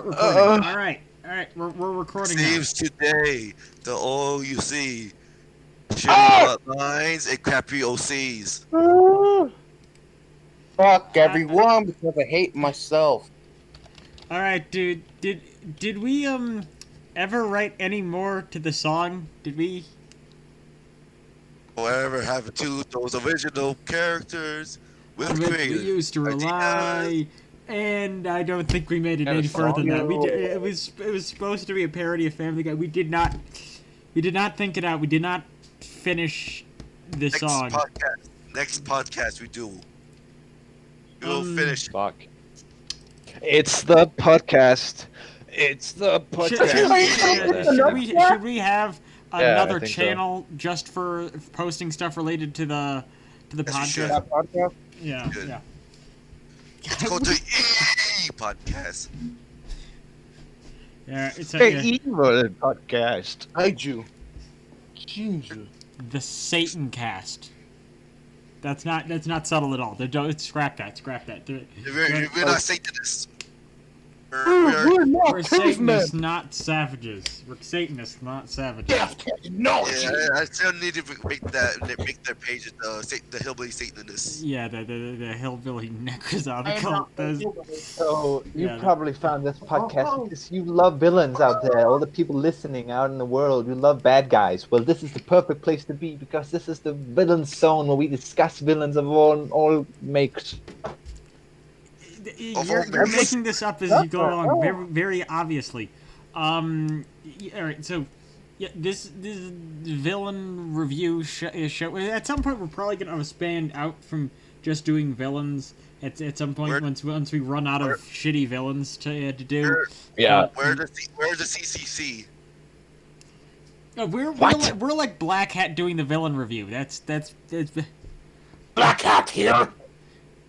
start recording. All right, we're recording now. Saves today. The all you see. Shitty bloodlines and crappy OCs. Fuck everyone because I hate myself. All right, dude. Did we ever write any more to the song? Did we? Whatever happened to those original characters with We creative used to rely, ideas? and I don't think we made it Had a any further than that. song? It was supposed to be a parody of Family Guy. We did not think it out. We did not finish the song. Next podcast we do. We'll finish. Fuck. It's the podcast. It's the podcast. Should we have another think so. channel just for posting stuff related to the Yes, we podcast? should. That podcast? Yeah, Good. yeah. Let's go to podcast. Yeah, it's Hey, a, evil podcast. Kaiju. Jesus. the Satan cast. That's not subtle at all. Scrap that. We're not Satanists. We're not We're cavemen. Satanists, not savages. We're Satanists, not savages. No. Yeah, I still need to make their page the Hillbilly Satanists. Yeah, the hillbilly necrozombie cult does. So you Yeah, probably found this podcast because you love villains out there. All the people listening out in the world, you love bad guys. Well, this is the perfect place to be because this is the villain zone where we discuss villains of all makes. You're making this up as you go along, very, very obviously. All right, so yeah, this villain review show. At some point, we're probably gonna expand out from just doing villains. At some point, once we run out of shitty villains to do. Yeah. Where's the CCC? We're like Black Hat doing the villain review. That's Black Hat here.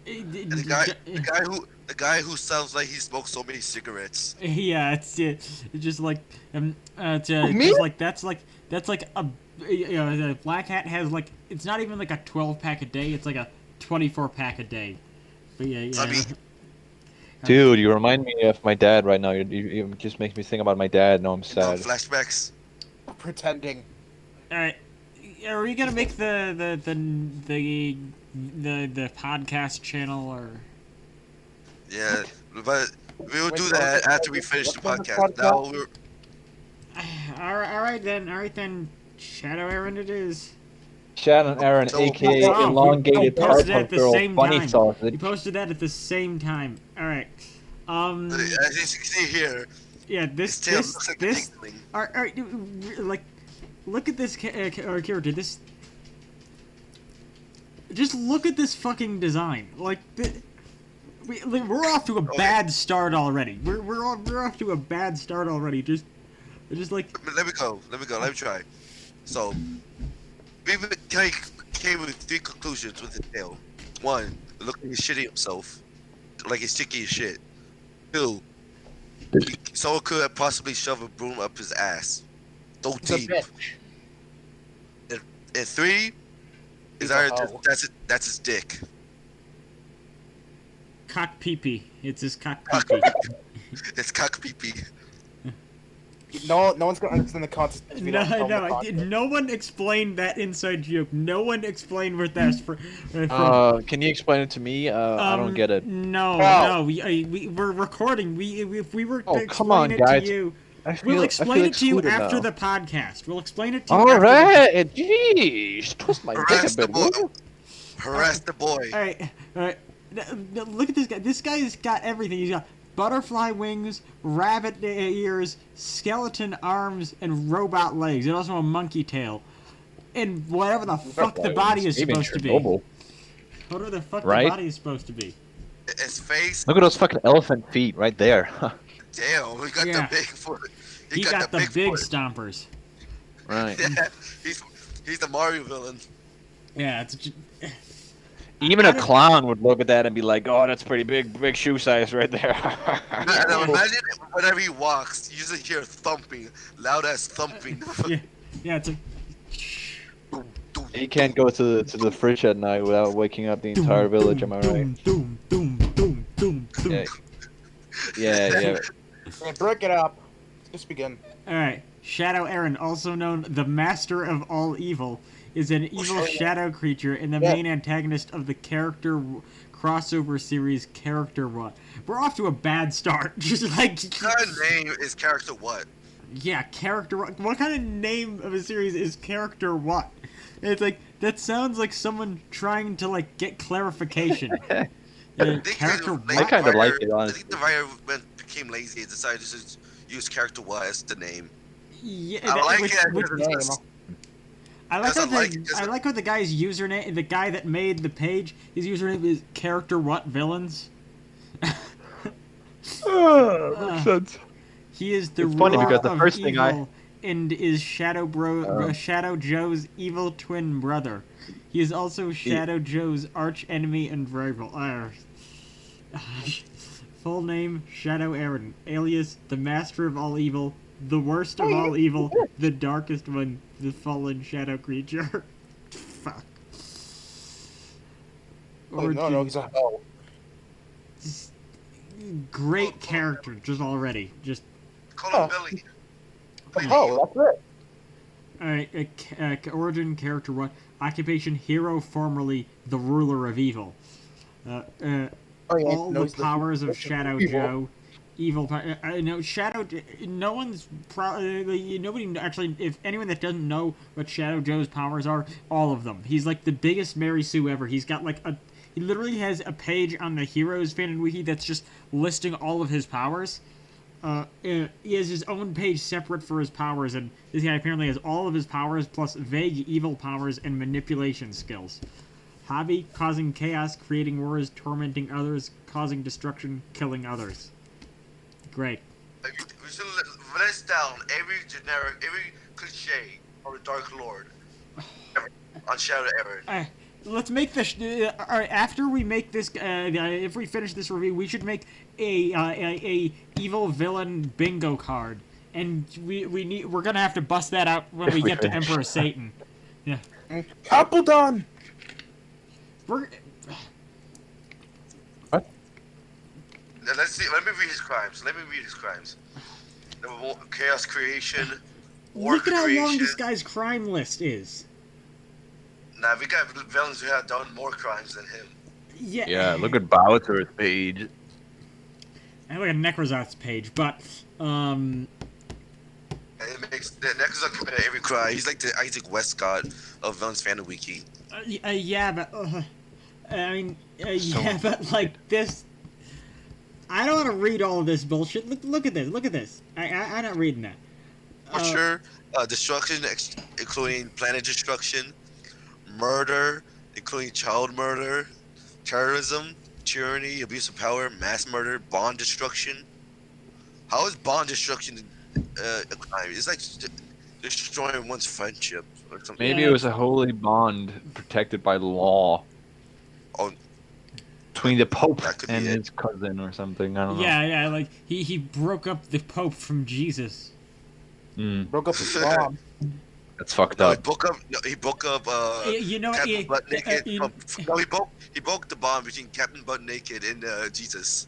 The guy who sounds like he smokes so many cigarettes. Yeah, it's just like it's Me? just like that's like a the Black Hat has like it's not even like a 12-pack a day. It's like a 24-pack a day. But yeah. I mean, Dude, you remind me of my dad right now. You just make me think about my dad. Now I'm sad. flashbacks. Pretending. All right, are we gonna make the podcast channel or? Yeah, but we'll do that after we finish the what's the podcast. Now we're All right then. Shadow Aaron, it is. Shannon Aaron, So- aka Wow, elongated you posted it Powerpuff at the Girl, same funny time. sausage. You posted that at the same time. All right. as you can see here. Yeah, His tail looks like a tinkling. All right, like, look at this character. This, just look at this fucking design. Like, we're off to a bad start already. We're off to a bad start already. Just like, Let me go. Let me try. So, we came with 3 conclusions with the tail. 1, it looked like he's shitting himself, like he's sticky as shit. 2, someone could have possibly shoved a broom up his ass, so It's a deep. bitch. And 3, He's is a our hoe. that's his dick. cock pee-pee. It's his cock pee-pee. It's cock pee pee. No one's gonna understand the context. if we don't film the podcast. No one explained that inside joke. No one explained what that's from. Can you explain it to me? I don't get it. No, Wow. no. We're recording. If we were to Oh, explain come on, it guys. to you, I feel, we'll explain it to you excluded after now. the podcast. We'll explain it to you. All after right, jeez, twist my dick Harass a the bit. boy. will you? Harass the boy. All right. Now, look at this guy. This guy's got everything. He's got butterfly wings, rabbit ears, skeleton arms, and robot legs, and also a monkey tail, and whatever the fuck the body is Maybe supposed to be. Chernobyl. Whatever the fuck Right? the body is supposed to be. His face. Look at those fucking elephant feet right there. Damn, he got Yeah. the big foot. He got the big foot. stompers. Right. Yeah, he's the Mario villain. Yeah, it's just, Even a clown would look at that and be like, "Oh, that's pretty big shoe size right there." Imagine whenever he walks, you just hear thumping, loud ass thumping. yeah, it's like Doom, doom, He can't go to the fridge at night without waking up the entire village. Am I right? Doom. Yeah. Yeah. Okay, break it up. Let's begin. Alright, Shadow Aaron, also known the Master of All Evil, is an evil shadow creature and the main antagonist of the character crossover series Character What. We're off to a bad start. Just like... What kind of name is character what? Yeah, Character What. What kind of name of a series is Character What? It's like, that sounds like someone trying to, like, get clarification. Character What? I kind of like it, I honestly. think the writer became lazy and decided to just use character what as the name. Yeah, I like it. I like how Doesn't like it, I like how the guy's username, the guy that made the page, his username is Character What Villains. Makes sense. He is the It's funny ruler because the of first evil thing I- and is Shadow Joe's evil twin brother. He is also Shadow Joe's arch enemy and rival. Full name: Shadow Aaron, alias the Master of All Evil, the worst of all evil, the darkest one, the fallen shadow creature. Fuck. Oh, no, he's a hell. Great character, just already. Just Call him Billy. Oh, that's it. alright. Origin: Character What? Occupation: Hero, formerly the ruler of evil. Oh, yeah, All no, the he's powers of Shadow evil. Joe. Evil. No, Shadow. No one's nobody actually. If anyone that doesn't know what Shadow Joe's powers are, all of them. He's like the biggest Mary Sue ever. He's got like a. He literally has a page on the Heroes fan and wiki that's just listing all of his powers. He has his own page separate for his powers, and this guy apparently has all of his powers plus vague evil powers and manipulation skills. Hobby: causing chaos, creating wars, tormenting others, causing destruction, killing others. Great. Like, we should list down every cliche of the Dark Lord on Shadow Aaron. Let's make this. All right, after we make this, if we finish this review, we should make a evil villain bingo card, and we're gonna have to bust that out when we get to Emperor Satan. Yeah. Apple done. We're. Now, let's see. Let me read his crimes. Number one, chaos creation. War Look at how creation. long this guy's crime list is. Nah, we got villains who have done more crimes than him. Yeah. Yeah, look at Bowser's page. I look at Necrozoth's page, but And it makes the next one committed every crime. He's like the Isaac Westcott of Villains Fan Wiki. yeah, but I mean, yeah, but like this. I don't want to read all of this bullshit. Look at this. I'm not reading that. Torture, destruction, including planet destruction, murder, including child murder, terrorism, tyranny, abuse of power, mass murder, bond destruction. How is bond destruction a crime? It's like destroying one's friendship or something. Maybe it was a holy bond protected by law Oh, between the Pope That could be and it. his cousin or something. I don't know. Yeah, like he broke up the Pope from Jesus. Mm, Broke up his mom. that's fucked no, up. he broke up. You know, Captain Butt Naked. you- No, he broke the bond between Captain Butt Naked and Jesus.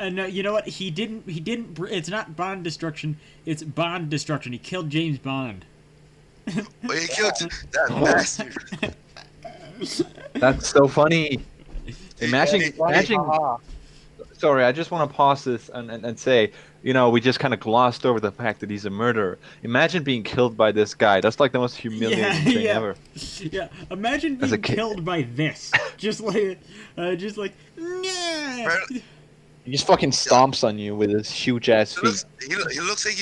no, you know what? He didn't. It's not bond destruction. It's bond destruction. He killed James Bond. But he killed that bastard. That's so funny. Imagine. Haha. Sorry, I just want to pause this and say, you know, we just kind of glossed over the fact that he's a murderer. Imagine being killed by this guy. That's like the most humiliating thing yeah. ever. Yeah, imagine As a being kid. killed by this. Just like, nah. He just fucking stomps on you with his huge ass feet. He looks like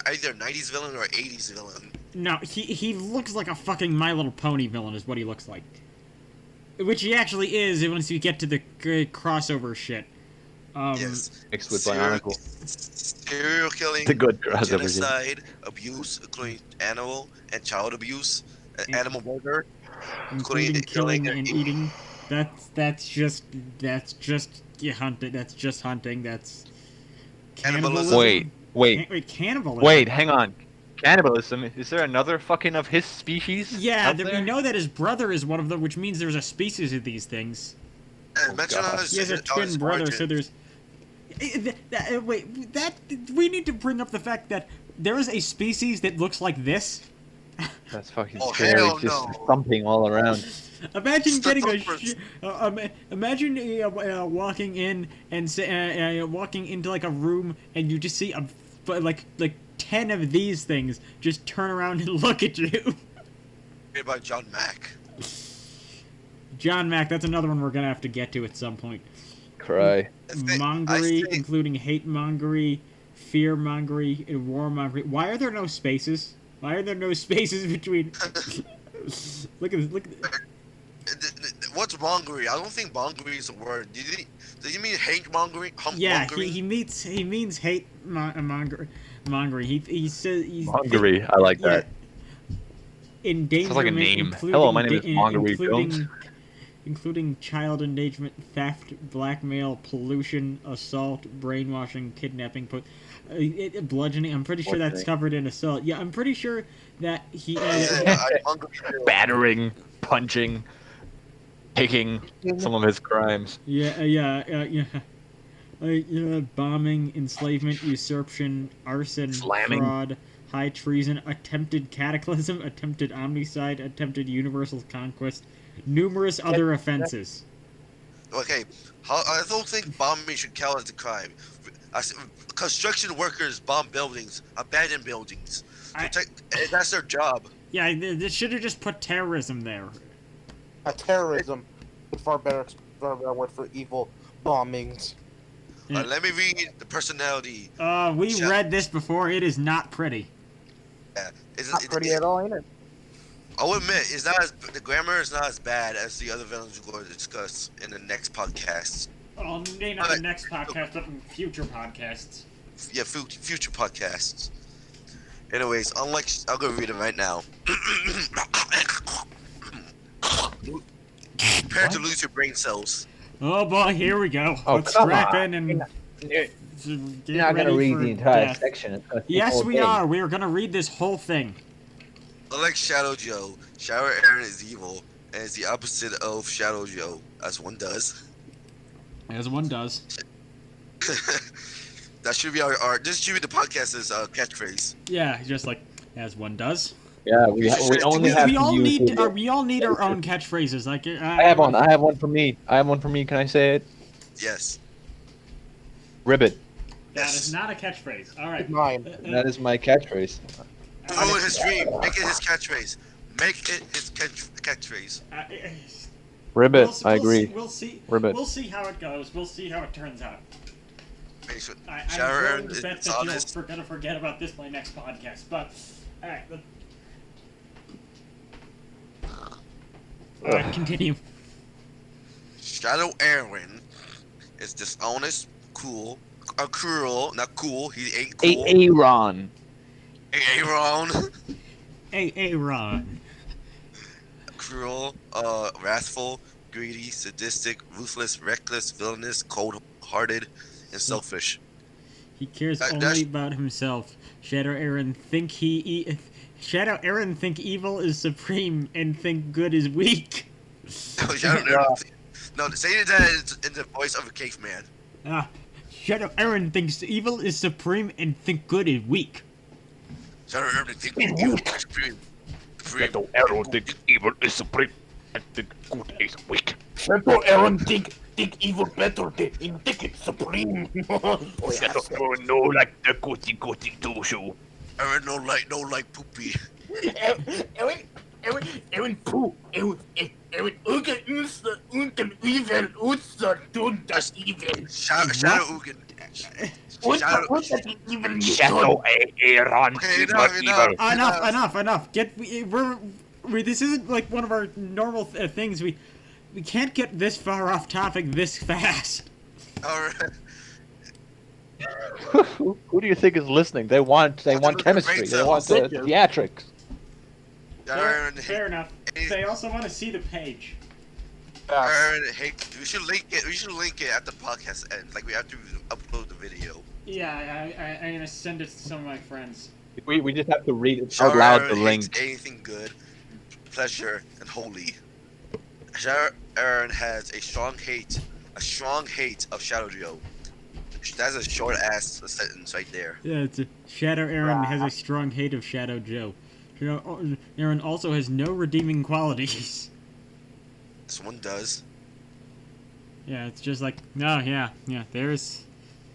either a 90s villain or an 80s villain. No, he looks like a fucking My Little Pony villain is what he looks like. Which he actually is once you get to the crossover shit. Yes. Mixed with Serial- Bionicle. Serial killing, The good crossover. shit. genocide, abuse, including animal and child abuse, animal murder. Including killing and eating. eating. That's just yeah, hunting. That's just hunting. That's Cannibalism. Wait, cannibalism. wait, hang on. Cannibalism? Is there another fucking of his species? Yeah, out we there? know that his brother is one of them, which means there's a species of these things. And mention God. on his, He has a on twin his brother, origin. so there's. Wait, that we need to bring up the fact that there is a species that looks like this. That's fucking Oh, scary. hell Just no. thumping all around. Imagine Step getting a first. imagine walking in and walking into like a room and you just see like 10 of these things just turn around and look at you. Made by John Mack. John Mack, that's another one we're gonna have to get to at some point. Cry. Mongery, including hate mongery, fear mongery, and war mongery. Why are there no spaces? Why are there no spaces between? Look at What's mongery? I don't think mongery is a word. Did you mean hate mongery? Yeah, Mongery? he means hate mongery. He says he's Hungary. I like that. Endangerment. Sounds like a name. including Hello, my name is da- Mongery including- Jones. Including child endangerment, theft, blackmail, pollution, assault, brainwashing, kidnapping, bludgeoning. I'm pretty sure that's Bludgeoning. covered in assault. Yeah, I'm pretty sure that he. Mongery. Battering, punching, taking some of his crimes. Bombing, enslavement, usurpation, arson, Slamming. fraud, high treason, attempted cataclysm, attempted omnicide, attempted universal conquest, numerous other offenses. Okay, I don't think bombing should count as a crime. Construction workers bomb buildings, abandon buildings. That's their job. Yeah, they should have just put terrorism there. Terrorism, far better word for evil bombings. Yeah. Let me read the personality. We Shut- read this before. It is not pretty. Not pretty at all, ain't it? I'll admit, the grammar is not as bad as the other villains we're going to discuss in the next podcast. Oh, maybe not the next podcast, but in future podcasts. Yeah, future podcasts. Anyways, I'm gonna read it right now. Prepare to lose your brain cells. Oh boy, here we go. Oh, Let's come strap on. in and You're get not gonna ready read for the entire death. section. It's gonna take Yes, all we day. are. We are gonna read this whole thing. Unlike Shadow Joe, Shadow Aaron is evil and is the opposite of Shadow Joe, as one does. As one does. That should be our this should be the podcast's catchphrase. Yeah, just like as one does. Yeah, we only have We to all use need it. we all need our own catchphrases. Like I have one. I have one for me. Can I say it? Yes. Ribbit. That is not a catchphrase. All right. Mine. That is my catchphrase. Follow his dream. Make it his catchphrase. Make it his catchphrase. Ribbit. I agree. We'll see. Ribbit. We'll see how it goes. We'll see how it turns out. Make sure I'm Shadow willing Aaron to is bet that honest. you're gonna forget about this my next podcast. But all right. All right, continue. Shadow Aaron is dishonest, cruel, not cool. He ain't cool. Aaron. Aaron. Hey, Ron. Cruel, wrathful, greedy, sadistic, ruthless, reckless, villainous, cold-hearted, and selfish. He cares That's- only about himself. Shadow Aaron think evil is supreme and think good is weak. Shadow Aaron. No, say that in the voice of a caveman. Shadow Aaron thinks evil is supreme and think good is weak. Shadow Aaron thinks evil is supreme. Shadow Aaron thinks evil is supreme and think good is weak. Shadow Aaron think evil better than think it's supreme. Shadow Aaron no like the goody two shoe. Aaron no like poopy. Aaron poo. Aaron unten evil tun das evil. Shadow Ugin. Shadow. Shadow Aaron Okay, is not evil. Enough. This isn't like one of our normal things. We can't get this far off topic this fast. Alright. Who do you think is listening? They want chemistry. brain They want cells. the theatrics. Aaron, Fair enough. They also want to see the page. Aaron, hey, we should link it. We should link it at the podcast end. Like we have to upload the video. Yeah, I'm gonna send it to some of my friends. We just have to read it out Shadow loud Aaron the hates link. anything good, pleasure, and holy. Shadow Aaron has a strong hate of Shadow Joe. That's a short ass sentence right there. Yeah, Shadow Aaron has a strong hate of Shadow Joe. Shadow Aaron also has no redeeming qualities. This one does. Yeah, it's just like, no, yeah, there's...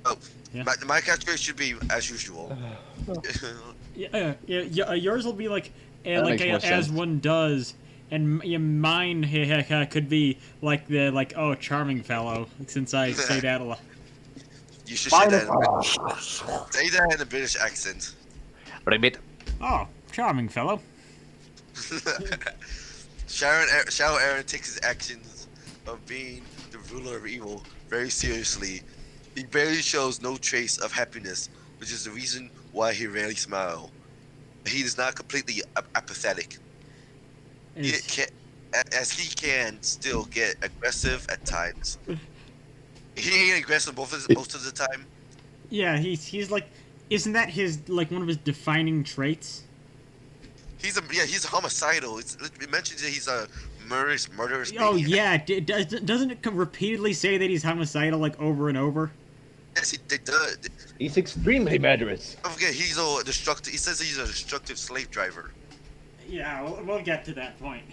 Oh, Yeah. my catchphrase should be as usual. Yours will be like, That makes more as sense. one does, and mine could be like oh, charming fellow, since I say that a lot. You should say that. Finest. Say that in a British accent. Ribbit. Oh, charming fellow. Shadow Aaron takes his actions of being the ruler of evil very seriously. He barely shows no trace of happiness, which is the reason why he rarely smiles. He is not completely apathetic. He It's- as he can still get aggressive at times. He ain't aggressive most of the time. Yeah, he's like, isn't that his like one of his defining traits? He's homicidal. It mentions that he's a murderous Oh maniac. yeah, doesn't it repeatedly say that he's homicidal like over and over? Yes, they do. He's extremely murderous. Don't forget, he's a destructive. He says he's a destructive slave driver Yeah, we'll get to that point.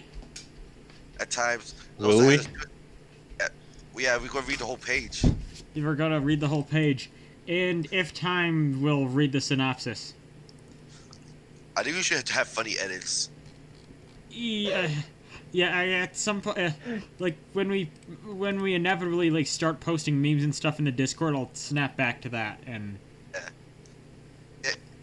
at times. Will Also we? has good- Yeah, we're gonna read the whole page. We're gonna read the whole page, and if time, we'll read the synopsis. I think we should have funny edits. At some point, like when we inevitably like start posting memes and stuff in the Discord, I'll snap back to that. And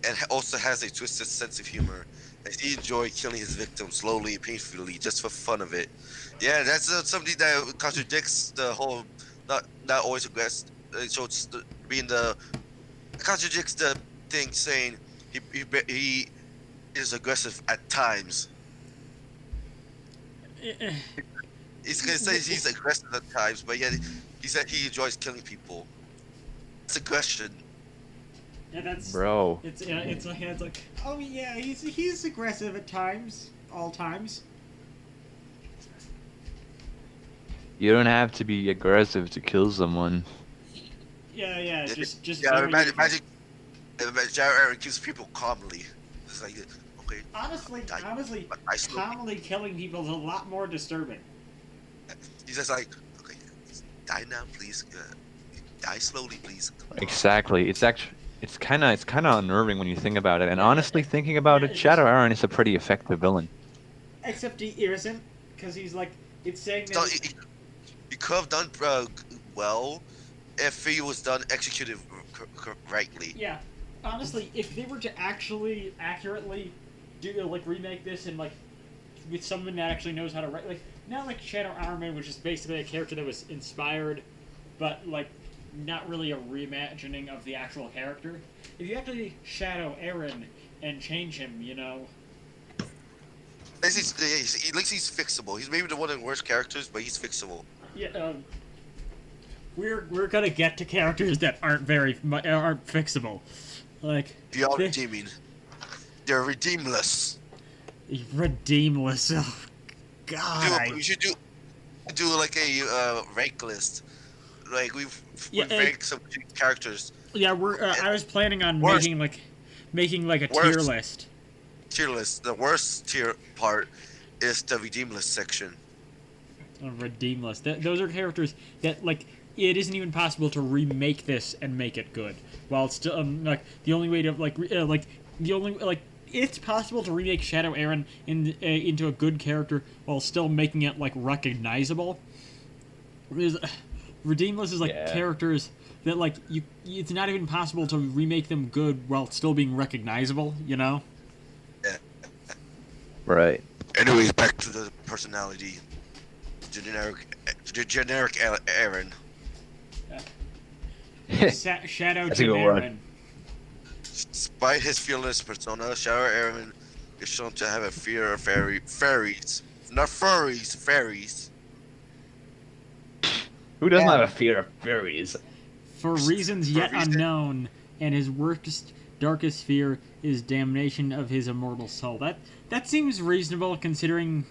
And also has a twisted sense of humor. As he enjoys killing his victims slowly and painfully just for fun of it. Yeah, that's something that contradicts the whole not always aggressive. So it's being the contradicts the thing saying he is aggressive at times. He's gonna say he's aggressive at times, but yet he said he enjoys killing people. It's aggression. yeah, that's Bro. it's like oh yeah, he's aggressive at times, all times. You don't have to be aggressive to kill someone. Yeah, just Yeah, very- imagine Jared Aaron kills people calmly. It's like, okay, Honestly, but I slowly. calmly killing people is a lot more disturbing. He's just like, okay, die now, please. Die slowly, please. Exactly. It's kind of unnerving when you think about it. And honestly, thinking about it, Shadow Aaron is a pretty effective villain. Except he isn't, because he's like, it's saying So that. he could have done well if he was done executed rightly. Yeah, honestly, if they were to actually accurately do like remake this and like with someone that actually knows how to write, like not like Shadow Armin, which is basically a character that was inspired, but like not really a reimagining of the actual character. If you actually Shadow Aaron and change him, you know. At least he's fixable. He's maybe one of the worst characters, but he's fixable. Yeah, we're gonna get to characters that aren't aren't fixable, like Beyond they- redeeming. They're redeemless. redeemless. Oh, God. We should do like a rank list. Like we Yeah, rank some characters. Yeah, I was planning on Worst. making like a tier Worst. list. Tier list. The worst tier part is the redeem list section. A redeem list. Those are characters that like it isn't even possible to remake this and make it good. While it's still like the only way to it's possible to remake Shadow Aaron into a good character while still making it like recognizable. Because Redeemless is like Yeah. characters that like it's not even possible to remake them good while still being recognizable, you know? Right. Anyways, back to the personality. The generic Aaron. Shadow That's a good one. Aaron. Despite his fearless persona, Shadow Aaron is shown to have a fear of fairies. Not furries, fairies. Who doesn't have a fear of fairies? For reasons yet For reason- unknown, and his worst, darkest fear is damnation of his immortal soul. That seems reasonable considering,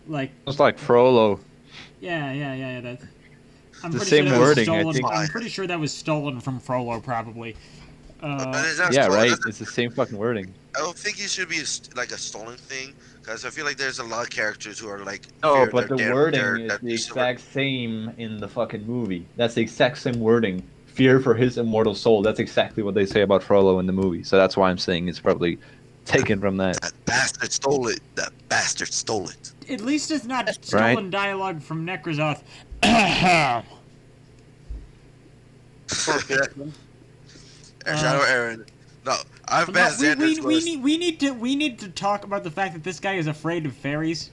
like, It's like Frollo. yeah. I'm the pretty same sure that wording, I was stolen. think. I'm pretty sure that was stolen from Frollo, probably. But it's not Yeah, stolen. right. That's- It's the same fucking wording. I don't think it should be like a stolen thing, because I feel like there's a lot of characters who are like. No, fear but the their- wording their- is their the piece of work. exact same in the fucking movie. That's the exact same wording. Fear for his immortal soul. That's exactly what they say about Frollo in the movie. So that's why I'm saying it's probably taken from that. That bastard stole it. That bastard stole it. At least it's not Right. stolen dialogue from Necrozoth. Shadow Aaron. No, I've No, been Xander's worst. we need to talk about the fact that this guy is afraid of fairies.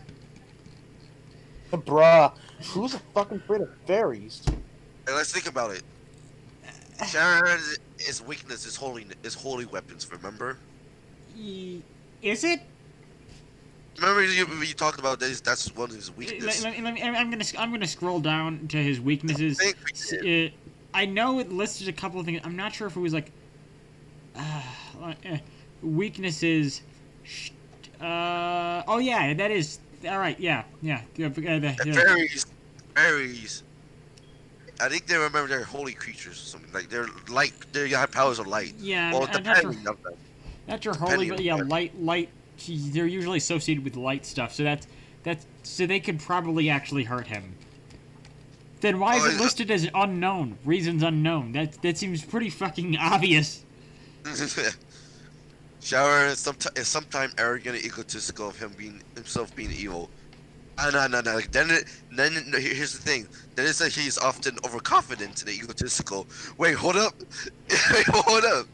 Bruh, who's fucking afraid of fairies? And let's think about it. Shadow Aaron's weakness is holy weapons. Remember? Is it? Remember you talked about this? That's one of his weaknesses. I'm gonna scroll down to his weaknesses. I think we did. I know it listed a couple of things. I'm not sure if it was like weaknesses. Oh yeah, that is all right. Yeah. Fairies. I think they remember they're holy creatures or something. Like they're light. They have powers of light. Yeah, Well, I'm depending on them. not your holy, depending but on yeah, what- light. They're usually associated with light stuff, so that's so they could probably actually hurt him. Then why is it listed as unknown? Reasons unknown. That seems pretty fucking obvious. Shower is sometimes arrogant and egotistical of himself being evil. No. Like, then here's the thing. Then it's that he's often overconfident and egotistical. Wait, hold up. Hold up.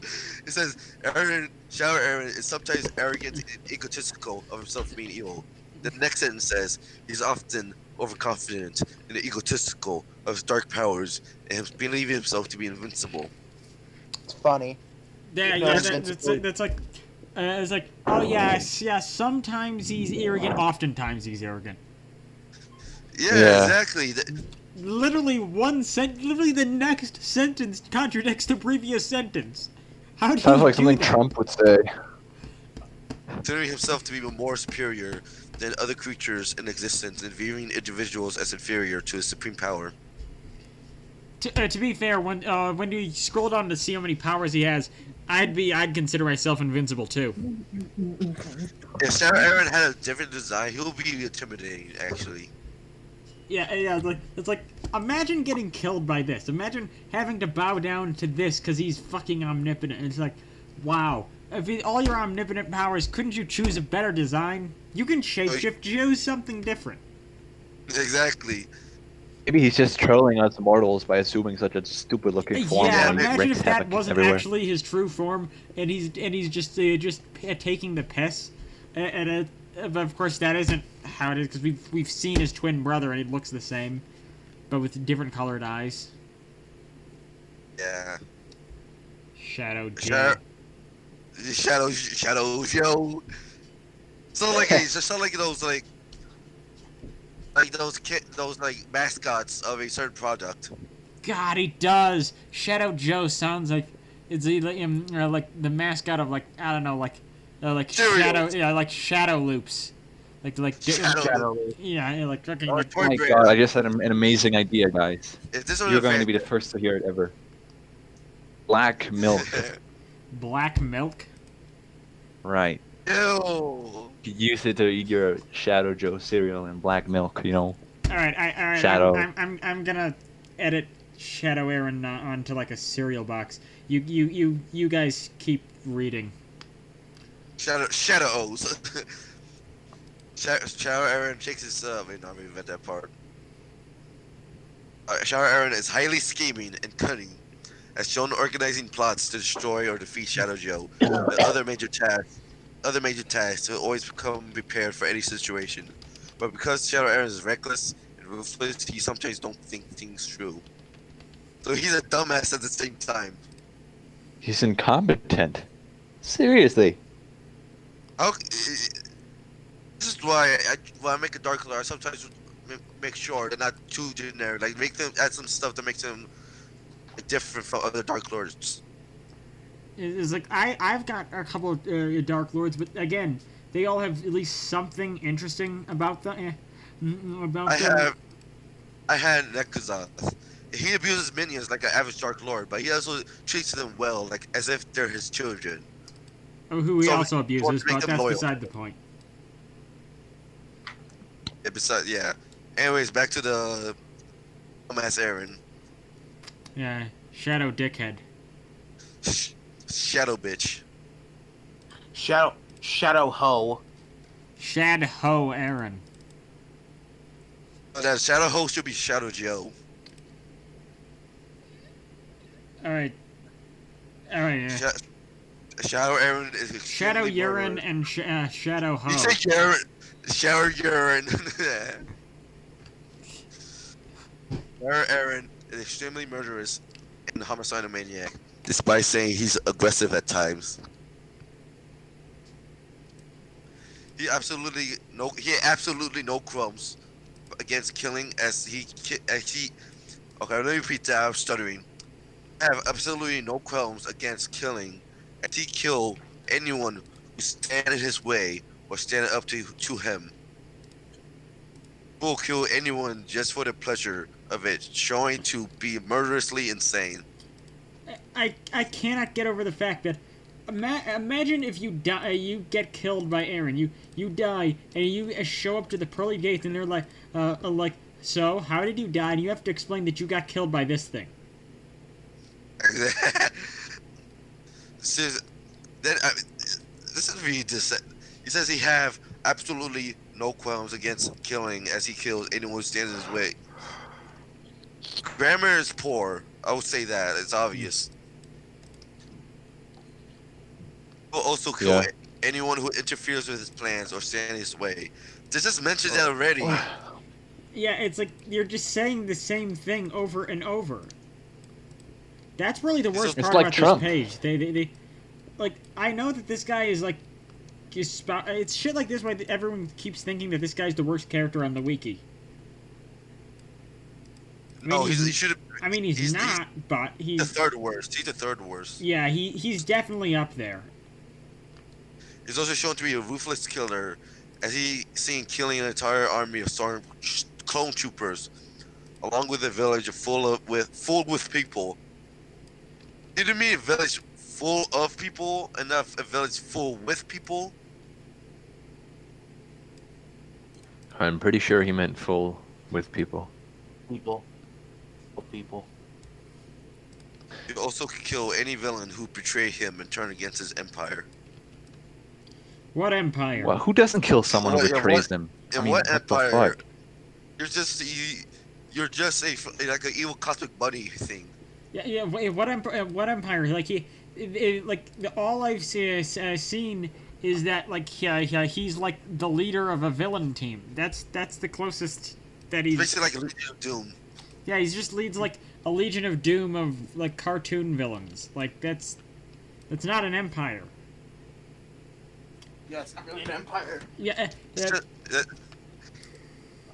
It says Shower Aaron is sometimes arrogant and egotistical of himself being evil. The next sentence says he's often overconfident and egotistical of his dark powers and believing himself to be invincible. It's funny. Yeah, No, yeah, it's that's like, it's like, oh yes, sometimes he's arrogant, oftentimes he's arrogant. Yeah. Exactly. Literally literally the next sentence contradicts the previous sentence. How do you Sounds like do something that? Trump would say. Considering himself to be more superior than other creatures in existence and viewing individuals as inferior to his supreme power. To be fair, when you scroll down to see how many powers he has, I'd consider myself invincible too. If Sarah Aaron had a different design, he would be intimidating, actually. Yeah, it's like imagine getting killed by this. Imagine having to bow down to this because he's fucking omnipotent. And it's like, wow. All your omnipotent powers, couldn't you choose a better design? You can shapeshift, choose something different. Exactly. Maybe he's just trolling us mortals by assuming such a stupid-looking form. Yeah, and imagine wreaks if that havoc wasn't everywhere. actually his true form, and he's just taking the piss. And of course, that isn't how it is because we've seen his twin brother, and it looks the same, but with different colored eyes. Yeah. Shadow Joe. Shadow Joe. So like those mascots of a certain product. God, he does. Shadow Joe sounds like it's like the mascot of like I don't know like Cereals. Shadow Loops, Shadow. yeah like fucking Or like, Oh my Toy god, Brand. I just had an amazing idea, guys. If this was You're a going to fan- be the first to hear it ever. Black milk. black milk. Right. Ew. You use it to eat your Shadow Joe cereal and black milk, you know. All right. Shadow. I'm gonna edit Shadow Aaron onto like a cereal box. You guys keep reading. Shadows. Shadow Aaron shakes his wait, no, let me invent that part. Shadow Aaron is highly scheming and cunning, as shown organizing plots to destroy or defeat Shadow Joe. The other major tasks will always become prepared for any situation. But because Shadow Aaron is reckless and ruthless, he sometimes don't think things through. So he's a dumbass at the same time. He's incompetent. Seriously. This is why I make a Dark Lord. I sometimes make sure they're not too generic. Like make them add some stuff that makes them different from other Dark Lords. It's like I've got a couple of Dark Lords, but again, they all have at least something interesting about them. I had Nekuzoth. he abuses minions like an average Dark Lord, but he also treats them well, like as if they're his children. Who he So also he wants abuses, to make but them that's loyal. beside the point. Yeah, besides, yeah. Anyways, back to the dumbass Aaron. Yeah, Shadow Dickhead. Shadow bitch. Shadow Ho. Shad Ho Aaron. That Shadow Ho should be Shadow Joe. Alright. Alright, Sha- Shadow Aaron is Shadow extremely Urine murderous. and Shadow Ho. You say Aaron, Shadow Urine. Shadow Aaron is extremely murderous and homicidal maniac, despite saying he's aggressive at times. He absolutely no crumbs against killing okay, let me repeat that, I'm stuttering. Have absolutely no qualms against killing, and he kill anyone who stand in his way or stand up to him. He will kill anyone just for the pleasure of it, showing to be murderously insane. I cannot get over the fact that imagine if you die, you get killed by Aaron. You die and you show up to the pearly gates and they're like, so how did you die? And you have to explain that you got killed by this thing. This is really he says he have absolutely no qualms against killing, as he kills anyone who stands in his way. Grammar is poor. I would say that it's obvious. Will also kill anyone who interferes with his plans or stands in his way. This just mentioned that already. Yeah, it's like you're just saying the same thing over and over. That's really the worst It's part like about Trump. this page. They like, I know that this guy is like, it's shit like this why everyone keeps thinking that this guy's the worst character on the wiki. I mean, No, he should have. I mean, he's not, but the third worst. He's the third worst. Yeah, he's definitely up there. He's also shown to be a ruthless killer, as he seen killing an entire army of storm clone troopers, along with a village full with people. Didn't mean a village full of people, enough a village full with people. I'm pretty sure he meant full with people. People. He also could kill any villain who betrayed him and turned against his empire. What empire? Well, who doesn't kill someone who Well, yeah, betrays them? In I mean, what the empire? fuck? You're just like an evil cosmic buddy thing. Yeah. What empire? Like all I've seen is that like he's like the leader of a villain team. That's the closest that he's. Basically like a Legion of Doom. Yeah, he just leads like a Legion of Doom of like cartoon villains. Like that's not an empire. Yeah, it's not really an empire. Yeah.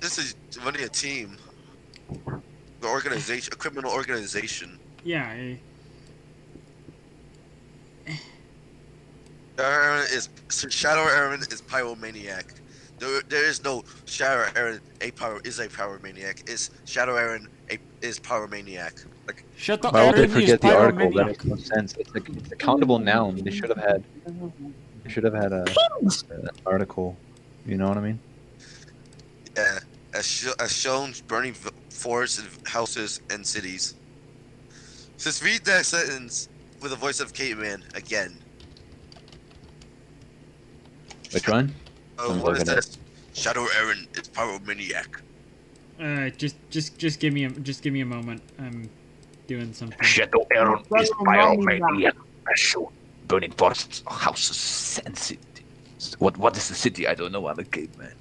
This is running a team, the organization, a criminal organization. Yeah. Shadow Aaron is pyromaniac. There is no Shadow Aaron is a pyromaniac. It's Shadow Aaron is pyromaniac. Like, Shut the. Why would they Aaron is forget the article? That pyromaniac. makes no sense. It's a countable noun. They should have had. They should have had an article. You know what I mean? yeah, as shown, burning forests, and houses, and cities. Just read that sentence with the voice of Caveman again. Which one? I'm What is looking at that? Shadow Aaron is pyromaniac. Just give me a moment. I'm doing something. Shadow Aaron is pyromaniac. Shoot, burning forests, houses, and cities. What is the city? I don't know. I'm a caveman.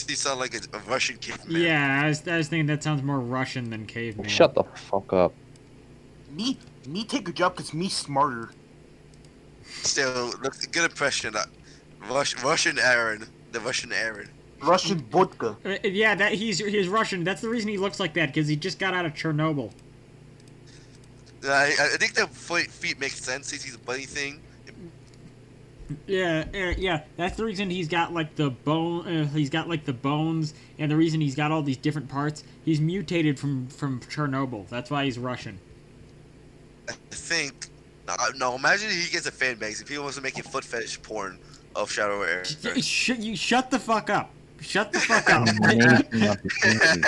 He sound like a Russian caveman. Yeah, I was thinking that sounds more Russian than caveman. Shut the fuck up. Me take a job because me smarter. Still, look, good impression. Russian Aaron, the Russian Aaron. Russian vodka. Yeah, that he's Russian. That's the reason he looks like that, because he just got out of Chernobyl. I think the feet makes sense since he's a bunny thing. Yeah. That's the reason he's got like the bone. He's got like the bones, and the reason he's got all these different parts. He's mutated from Chernobyl. That's why he's Russian. I think. No, imagine he gets a fan base and people wants to make foot fetish porn of Shadow Aaron. You shut the fuck up. Shut the fuck up. Amazing opportunity.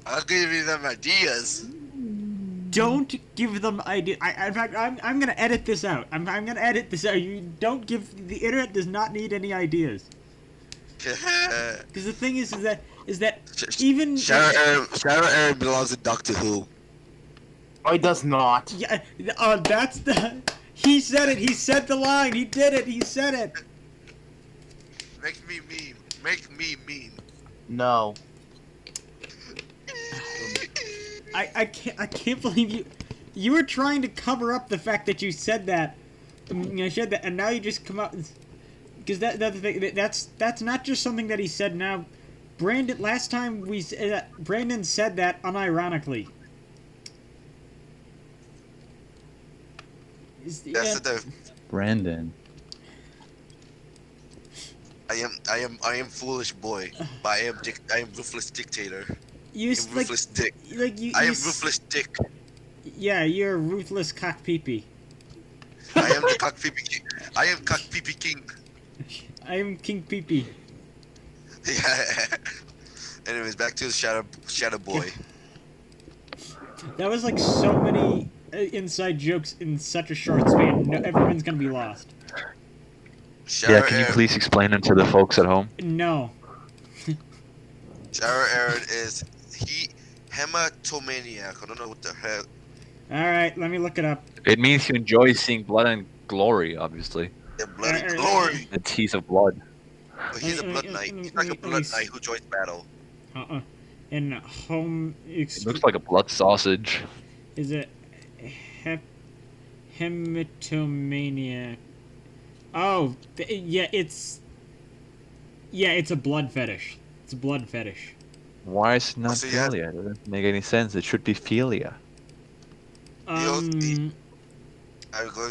I'll give you them ideas. Don't give them idea. In fact, I'm gonna edit this out. I'm gonna edit this out. You don't give the internet does not need any ideas. Because the thing is that even Shadow Aaron belongs to Doctor Who. Oh, he does not. yeah, that's the. He said it. He said the line. He did it. He said it. Make me mean. Make me mean. No. I can't believe you. You were trying to cover up the fact that you said that. You said that, and now you just come out. Because that's the thing. That's not just something that he said now. Brandon, last time Brandon said that unironically. That's the. Brandon. I am foolish boy, but I am ruthless dictator. You I s- am like ruthless dick. like you. I you am s- ruthless dick. Yeah, you're a ruthless cock peepee. I am the cock peepee king. I am cock peepee king. I am King Peepee. Yeah. Anyways, back to the Shadow Boy. That was like so many inside jokes in such a short span. No, everyone's gonna be lost. Shadow Yeah, can you Aaron, please explain them to the folks at home? No. Shadow Aaron is hematomaniac. I don't know what the hell. All right, let me look it up. It means you enjoy seeing blood and glory, obviously. The bloody Aaron- glory. The teeth of blood. But he's a blood knight. He's like a blood knight who joins battle. In home. It looks like a blood sausage. Is it hematomania? Oh, yeah, it's a blood fetish. It's a blood fetish. Why is it not So you have- philia? It doesn't make any sense. It should be philia. I'm going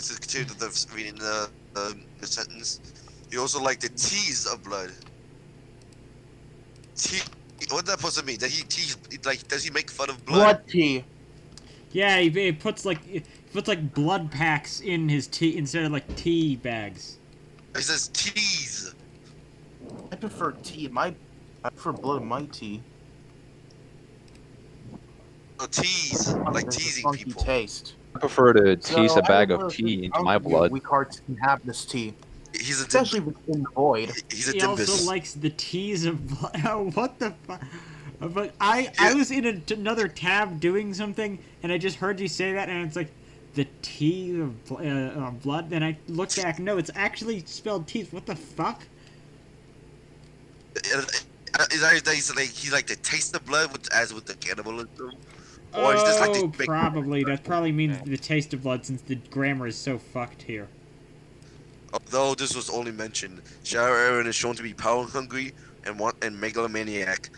to continue reading the sentence. He also liked the tease of blood. What's that supposed to mean? That he like? Does he make fun of blood? Blood tea. Yeah, he puts like blood packs in his tea instead of like tea bags. He says tease. I prefer tea. I prefer blood in my tea. No, tease. Like There's a teasing funky people. taste. I prefer to tease So, a bag I of don't know tea if into my you blood. weak hearts can have this tea, He's a especially if it's in the void. He's a He also dimbus. likes the teas of blood. Oh, what the fuck? But I was in another tab doing something, and I just heard you say that, and it's like the tea of blood. Then I looked back. No, it's actually spelled teeth. What the fuck? Is that he's like to taste the blood as with the cannibalism? Or he's just like Oh, to make probably. That probably means the taste of blood, since the grammar is so fucked here. Although this was only mentioned, Shadow Aaron is shown to be power hungry and megalomaniac,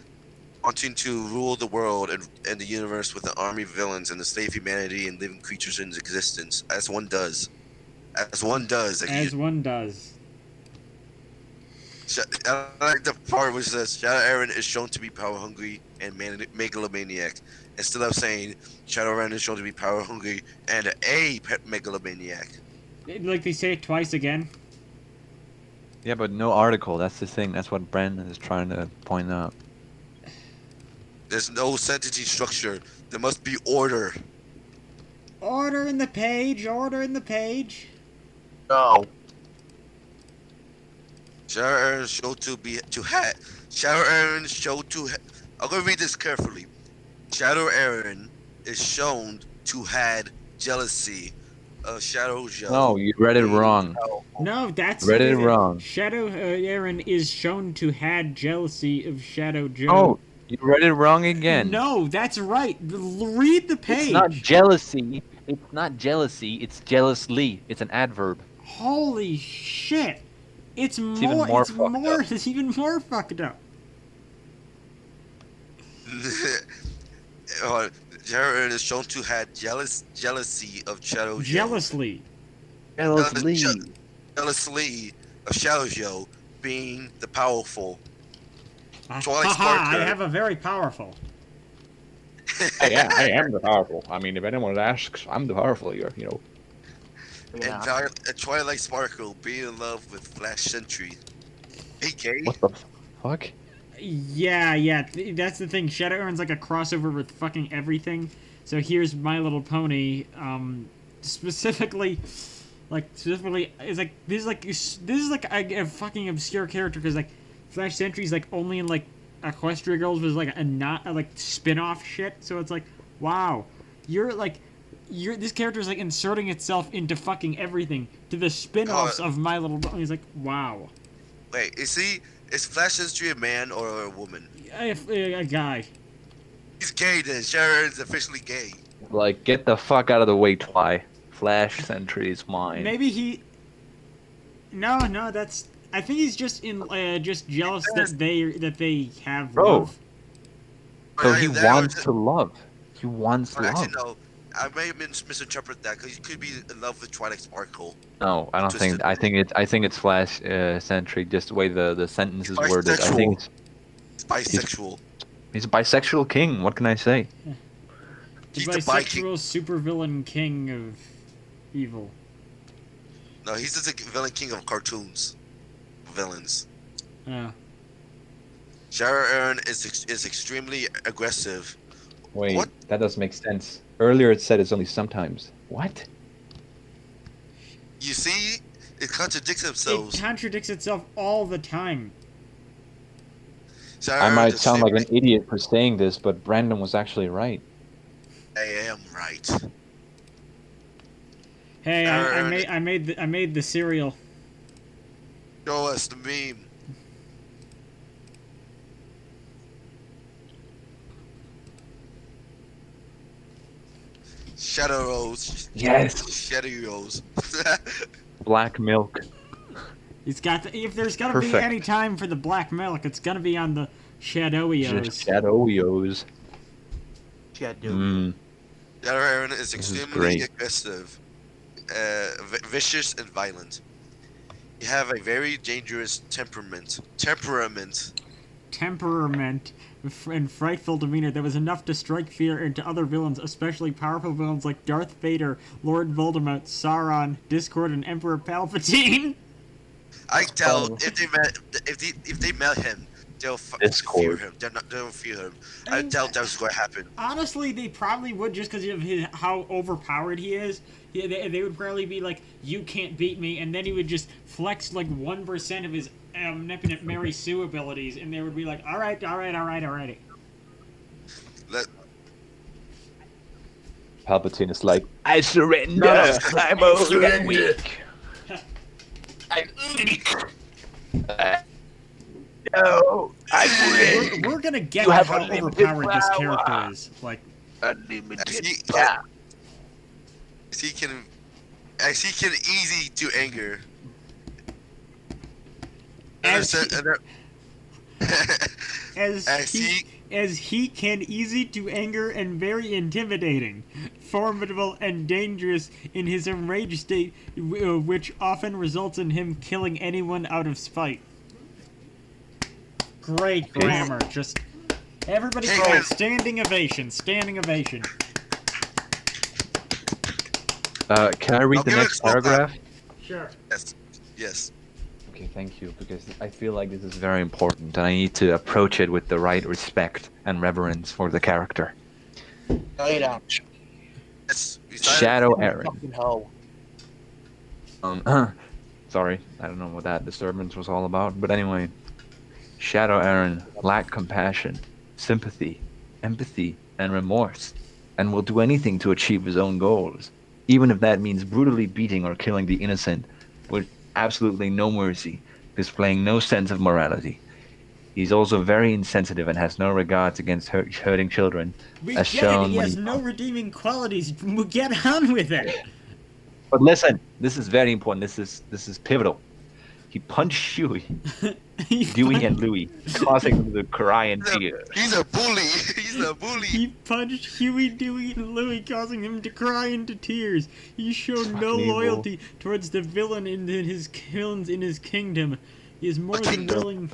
wanting to rule the world and the universe with an army of villains and enslave humanity and living creatures into existence, as one does. As one does. Like, As one does. I like the part which says Shadow Aaron is shown to be power hungry and megalomaniac. Instead of saying Shadow Aaron is shown to be power hungry and a megalomaniac. Like they say it twice again. Yeah, but no article. That's the thing. That's what Brandon is trying to point out. There's no sentence structure. There must be order. Order in the page. Order in the page. No. Shadow Aaron is shown to have. Shadow Aaron is shown to. I'm gonna read this carefully. Shadow Aaron is shown to had jealousy of Shadow Joe. No, you read it wrong. No, that's Read it wrong. Shadow Aaron is shown to had jealousy of Shadow Joe. Oh, you read it wrong again. No, that's right. Read the page. It's not jealousy. It's not jealousy. It's jealously. It's an adverb. Holy shit! It's even more. more It's fucked more. up. It's even more fucked up. Shadow Aaron is shown to had jealousy of Shadow Joe. Jealously. Jealous Lee. Jealous Lee of Shadowjo being the powerful. Twilight Haha, I Sparkle. have a very powerful. Yeah, I am the powerful. I mean, if anyone asks, I'm the powerful here. You know. Yeah. And Twilight Sparkle being in love with Flash Sentry. Hey, gay. What the fuck? Yeah, that's the thing. Shadow Aaron's like a crossover with fucking everything. So here's My Little Pony. Specifically, is like this is like a fucking obscure character because like Flash Sentry's like only in like Equestria Girls was like a not like spin-off shit. So it's like, wow, this character is like inserting itself into fucking everything to the spin-offs of My Little Pony. He's like, wow. Wait, is Flash Sentry a man or a woman? A guy. He's gay then. Sharon's officially gay. Like, get the fuck out of the way, Twy. Flash Sentry is mine. Maybe he. No, that's. I think he's just just jealous that they have Bro. love. So Or he that, or wants just- to love. He wants or love. actually, no. I may have misinterpreted that because he could be in love with Twilight Sparkle. No, I don't think. Twisted. I think it's Flash Sentry. Just the way the sentence is worded. I think It's bisexual. he's a bisexual king. What can I say? The He's the Viking. bisexual supervillain king of evil. No, he's just a villain king of cartoons. Villains. Yeah. Shadow Aaron is extremely aggressive. Wait, What? that doesn't make sense. Earlier it said it's only sometimes. What? You see, it contradicts It themselves. contradicts itself all the time. Shadow I Aaron might is sound like an simply- idiot for saying this, but Brandon was actually right. I am right. Hey, Aaron- I made the cereal. Show us the meme. Shadow Rose. Yes. Shadow Rose. Black milk. It's got if there's gonna be Perfect. any time for the black milk, it's gonna be on the Shadowios. Just Shadowios. Shadow. Mm. Shadow Aaron is is extremely great. aggressive, vicious, and violent. You have a very dangerous temperament. Temperament and frightful demeanor that was enough to strike fear into other villains, especially powerful villains like Darth Vader, Lord Voldemort, Sauron, Discord, and Emperor Palpatine. I doubt if they met him, they'll fear Discord. him. They'll fear him. I I mean, doubt that's going to happen. Honestly, they probably would just because of how overpowered he is. Yeah, they would probably be like, "You can't beat me," and then he would just flex like 1% of his omnipotent Mary Sue abilities, and they would be like, "All right." Let, Palpatine is like, I surrender. No. I'm only weak. I'm weak. No, I'm weak. We're gonna get You have how unlimited overpowered this power. character is. Like, Unlimited. he, Yeah. as he can easy to anger. As Understand- as As he can easy to anger and very intimidating, formidable and dangerous in his enraged state, which often results in him killing anyone out of spite. Great grammar, just everybody Hey, go, man. standing ovation, standing ovation. can I read I'll the give it next a small paragraph? Sure. yes. Okay, thank you, because I feel like this is very important, and I need to approach it with the right respect and reverence for the character. Lay down. Yes. Shadow Aaron. Fucking hoe. Sorry, I don't know what that disturbance was all about, but anyway. Shadow Aaron lacked compassion, sympathy, empathy, and remorse, and will do anything to achieve his own goals, even if that means brutally beating or killing the innocent, with absolutely no mercy, displaying no sense of morality. He's also very insensitive and has no regards against hurting children, We as get it, shown he when has no redeeming qualities. Get on with it. But listen, this is very important. This is pivotal. He punched Dewey and Louie, causing them to cry in fear. He's a bully. He's He's a bully. He punched Huey, Dewey, and Louie, causing him to cry into tears. He showed no Fucking evil. loyalty towards the villains in his kingdom. He is more A than kingdom? willing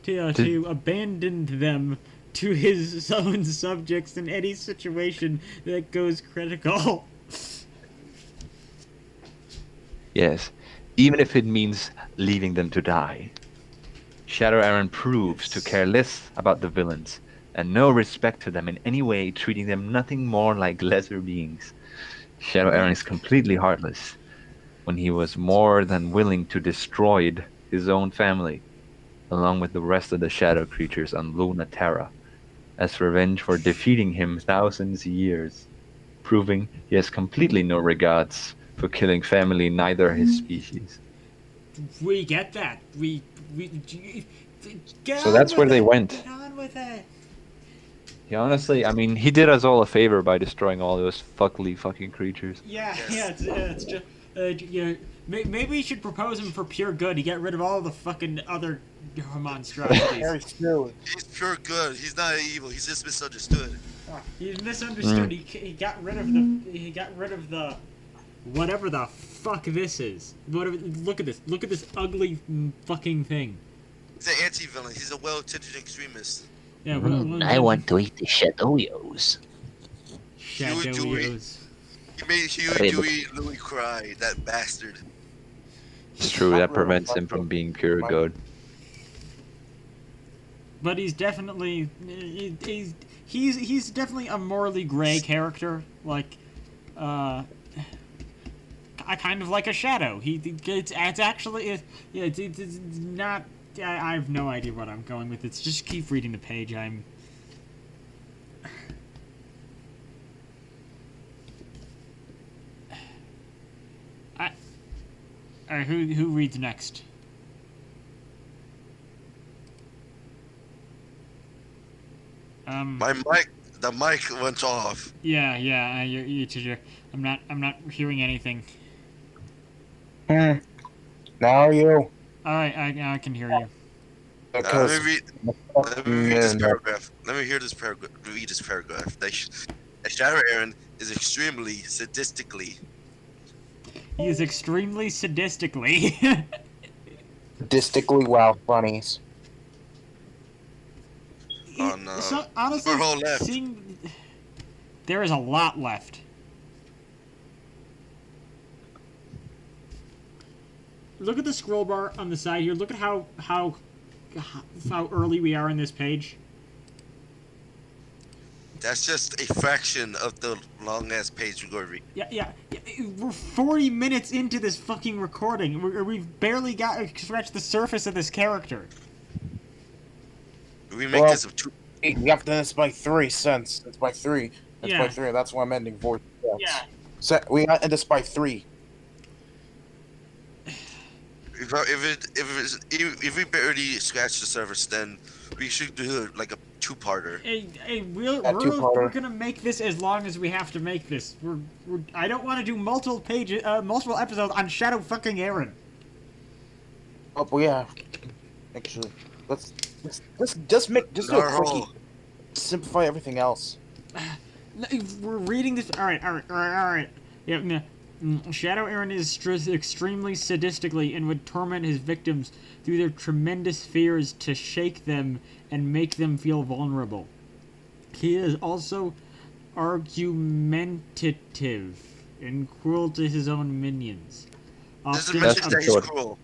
to abandon them to his own subjects in any situation that goes critical. Yes, even if it means leaving them to die. Shadow Aaron proves to care less about the villains and no respect to them in any way, treating them nothing more like lesser beings. Shadow Aaron is completely heartless when he was more than willing to destroy his own family, along with the rest of the shadow creatures on Luna Terra, as revenge for defeating him thousands of years, proving he has completely no regards for killing family, neither his species. We get that. We get So on that's with where they it. went. Get on with it. He honestly, I mean, he did us all a favor by destroying all those fucking creatures. Yeah, Yes. it's just, maybe we should propose him for pure good. He get rid of all the fucking other monstrosities. Very true. He's pure good. He's not evil. He's just misunderstood. He's misunderstood. He got rid of the whatever the fuck this is. Whatever. Look at this. Look at this ugly fucking thing. He's an anti-villain. He's a well-intentioned extremist. Yeah. I want to eat the Shadowyos. Shadowyos. He made Huey, Hey, Dewey, Louie cry. That bastard. It's true, that prevents him from being pure good. But he's definitely he's definitely a morally gray character. Like, I kind of like a shadow. It's actually it's not. I have no idea what I'm going with. It's just keep reading the page. Alright, who reads next? The mic went off. Yeah. I'm not hearing anything. Now you. All right, now I can hear you. Let Because me read this paragraph. Let me hear this paragraph. Read this paragraph. Shadow Aaron is extremely sadistically. He is extremely sadistically. sadistically wow funnies. Oh, no. So honestly, We're all left. there is a lot left. Look at the scroll bar on the side here. Look at how early we are in this page. That's just a fraction of the long ass page we're going to read. Yeah. We're 40 minutes into this fucking recording. We've barely scratched the surface of this character. We make Well, this of 2. We have to end this by 3 cents. It's by 3. It's Yeah. by 3. That's why I'm ending 4 cents. Yeah. So we got to end this by 3. If we barely scratch the surface, then we should do like a 2-parter. We're gonna make this as long as we have to make this. I don't want to do multiple episodes on Shadow fucking Aaron. Oh, but yeah. Actually, let's just do a Our quickie. whole- Simplify everything else. We're reading this. All right. Yeah. Shadow Aaron is extremely sadistically and would torment his victims through their tremendous fears to shake them and make them feel vulnerable. He is also argumentative and cruel to his own minions. This is Often, mentioning that he's good. cruel.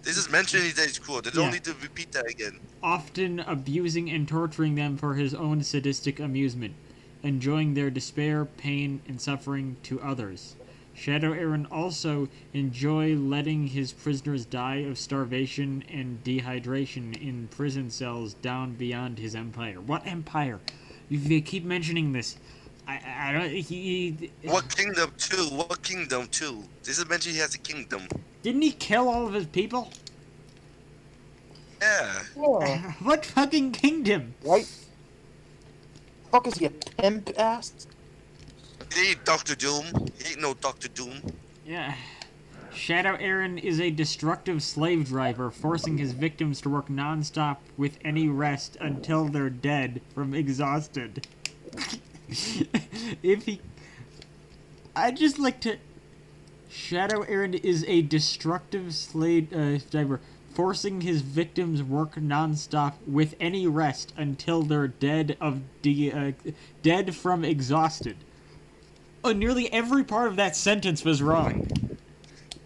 This is mentioning that he's cruel. They don't Yeah. need to repeat that again. often abusing and torturing them for his own sadistic amusement, enjoying their despair, pain, and suffering to others. Shadow Aaron also enjoy letting his prisoners die of starvation and dehydration in prison cells down beyond his empire. What empire? They keep mentioning this. I don't. What kingdom too? What kingdom too? This is mentioning he has a kingdom. Didn't he kill all of his people? Yeah. Yeah. What fucking kingdom? Right? Fuck is he a pimp ass? He ain't Doctor Doom. He ain't no Doctor Doom. Yeah. Shadow Aaron is a destructive slave driver, forcing his victims to work non-stop with any rest until they're dead from exhausted. if he, I'd just like to. Shadow Aaron is a destructive slave driver, forcing his victims work nonstop with any rest until they're dead dead from exhausted. Oh, nearly every part of that sentence was wrong.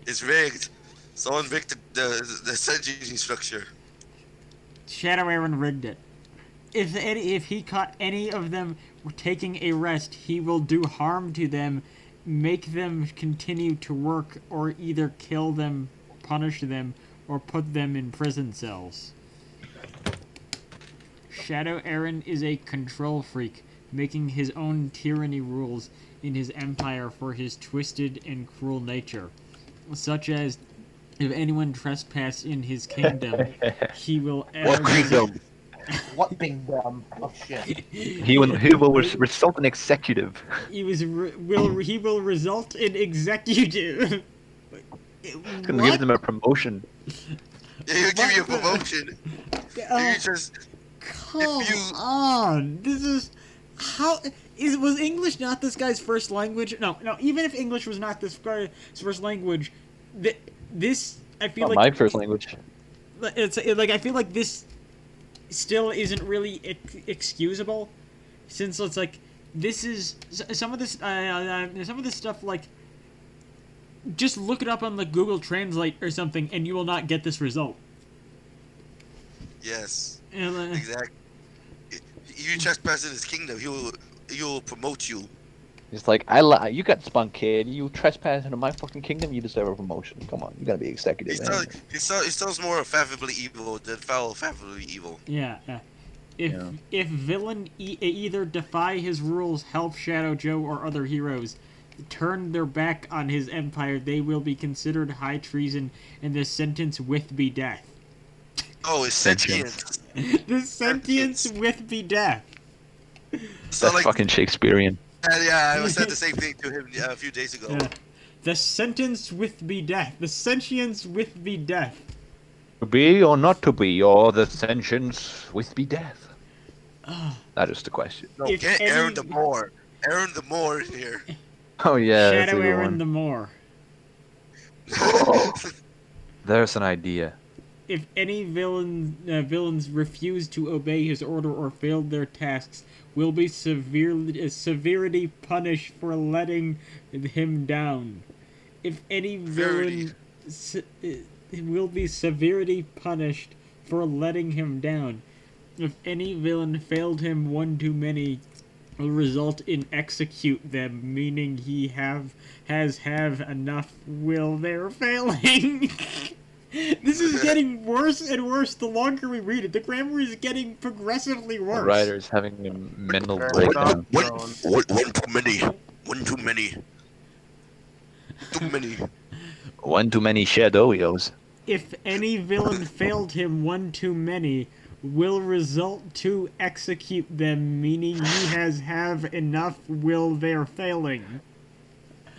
It's rigged. Someone rigged the sentencing structure. Shadow Aaron rigged it. If he caught any of them taking a rest, he will do harm to them, make them continue to work, or either kill them, punish them, or put them in prison cells. Shadow Aaron is a control freak, making his own tyranny rules in his empire for his twisted and cruel nature, such as if anyone trespass in his kingdom, he will What kingdom? What big dumb of shit. He will result in executive. he will result in executive. It's gonna give them a promotion. Yeah, he'll give you a promotion. You just Come if you- on, this is how was English not this guy's first language? No. Even if English was not this guy's first language, this I feel Not like my first language. it's like I feel like this still isn't really excusable, since it's like this is some of this stuff, like just look it up on the Google Translate or something and you will not get this result. yes, And, exactly. You trespass in his kingdom, he'll promote you. It's like you got spunk, kid. You trespass into my fucking kingdom. You deserve a promotion. Come on, you gotta be executive. He sounds more favorably evil than foul favorably evil. yeah. If villain either defy his rules, help Shadow Joe or other heroes, turn their back on his empire, they will be considered high treason, and the sentence with be death. Oh, it's sentience. The sentence with be death. So That's like, fucking Shakespearean. yeah, I said the same thing to him a few days ago. Yeah. The sentence with be death. The sentience with be death. To be or not to be, or the sentience with be death. That is the question. No, If get any- Aaron the Moor. Aaron the Moor in here. Oh yeah, that's a Shadow good Aaron one. the Moor. There's an idea. If any villains refuse to obey his order or fail their tasks, will be severely punished for letting him down. If any villain will be severely punished for letting him down. If any villain failed him one too many, will result in execute them, meaning he has enough will they're failing. This is getting worse and worse the longer we read it. The grammar is getting progressively worse. The writer's having a mental Fair breakdown. enough. One too many. One too many. Too many. One too many Shadowios. If any villain failed him one too many, will result to execute them, meaning he has enough will they're failing.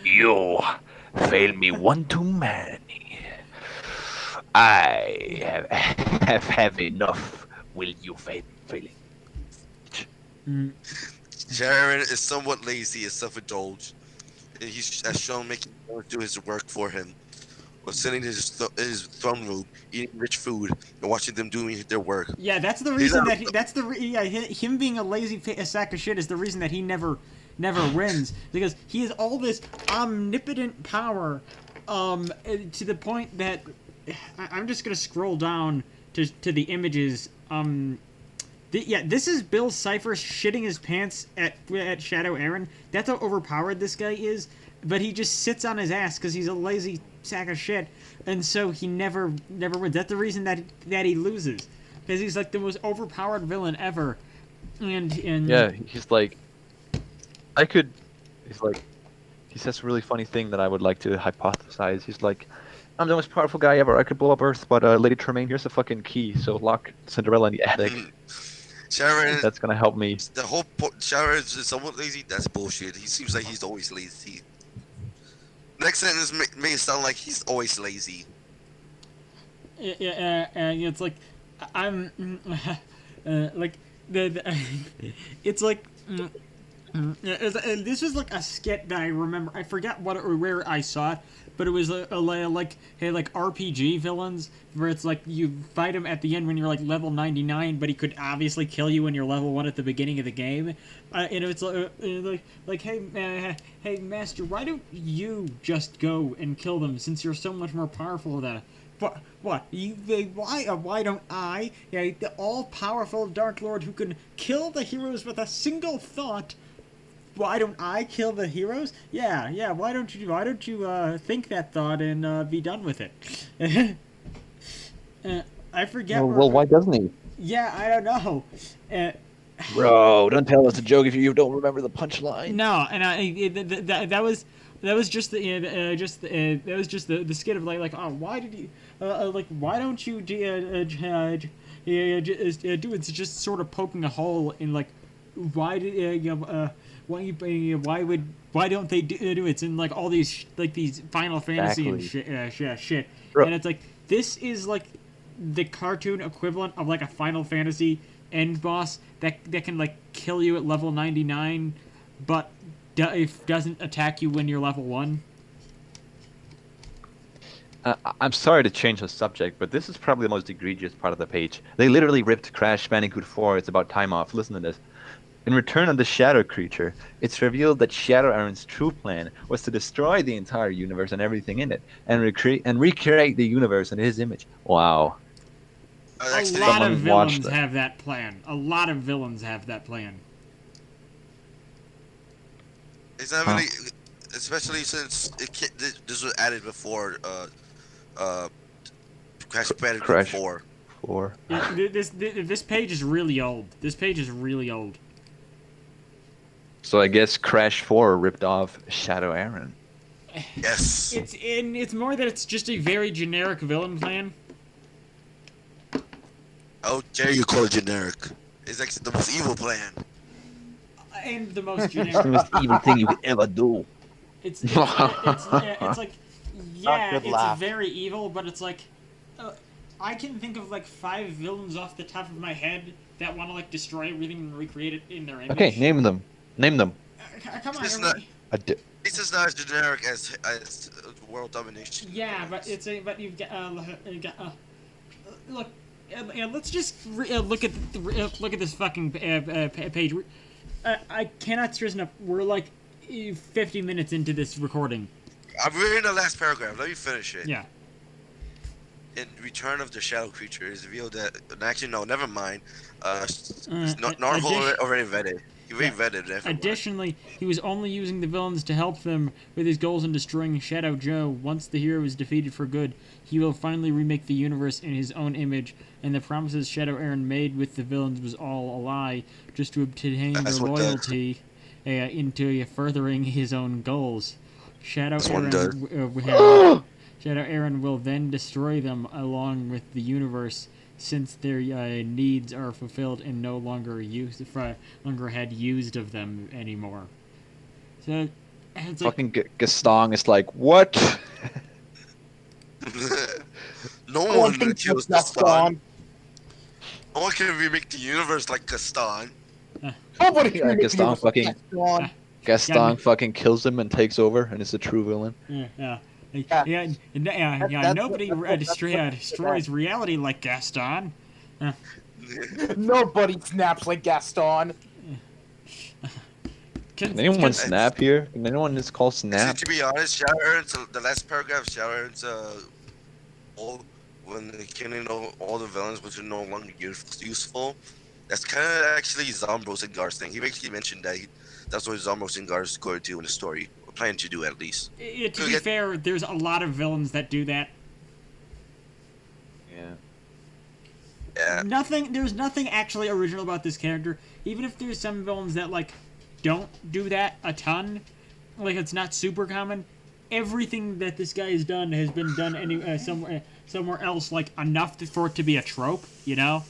You fail me one too many. I have enough. Will you failing? Sharon is somewhat lazy and self-indulged. And he's has shown making others do his work for him, or sitting in his throne room, eating rich food, and watching them doing their work. Yeah, that's the reason that him being a lazy sack of shit is the reason that he never wins, because he has all this omnipotent power, to the point that I'm just gonna scroll down to the images. This is Bill Cipher shitting his pants at Shadow Aaron. That's how overpowered this guy is. But he just sits on his ass because he's a lazy sack of shit, and so he never wins. That's the reason that he loses, because he's like the most overpowered villain ever. And Yeah, he's like, he says a really funny thing that I would like to hypothesize. He's like, I'm the most powerful guy ever. I could blow up Earth, but Lady Tremaine, here's the fucking key. So lock Cinderella in the attic. Sharon, That's gonna help me. the whole Sharon is somewhat lazy. That's bullshit. He seems like he's always lazy. Next sentence may sound like he's always lazy. it's like I'm like the it's like Yeah, and this was like a skit that I remember. I forget what or where I saw it, but it was like RPG villains where it's like you fight him at the end when you're like level 99, but he could obviously kill you when you're level 1 at the beginning of the game. And it's like hey master, why don't you just go and kill them since you're so much more powerful than. What? Why don't I, the all-powerful Dark Lord who can kill the heroes with a single thought? Why don't I kill the heroes? Yeah. Why don't you think that thought and be done with it? I forget. Well, why doesn't he? Yeah, I don't know. Bro, don't tell us a joke if you don't remember the punchline. No, and that was just the skit of like oh, why did you why don't you do it's just sort of poking a hole in like why don't they do it? It's in like all these these Final Fantasy and shit. Bro. And it's like this is like the cartoon equivalent of like a Final Fantasy end boss that can like kill you at level 99, but doesn't attack you when you're level 1. I'm sorry to change the subject, but this is probably the most egregious part of the page. They literally ripped Crash Bandicoot 4. It's about time off. Listen to this. In Return of the Shadow Creature, it's revealed that Shadow Aaron's true plan was to destroy the entire universe and everything in it, and recreate the universe in his image. Wow. A lot of villains have that plan. A lot of villains have that plan. It's not really, especially since this was added before Crash Bandicoot 4. This page is really old. This page is really old. So I guess Crash 4 ripped off Shadow Aaron. Yes. It's more that it's just a very generic villain plan. How dare you call it generic? It's actually the most evil plan. And the most It's the generic. most evil thing you could ever do. It's like, yeah, good it's laugh. very evil, but it's like, I can think of like 5 villains off the top of my head that want to like destroy everything and recreate it in their image. Okay, name them. Name them. Come on, It's everybody. It's just not as generic as world domination. Yeah, but you've got look. Let's just look at this fucking page. I cannot stress enough. We're like 50 minutes into this recording. I'm reading the last paragraph. Let me finish it. Yeah. In Return of the Shadow Creature, it's revealed that actually no, never mind. addition- Narval already vetted. He already vetted it. Additionally, he was only using the villains to help them with his goals in destroying Shadow Joe. Once the hero is defeated for good, he will finally remake the universe in his own image, and the promises Shadow Aaron made with the villains was all a lie, just to obtain That's their what does. loyalty into furthering his own goals. Shadow That's what Aaron, Shadow Aaron will then destroy them along with the universe, since their needs are fulfilled and no longer had used of them anymore. So it's like, Fucking Gaston is like, what? No Oh, I one think kills that's Gaston. Gaston. No one can remake the universe like Gaston. Nobody can Yeah, make Gaston me fucking- Gaston. Gaston fucking kills him and takes over and is a true villain. yeah. That's Nobody what- destroys reality like Gaston. Nobody snaps like Gaston. Can anyone snap here? Can anyone just call snap? To be honest, Shadow Aaron's the last paragraph. Shadow Aaron's when killing all the villains, which are no longer useful. That's kind of actually Zombros and Gar's thing. He basically mentioned that that's what Zombros and Gar's going to do in the story. Or planning to do at least. To be fair, there's a lot of villains that do that. Yeah. Yeah. There's nothing actually original about this character. Even if there's some villains that like don't do that a ton, like it's not super common. Everything that this guy has done has been done somewhere else, like enough for it to be a trope, you know?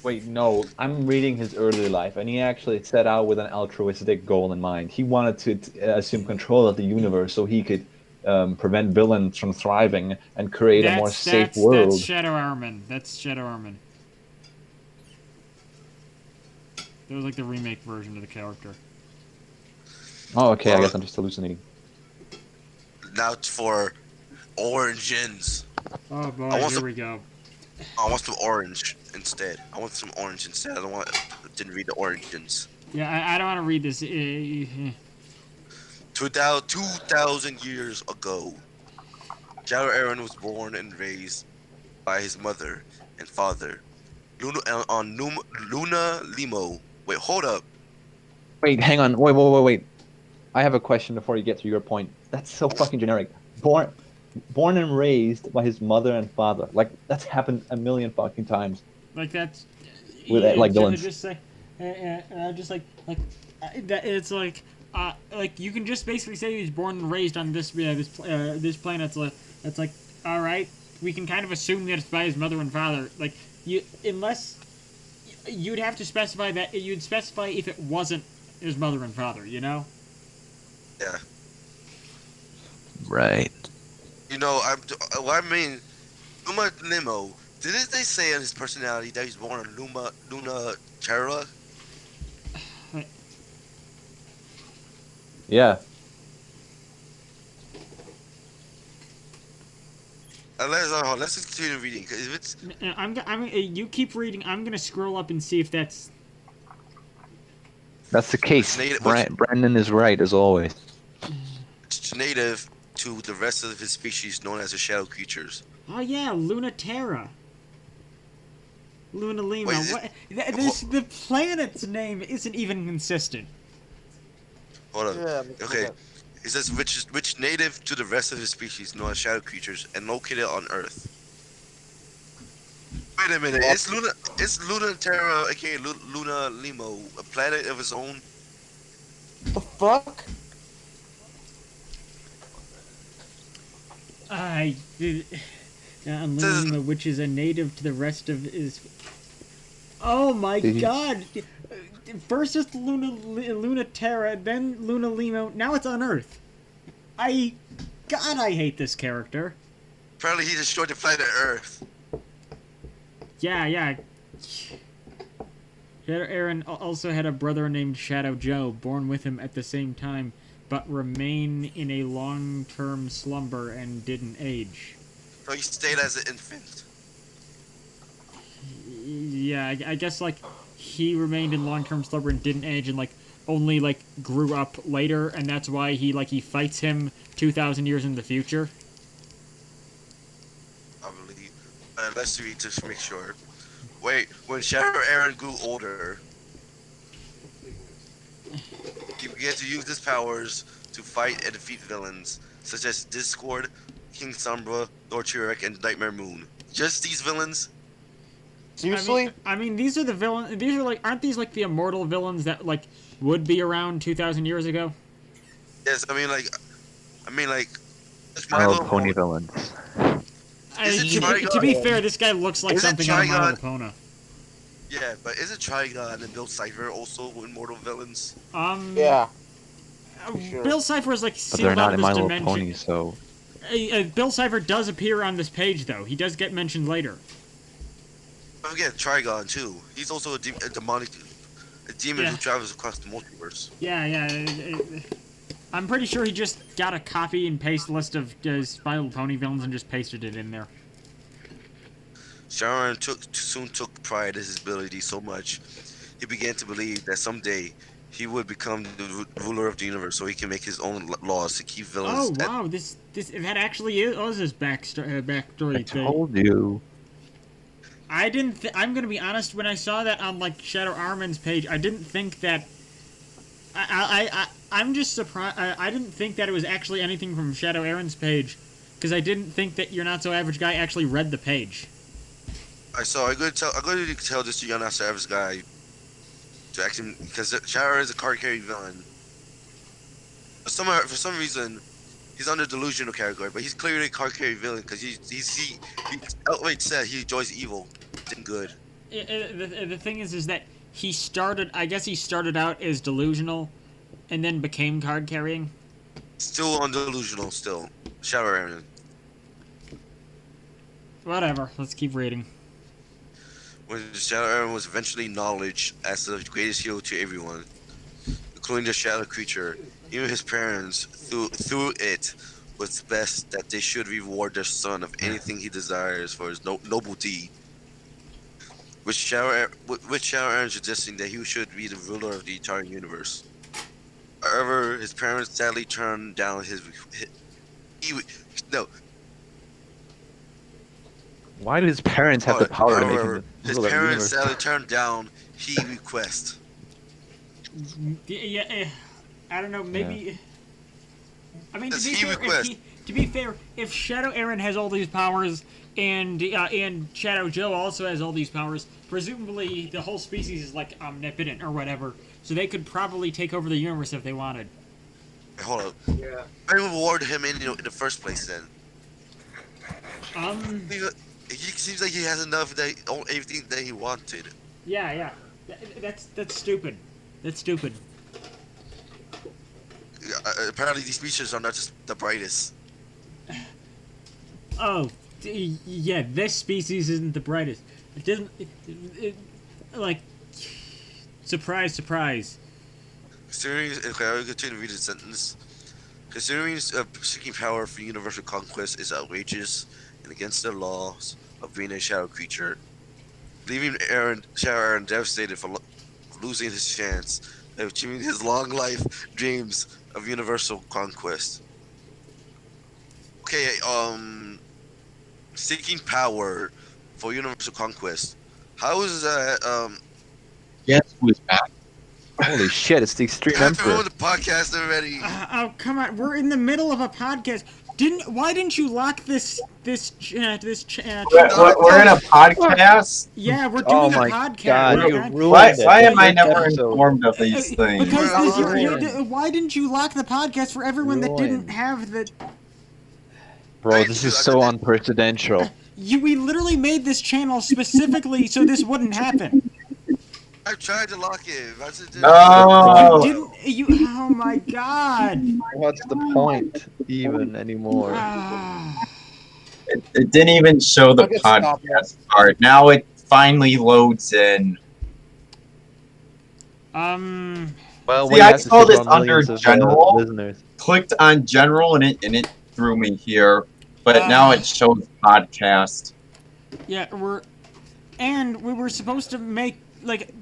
Wait, no, I'm reading his early life, and he actually set out with an altruistic goal in mind. He wanted to assume control of the universe so he could prevent villains from thriving and create a more safe world. That's Shadow Armin. That's Shadow Armin. That was like the remake version of the character. Oh, okay. I Well, guess I'm just hallucinating. Now it's for origins. Oh boy, I want here some- we go. I want some orange instead. I want some orange instead. I don't want. Didn't read the origins. Yeah, I don't want to read this. 2,000 years ago, Shadow Aaron was born and raised by his mother and father, Luna Limo. Wait, hold up. Wait, hang on. Wait. I have a question before you get to your point. That's so fucking generic. Born and raised by his mother and father. Like, that's happened a million fucking times. Like that's With that, like, villains. Just say, just like that. It's like you can just basically say he's born and raised on this this planet. It's like all right, we can kind of assume that it's by his mother and father. Like unless you'd have to specify that you'd specify if it wasn't his mother and father. You know. Yeah. Right. You know, I mean, Luma Limo. Didn't they say in his personality that he's born on Luna Terra? Yeah. Let's just continue reading. 'Cause if it's You keep reading. I'm gonna scroll up and see if that's. That's the case. Native- Brandon is right as always. it's native to the rest of his species, known as the shadow creatures. Oh yeah, Luna Terra. Luna Lima. Wait, is What? The planet's name isn't even consistent. Hold on. Yeah. Okay. It says which native to the rest of his species, known as shadow creatures, and located on Earth. Wait a minute. Is Luna Terra, aka Luna Limo, a planet of its own? The fuck? Luna, which is a native to the rest of his. Oh my Did he- God! First it's Luna Terra, then Luna Limo. Now it's on Earth. I hate this character. Apparently, he destroyed the planet Earth. Yeah. Shadow Aaron also had a brother named Shadow Joe, born with him at the same time, but remained in a long-term slumber and didn't age. So he stayed as an infant. Yeah, I guess, like, he remained in long-term slumber and didn't age and, like, only, like, grew up later, and that's why he fights him 2,000 years in the future. I believe. Let's read just to make sure. Wait, when Shadow Aaron grew older, he began to use his powers to fight and defeat villains such as Discord, King Sombra, Lord Chirac, and Nightmare Moon. Just these villains? Seriously? I mean, these are the villains. These are, like, aren't these, like, the immortal villains that, like, would be around 2,000 years ago? Yes, I mean like, it's My Little Pony Pony. villains. Is it To be Trigon? fair, this guy looks like Is it something out of My Trigon? Little Pony. Yeah, but is it Trigon and Bill Cipher also immortal villains? Yeah. sure. Bill Cipher is, like, But sealed they're out not of in this My Little dimension. Pony, so Bill Cipher does appear on this page, though. He does get mentioned later. Don't forget Trigon too. He's also a demon Yeah. who travels across the multiverse. Yeah. I'm pretty sure he just got a copy and paste list of My Little Pony villains and just pasted it in there. Sharon soon took pride in his ability so much, he began to believe that someday he would become the ruler of the universe, so he can make his own laws to keep Oh villains. wow, that actually was his backstory I thing. told you. I didn't. I'm gonna be honest. When I saw that on like Shadow Armin's page, I didn't think that. I'm just surprised. I didn't think that it was actually anything from Shadow Aaron's page, because I didn't think that your Not So Average Guy actually read the page. I'm going to tell this to Your Not So Average Guy to actually, because Shadow is a card carrying villain. For some reason, he's under delusional category, but he's clearly a card carrying villain because he outright said he enjoys evil and good. The thing is that he started. I guess he started out as delusional, and then became card carrying. Still on delusional, still. Shadow Aaron. Whatever. Let's keep reading. when Shadow Aaron was eventually acknowledged as the greatest hero to everyone, including the Shadow Creature. Even his parents, through it, was best that they should reward their son of anything he desires for his noble deed. With Shadow Aaron suggesting that he should be the ruler of the entire universe. However, his parents sadly turned down no. Why do his parents have the power to make him However, the his ruler of the parents universe? sadly turned down his request. Yeah, I don't know. Maybe. I mean, Does he request? to be fair, if Shadow Aaron has all these powers and Shadow Joe also has all these powers, presumably the whole species is like omnipotent or whatever, so they could probably take over the universe if they wanted. Hey, hold up. Yeah. I reward him in the first place then. He seems like he has enough everything that he wanted. Yeah. That's stupid. That's stupid. Apparently, these speeches are not just the brightest. Oh, yeah. This species isn't the brightest. It doesn't. Like, surprise, surprise. Considering, okay, I'll continue to read the sentence. Considering seeking power for universal conquest is outrageous and against the laws of being a shadow creature, leaving Shadow Aaron devastated for losing his chance of achieving his long life dreams of universal conquest. Okay, seeking power for universal conquest. How is that? Guess who is back? Holy shit! It's the Extreme I have to Emperor. ruin the podcast already. Oh, come on. We're in the middle of a podcast. Why didn't you lock this We're in a podcast. Yeah, we're Oh doing a my podcast. god, Oh my you God. ruined Why, it. why am I This never episode. informed of these things? Because Ruined. why didn't you lock the podcast for everyone that didn't Ruined. have the? Bro, this is so unprecedented. We literally made this channel specifically so this wouldn't happen. I tried to lock it. I said, No. You didn't. Oh my god. What's the point even anymore? Ah. It didn't even show the I'll get stopped. podcast part. Now it finally loads in. Well, See, we I have to saw take this on under millions of, general. listeners. Clicked on general and it threw me here, but now it shows podcast. Yeah, we were supposed to make like.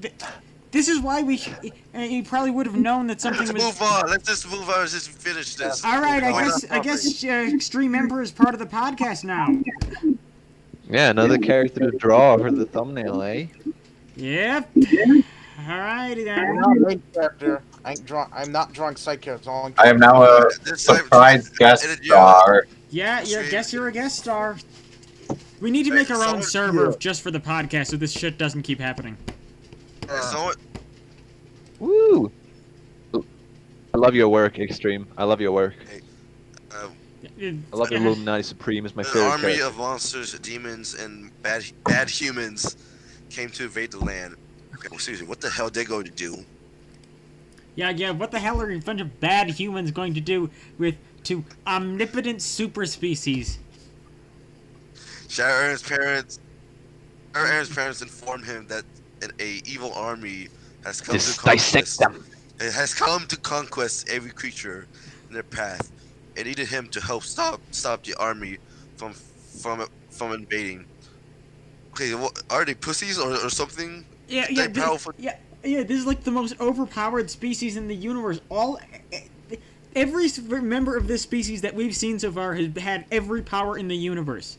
This is why you probably would have known that something let's was. move on. Let's just move on. Let's just finish this. All right, We're not I guess Extreme Emperor is part of the podcast now. Yeah, another character to draw for the thumbnail, eh? Yep. Alrighty I'm then. not a main character. I'm not drawing side characters. I am now a This time- surprise guest Edit you. star. Yeah, guess you're a guest star. We need to make our own server just for the podcast so this shit doesn't keep happening. So, Woo! I love your work, Extreme. I love your work. I I love Illuminati Supreme. Is my an favorite army character. of monsters, demons, and bad humans came to invade the land. Okay, well, seriously, what the hell they going to do? Yeah, what the hell are a bunch of bad humans going to do to omnipotent super species? Shadow Aaron's parents informed him that a evil army has come Just to dissect conquest. them. It has come to conquest every creature in their path. It needed him to help stop the army from invading. Okay, what, are they pussies or something? Yeah, They powerful. yeah. This is like the most overpowered species in the universe. Every member of this species that we've seen so far has had every power in the universe.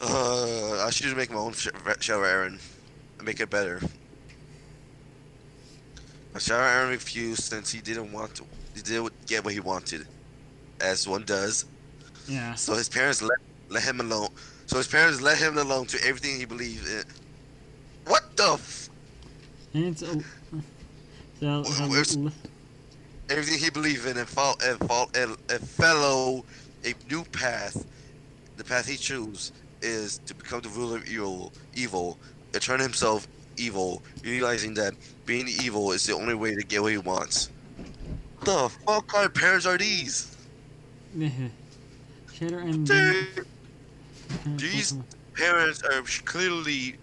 I should make my own Shadow Aaron and make it better. But Shadow Aaron refused since he didn't want to. He didn't get what he wanted, as one does. Yeah. So his parents let him alone. So his parents let him alone to everything he believed in. What the? And Where's- Everything he believed in and follow a new path. The path he chose is to become the ruler of evil, and turn himself evil, realizing that being evil is the only way to get what he wants. The fuck kind of parents are these? Shadow and Dude, These parents are clearly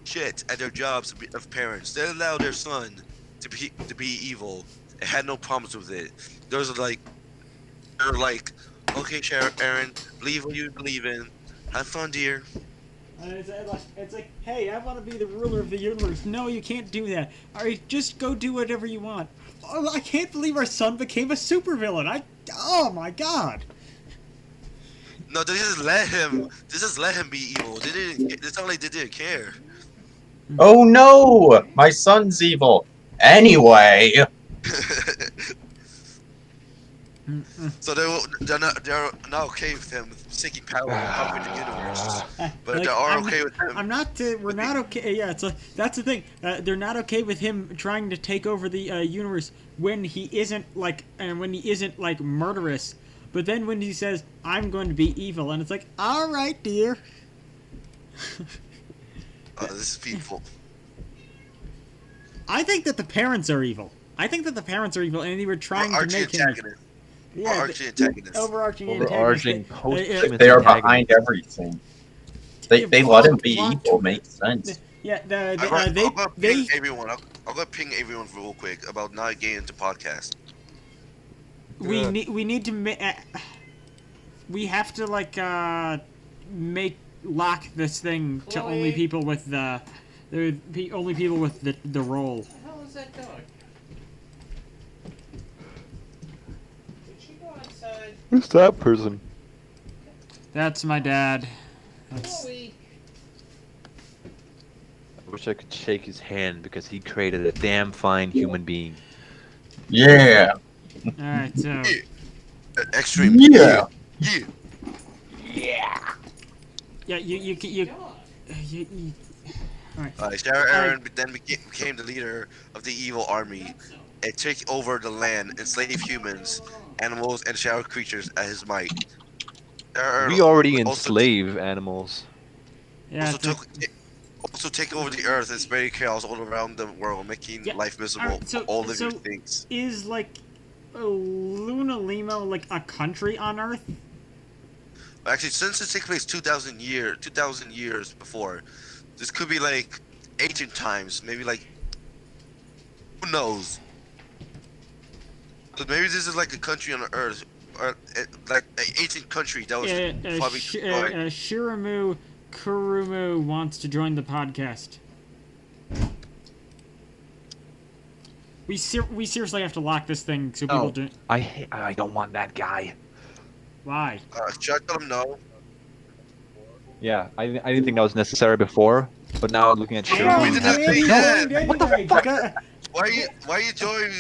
shit at their jobs of parents. They allow their son to be evil and had no problems with it. They're like, okay, Aaron, believe what you believe in. Have fun, dear. It's like, hey, I want to be the ruler of the universe. No, you can't do that. All right, just go do whatever you want. Oh, I can't believe our son became a supervillain. Oh my god. No, they just let him. They just let him be evil. They didn't. It's not like they didn't care. Oh no! My son's evil. Anyway. So they're not okay with him seeking power and conquering the universe, but Like, they are okay with him. I'm not. We're not okay. Yeah, that's the thing. They're not okay with him trying to take over the universe when he isn't like murderous. But then when he says, "I'm going to be evil," and it's like, "All right, dear." This is people. I think that the parents are evil. I think that the parents are evil, and they were trying to Archie make him. antagonist. Yeah, Archie antagonist. overarching Overarching antagonist. post-Timothy They are antagonist. behind everything. They let him be evil. Makes sense. Yeah, I'm gonna they ping everyone. I'm gonna ping everyone real quick about not getting into podcast. we need to we have to lock this thing to only people with only people with the role. What the hell is that dog? Did she go outside? Who's that person? That's my dad. That's, Chloe. I wish I could shake his hand because he created a damn fine human being. Yeah. all right, so Extreme. Yeah. Yeah. yeah, you all right. Sarah Aaron then became the leader of the evil army and took over the land, enslaved humans, animals, and shadow creatures at his might. Sarah We already also- enslave animals. Yeah, Also take over the earth and spread chaos all around the world, making Yeah, life miserable alright, so- for all living so- things. is Luna Lima like a country on Earth? Actually, since it takes place 2,000 years before, this could be like ancient times, maybe like, who knows? But maybe this is like a country on Earth, or like an ancient country that was probably destroyed. Shiramu Kurumu wants to join the podcast. We seriously have to lock this thing so people do. I don't want that guy. Why? Should I tell him no? Yeah, I didn't think that was necessary before, but now looking at Yeah, Shiro, we did not say that. What the fuck? Why are you joining?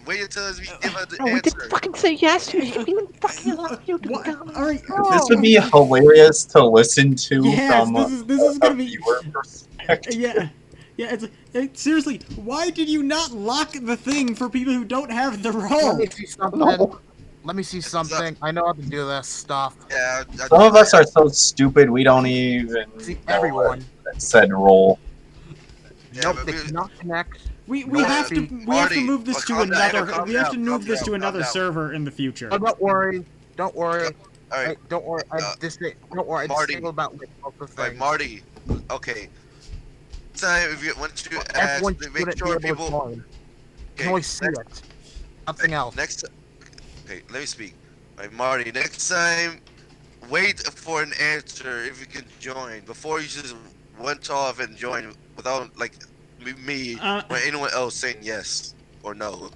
Wait until we give out the No, we answer. didn't fucking say yes. You fucking allow you to What? come. All right. This would be hilarious to listen to Yes, from this is a gonna be. viewer perspective. Yeah. Yeah, seriously, why did you not lock the thing for people who don't have the Let role? me see something. No. Let me see something. I know how to do this stuff. Yeah, Some of us are so stupid we don't even See, know everyone. what said role. Yeah, Nope, but they cannot connect. We No, have to Marty, move this to calm down, another. calm We have down, to move calm this down, to calm another down. server in the future. Oh, don't worry. Don't worry. All right, Don't worry. I don't worry. I Marty. disabled about both the right, things. Marty. Okay. Time if you want to ask, Everyone make shouldn't sure be able to people. join. You Okay, can only see it. Nothing else. Next. Okay, let me speak. Right, Marty. Next time, wait for an answer if you can join before you just went off and joined without like me or anyone else saying yes or no.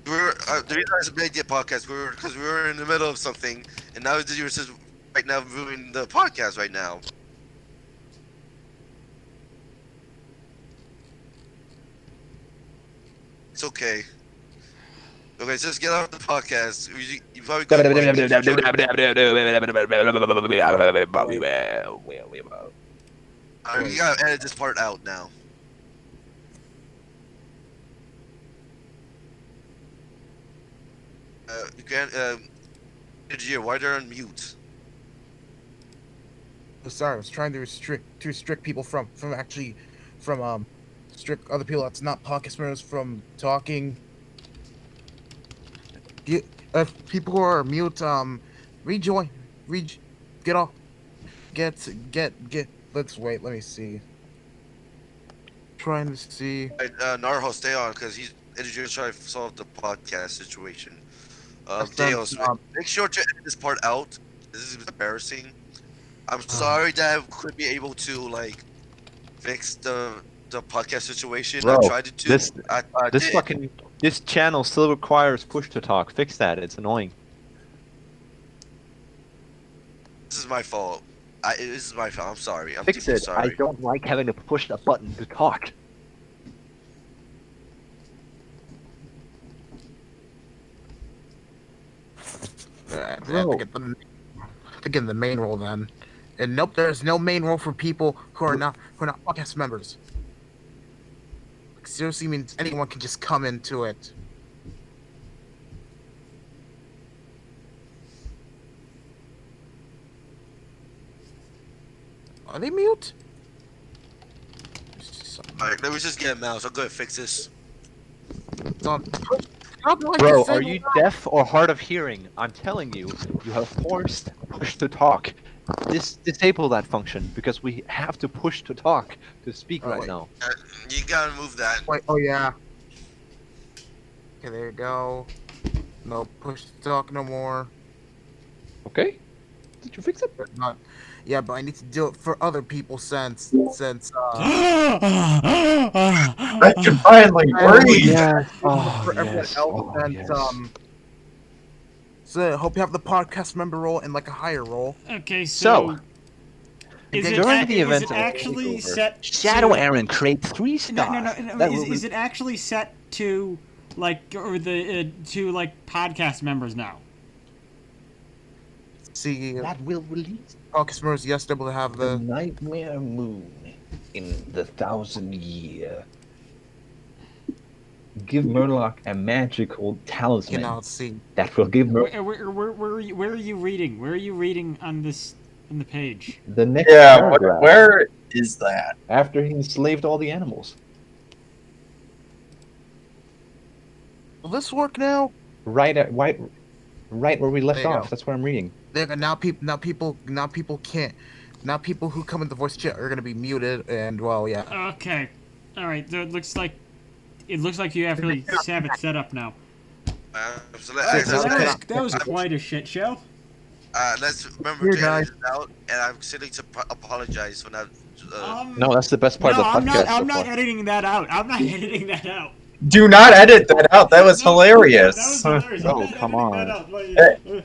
The reason I made the podcast because we were in the middle of something, and now you're just right now ruining the podcast right now. It's okay. Okay, just get off the podcast. You probably got you gotta edit this part out now. You can't. Engineer, why they're on mute? Sorry, I was trying to restrict people from restrict other people that's not podcast members from talking. If people who are mute, rejoin get off. Get. Let's wait. Let me see. Trying to see. Narho, stay on because he's trying to solve the podcast situation. That's Deos, done. make sure to edit this part out. This is embarrassing. I'm sorry that I couldn't be able to like fix the podcast situation. Bro, I tried to do. this- I This did. fucking this channel still requires push to talk. Fix that. It's annoying. This is my fault. This is my fault. I'm sorry. I'm Fix deeply it. I sorry. don't like having to push the button to talk. I Bro. have to get the main role then. And nope, there's no main role for people who are not podcast members. Like, seriously means anyone can just come into it. Are they mute? Alright, let me just get a mouse. I'll go ahead and fix this. Bro, are you deaf or hard of hearing? I'm telling you, you have forced push to talk. Disable that function because we have to push to talk to speak right Right. now. You gotta move that. Wait, oh yeah. Okay, there you go. No push to talk no more. Okay? Did you fix it? But not. Yeah, but I need to do it for other people since I can finally breathe. Yes. for everyone else since so I hope you have the podcast member role and like a higher role. Okay, So, so is during it, During the is event it of actually takeover, set Shadow to, Aaron create 3 stars. No. That will Is it actually set to like or the to like podcast members now? See, That will release podcast members yes able to have the the Nightmare Moon in the 1000th year. Give Murloc a magical talisman see. that will give Murloc Where are you reading? Where are you reading on the page? the next Yeah, paragraph where is that? after he enslaved all the animals. Will this work now? Right where we left There you off. go. That's what I'm reading. Now people can't. Now people who come into voice chat are gonna be muted and well yeah. Okay, all right. So it looks like you actually have it set up now. So That was quite a shit show. let's remember Here, to guys. edit it out, and I'm sitting to apologize for not. No, that's the best part no, of the podcast. I'm so not far. editing that out. I'm not editing that out. Do not edit that out. That was No, hilarious. That was hilarious. I'm Oh, not come editing on. that out.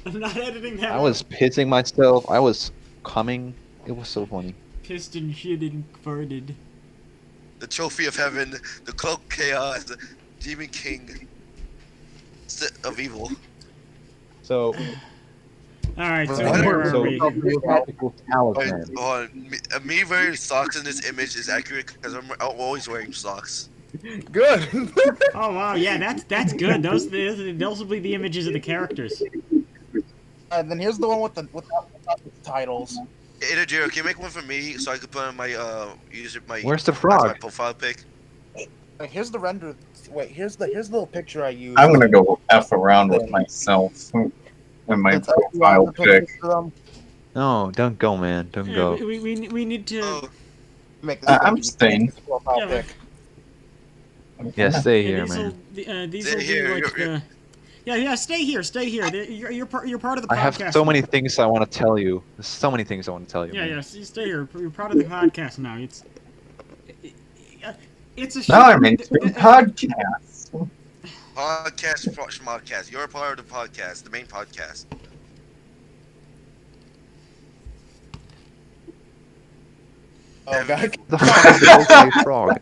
I'm not editing that I out. was pissing myself. I was coming. It was so funny. Pissed and shit and farted. The trophy of heaven, the cloak of chaos, the demon king of evil. So, All right, so Well, where are so we? magical talisman. Me wearing socks in this image is accurate because I'm always wearing socks. Good. Oh wow, yeah, that's good. Those will be the images of the characters. And then here's the one without the titles. Jiro, can you make one for me so I can put on my my Where's the my frog? profile pic? Wait, here's the render. Wait, here's the little picture I used. I'm gonna go F around with myself and my It's- profile the pic. picture of them. No, don't go, man. Don't Yeah, go. we need to. Oh, Make this I'm staying. profile Yeah, pic. Yeah, stay Yeah, here, these man. these Stay will here, be like you're- the. Yeah, stay here. You're part of the podcast. I have so many things I want to tell you. There's so many things I want to tell you. Yeah, man. yeah. Stay here. You're part of the podcast now. It's a. Now shame- I'm into podcasts. podcast, schmodcast. You're a part of the podcast, the main podcast. Oh god. The fuck is the frog?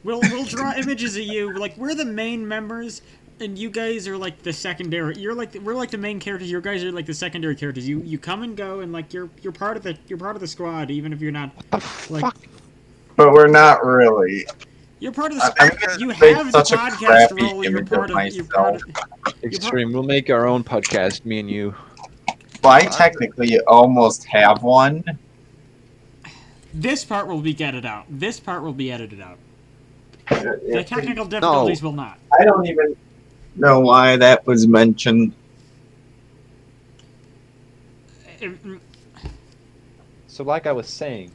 We'll draw images of you. Like we're the main members, and you guys are like the secondary. We're like the main characters. You guys are like the secondary characters. You come and go, and like you're part of the squad, even if you're not like Fuck. But we're not really. you're part of the. I'm You make have the such a podcast crappy role. You're image part of of. You're part of. Extreme. We'll make our own podcast, me and you. Well, I technically almost have one. This part will be edited out. This part will be edited out. The technical difficulties will not. I don't even know why that was mentioned. So, like I was saying,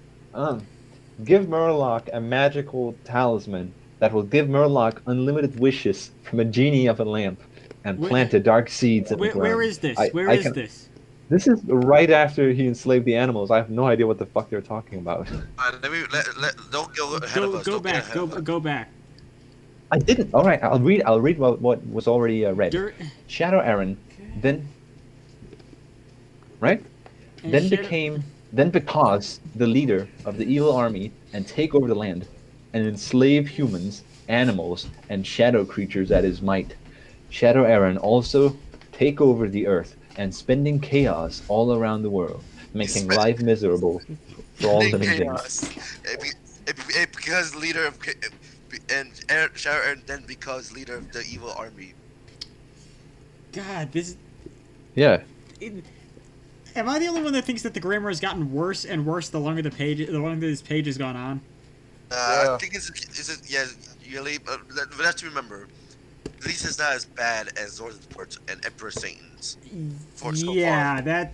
give Murloc a magical talisman that will give Murloc unlimited wishes from a genie of a lamp, and plant the dark seeds in the ground. Where is this? Where is this? This is right after he enslaved the animals. I have no idea what the fuck they're talking about. Don't go ahead of us. Go Don't get back. ahead of us. Go back. I didn't. All right, I'll read what was already read. Shadow Aaron then, right? Then because the leader of the evil army and take over the land, and enslave humans, animals, and shadow creatures at his might. Shadow Aaron also take over the earth and spending chaos all around the world, making life miserable for all living things. Because leader of Shadow Aaron then becomes leader of the evil army. God, this. Yeah. Am I the only one that thinks that the grammar has gotten worse and worse the longer this page has gone on? I think but have to remember, at least it's not as bad as Zorthenport and Emperor Satan's. That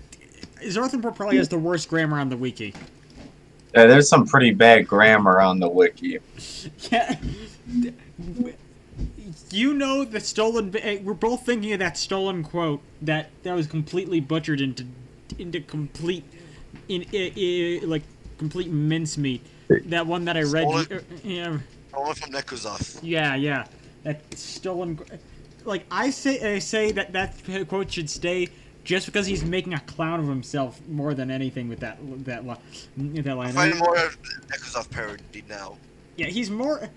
Zorthenport probably has the worst grammar on the wiki. Yeah, there's some pretty bad grammar on the wiki. Yeah, you know the stolen. We're both thinking of that stolen quote that was completely butchered into complete complete mincemeat. That one that I read. Yeah. Stolen from Nekuzov. Yeah. That stolen. Like I say that quote should stay just because he's making a clown of himself more than anything with that line. I find more of Nekuzov parody now. Yeah, he's more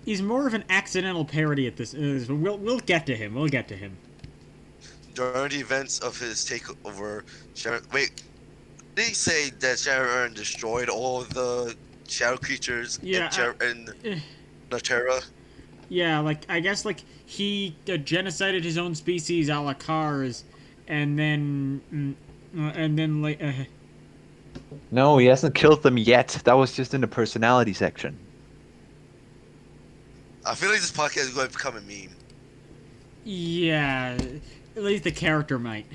of an accidental parody at this. We'll get to him. During the events of his takeover, did he say that Shadow Aaron destroyed all the shadow creatures in Terra? Yeah, I guess he genocided his own species, a la Cars, and then No, he hasn't killed them yet. That was just in the personality section. I feel like this podcast is going to become a meme. Yeah, at least the character might.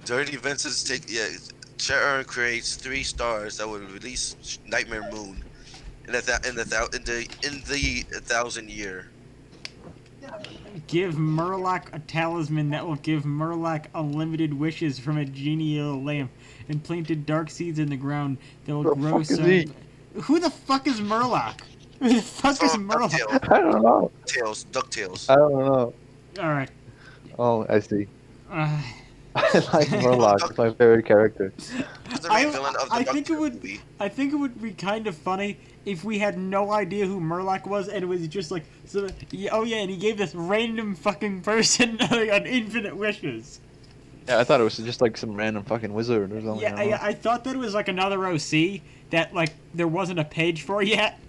During the events of his Shadow Aaron creates 3 stars that would release Nightmare Moon in the 1,000 year. Give Murloc a talisman that will give Murloc unlimited wishes from a genial lamp, and planted dark seeds in the ground that will grow some. Who the fuck is Murloc? Who the fuck is Murloc? I don't know. DuckTales. I don't know. All right. Oh, I see. Uh, I like Murloc. It's my favorite character. I think it would be kind of funny if we had no idea who Murloc was, and it was just and he gave this random fucking person an infinite wishes. Yeah, I thought it was just some random fucking wizard or something. Yeah, I thought that it was another OC that there wasn't a page for yet.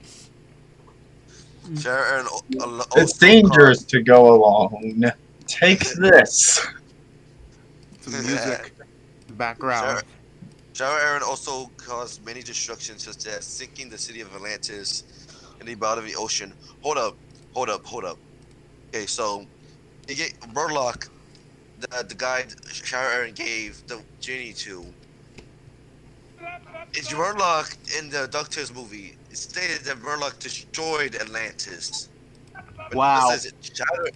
It's dangerous to go alone. Take this. The music, the background. Shadow Aaron also caused many destructions, such as sinking the city of Atlantis in the bottom of the ocean. Hold up. Okay, so Murloc, the guy Shadow Aaron gave the genie to. It's Murloc in the DuckTales movie. It stated that Murloc destroyed Atlantis. But Wow. Shadow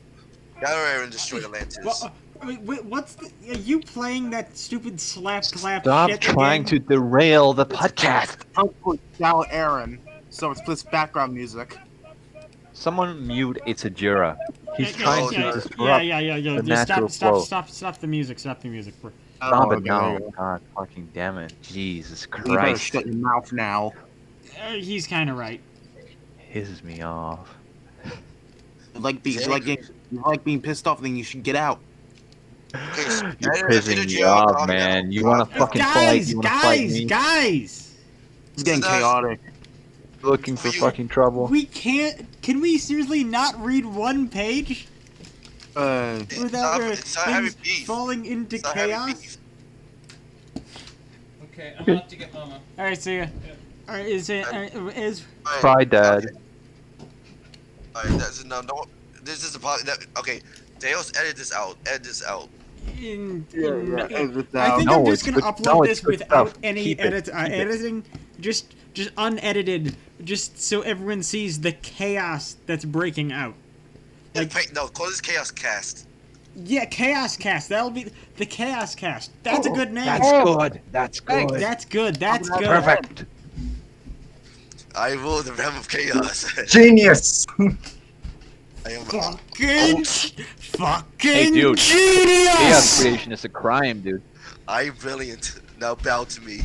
Aaron destroyed Atlantis. Well, what's are you playing that stupid slap clap Stop shit trying again? to derail the podcast. I'll put Shadow Aaron, so it's this background music. Someone mute Itajira. He's trying to disrupt Yeah. the natural flow. Stop the music. Stop Oh, it okay, now. there you go. God fucking damn it. Jesus You better Christ. shut your mouth now. He's kind of right. Pisses me off. You like being pissed off, then you should get out. You're pissing me off, man. You wanna fucking fight? You wanna fight me? Guys! It's getting chaotic. Looking for fucking trouble? We can't. Can we seriously not read one page without it's not having things beef. falling into It's not having chaos? beef. Okay, I'm about to get Mama. All right, see ya. All right, is Bye, Dad. Alright, no. This is a part that. Okay, Deos, edit this out. I think No, I'm just it's gonna good- upload no, it's this good without stuff. any Keep it, keep it. editing, just unedited, just so everyone sees the chaos that's breaking out. Like, No, call this Chaos Cast. yeah, Chaos Cast. That'll be the Chaos Cast. That's a good name. That's good. That's good. That's good. That's good. Perfect. I rule the realm of chaos. Genius. I am. Fucking Hey, dude. genius. Chaos creation is a crime, dude. I'm brilliant. Now bow to me.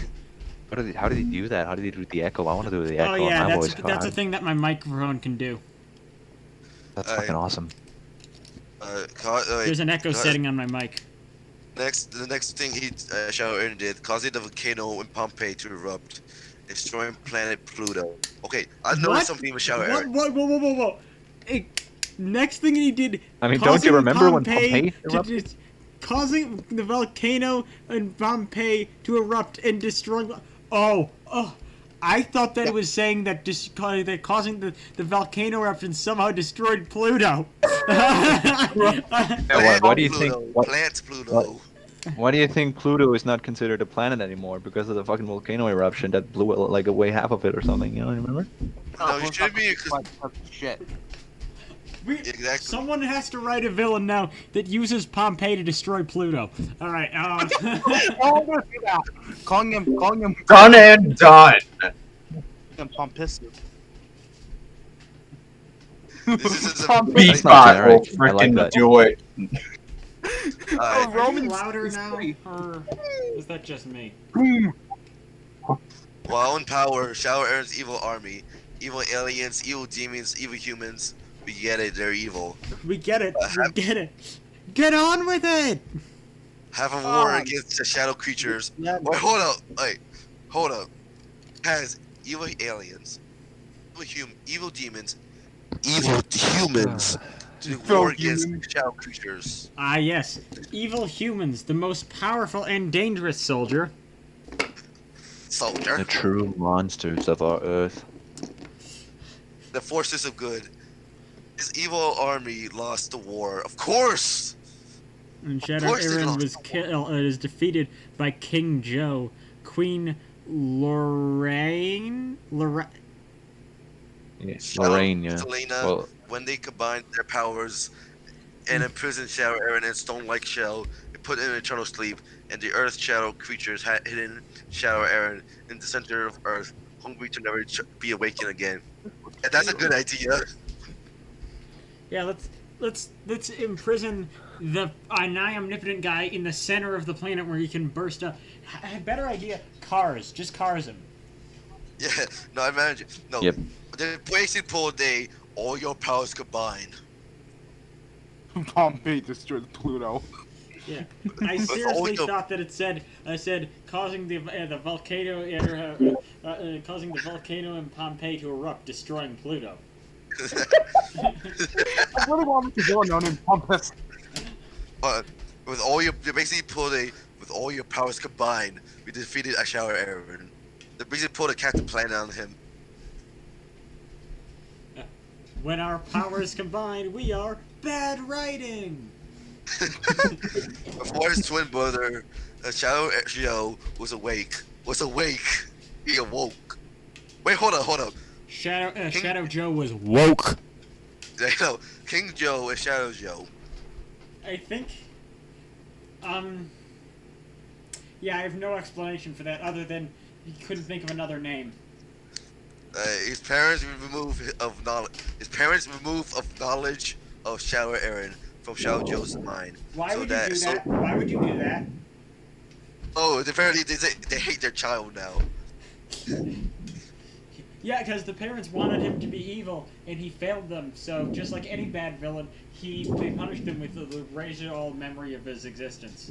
How did he do that? How did he do the echo? I want to do the echo Oh on yeah, my voice. that's a thing that my microphone can do. That's fucking awesome. There's an echo setting on my mic. The next thing Shadow Aaron did, causing the volcano in Pompeii to erupt, destroying planet Pluto. Okay, I noticed What? something with Shadow What? Aaron. Whoa. Next thing he did. I mean, don't you causing remember when Pompeii to erupted? causing the volcano in Pompeii to erupt and destroying. Oh. I thought that it was saying that that causing the volcano eruption somehow destroyed Pluto. What do you think? Plant Pluto. Why do you think Pluto is not considered a planet anymore? Because of the fucking volcano eruption that blew like away half of it or something. You know, remember? No, you shouldn't be. Shit. Exactly. Someone has to write a villain now that uses Pompeii to destroy Pluto. All right. Oh, I'm gonna do that. Calling him Done and done. Pompous. This is a, That's not Beatbot will generic. I like freaking that. do it. Are you Roman louder now, or is that just me? while in power, Shadow Aaron's evil army, evil aliens, evil demons, evil humans. We get it. They're evil. We get it. We get it. Get on with it. Have a war against the shadow creatures. Yeah, Wait, hold up. Wait, hold up. Has evil aliens, evil demons, evil humans to war against shadow creatures. Ah, yes. Evil humans, the most powerful and dangerous soldier. Soldier. The true monsters of our Earth. The forces of good. This evil army lost the war. Of course. And Shadow course they Aaron lost is defeated by King Joe, Queen Lorraine. Yeah, Shadow Lorraine, yeah. Selena, Well, when they combined their powers and imprisoned Shadow Aaron in stone-like shell, it put in eternal sleep, and the Earth Shadow creatures had hidden Shadow Aaron in the center of Earth, hungry to never be awakened again. And that's a good idea. Yeah, let's imprison the nigh omnipotent guy in the center of the planet where he can burst up. Better idea, cars. Just cars him. Yeah, no, I imagine. No, Yep. the basic pull day, all your powers combined. Pompeii destroyed Pluto. Yeah, I seriously thought that it said causing the volcano causing the volcano in Pompeii to erupt, destroying Pluto. I really want to go known in Pompous. With all your basically pull day, with all your powers combined, we defeated Shadow Aaron. They basically pulled a Captain Planet on him. When our powers combine, we are bad writing. Before his twin brother, Shadow Joe was awake. He awoke. Wait, hold up. Shadow Joe was woke. No, King Joe and Shadow Joe. I think. Yeah, I have no explanation for that other than he couldn't think of another name. His parents removed of knowledge. His parents removed of knowledge of Shadow Aaron from Shadow Joe's mind. Why So would you do that? Why would you do that? Oh, apparently they hate their child now. Yeah, because the parents wanted him to be evil, and he failed them. So just like any bad villain, they punished him with the erasure all memory of his existence.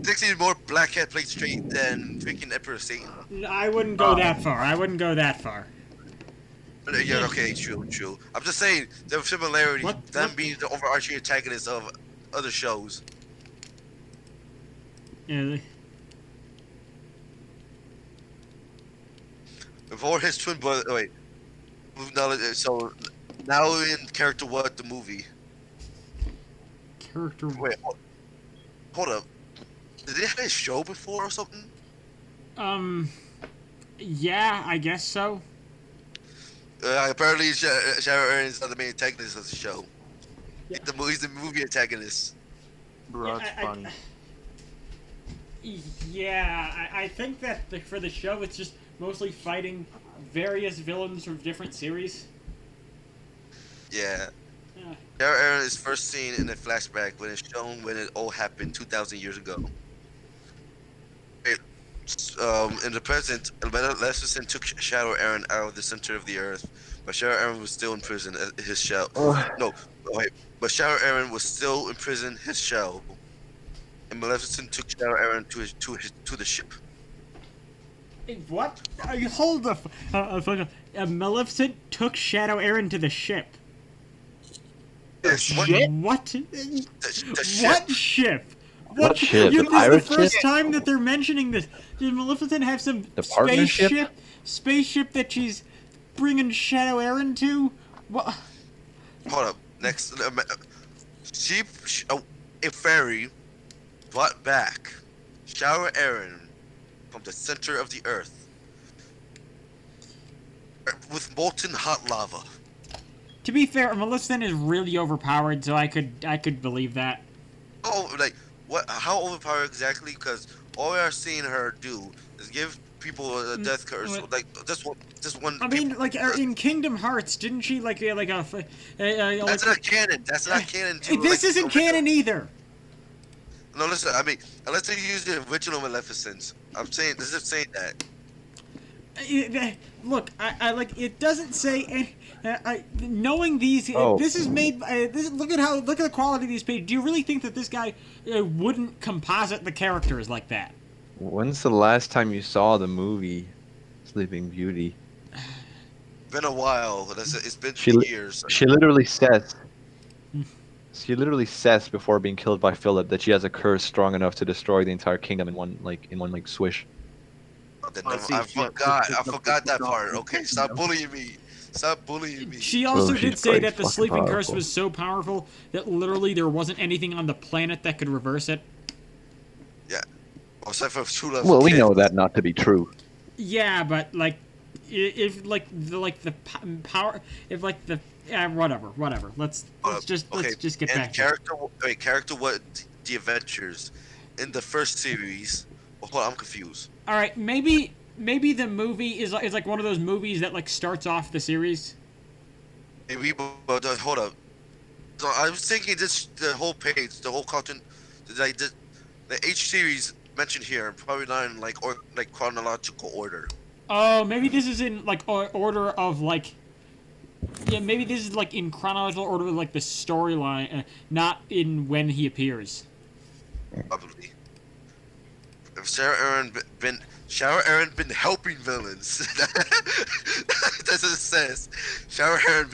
Dixie more Black Cat played straight than freaking Emperor Satan. I wouldn't go that far. Yeah, okay, true. I'm just saying, there was similarity, them being the overarching antagonist of other shows. Yeah. before his twin brother. Wait, so now in character what the movie? Character. Wait, hold up. Did they have a show before or something? Yeah, I guess so. Apparently, Sharon Aaron's not the main antagonist of the show. Yeah. He's the movie antagonist. Bro, that's funny. Yeah, I think that for the show, it's just mostly fighting various villains from different series. Yeah. Yeah. Sharon Aaron is first seen in a flashback when it's shown when it all happened 2,000 years ago. In the present, Lesserson took Shadow Aaron out of the center of the earth, but Shadow Aaron was still in prison. His shell. No, wait. But Shadow Aaron was still in prison. His shell. And Maleficent took Shadow Aaron to the ship. What? Hold the. Maleficent took Shadow Aaron to the ship. Yes. What? What? The ship. What ship? What ship? This The pirate is the first ship? time that they're mentioning this. Did Maleficent have some The partnership? spaceship that she's bringing Shadow Aaron to? What? Hold up. Next, a fairy brought back Shadow Aaron from the center of the earth with molten hot lava. To be fair, Maleficent is really overpowered, so I could believe that. Oh, like what? How overpowered exactly? Because all we are seeing her do is give people a death curse. Like this one. I mean, like in Kingdom Hearts, didn't she like a? That's not canon. That's not canon. To, This like, isn't original. canon either. No, listen. I mean, unless they use the original Maleficent, I'm saying this is saying that. Look, I like it. Doesn't say. Knowing these, Oh. this is made. Look at the quality of these pages. Do you really think that this guy wouldn't composite the characters like that? When's the last time you saw the movie Sleeping Beauty? Been a while. It's been She li- years. She literally says. She literally says before being killed by Philip that she has a curse strong enough to destroy the entire kingdom in one swish. I forgot that part. Okay, stop bullying me. Stop bullying me. She also she's did say quite that the fucking sleeping curse powerful. was so powerful that literally there wasn't anything on the planet that could reverse it. Except for True Love. Well, we know that not to be true. Yeah, but like, if power, if like the whatever. Let's just get and back. character what the adventures in the first series. Hold on, I'm confused. All right, maybe the movie is like one of those movies that like starts off the series. Maybe, but hold up. So I was thinking the whole page, the whole content, like the H series mentioned here, probably not in like chronological order. Oh, maybe this is in like order of like. Yeah, maybe this is like in chronological order of like the storyline, not in when he appears. Probably. If Shadow Aaron been helping villains. That's what it says. Shadow Aaron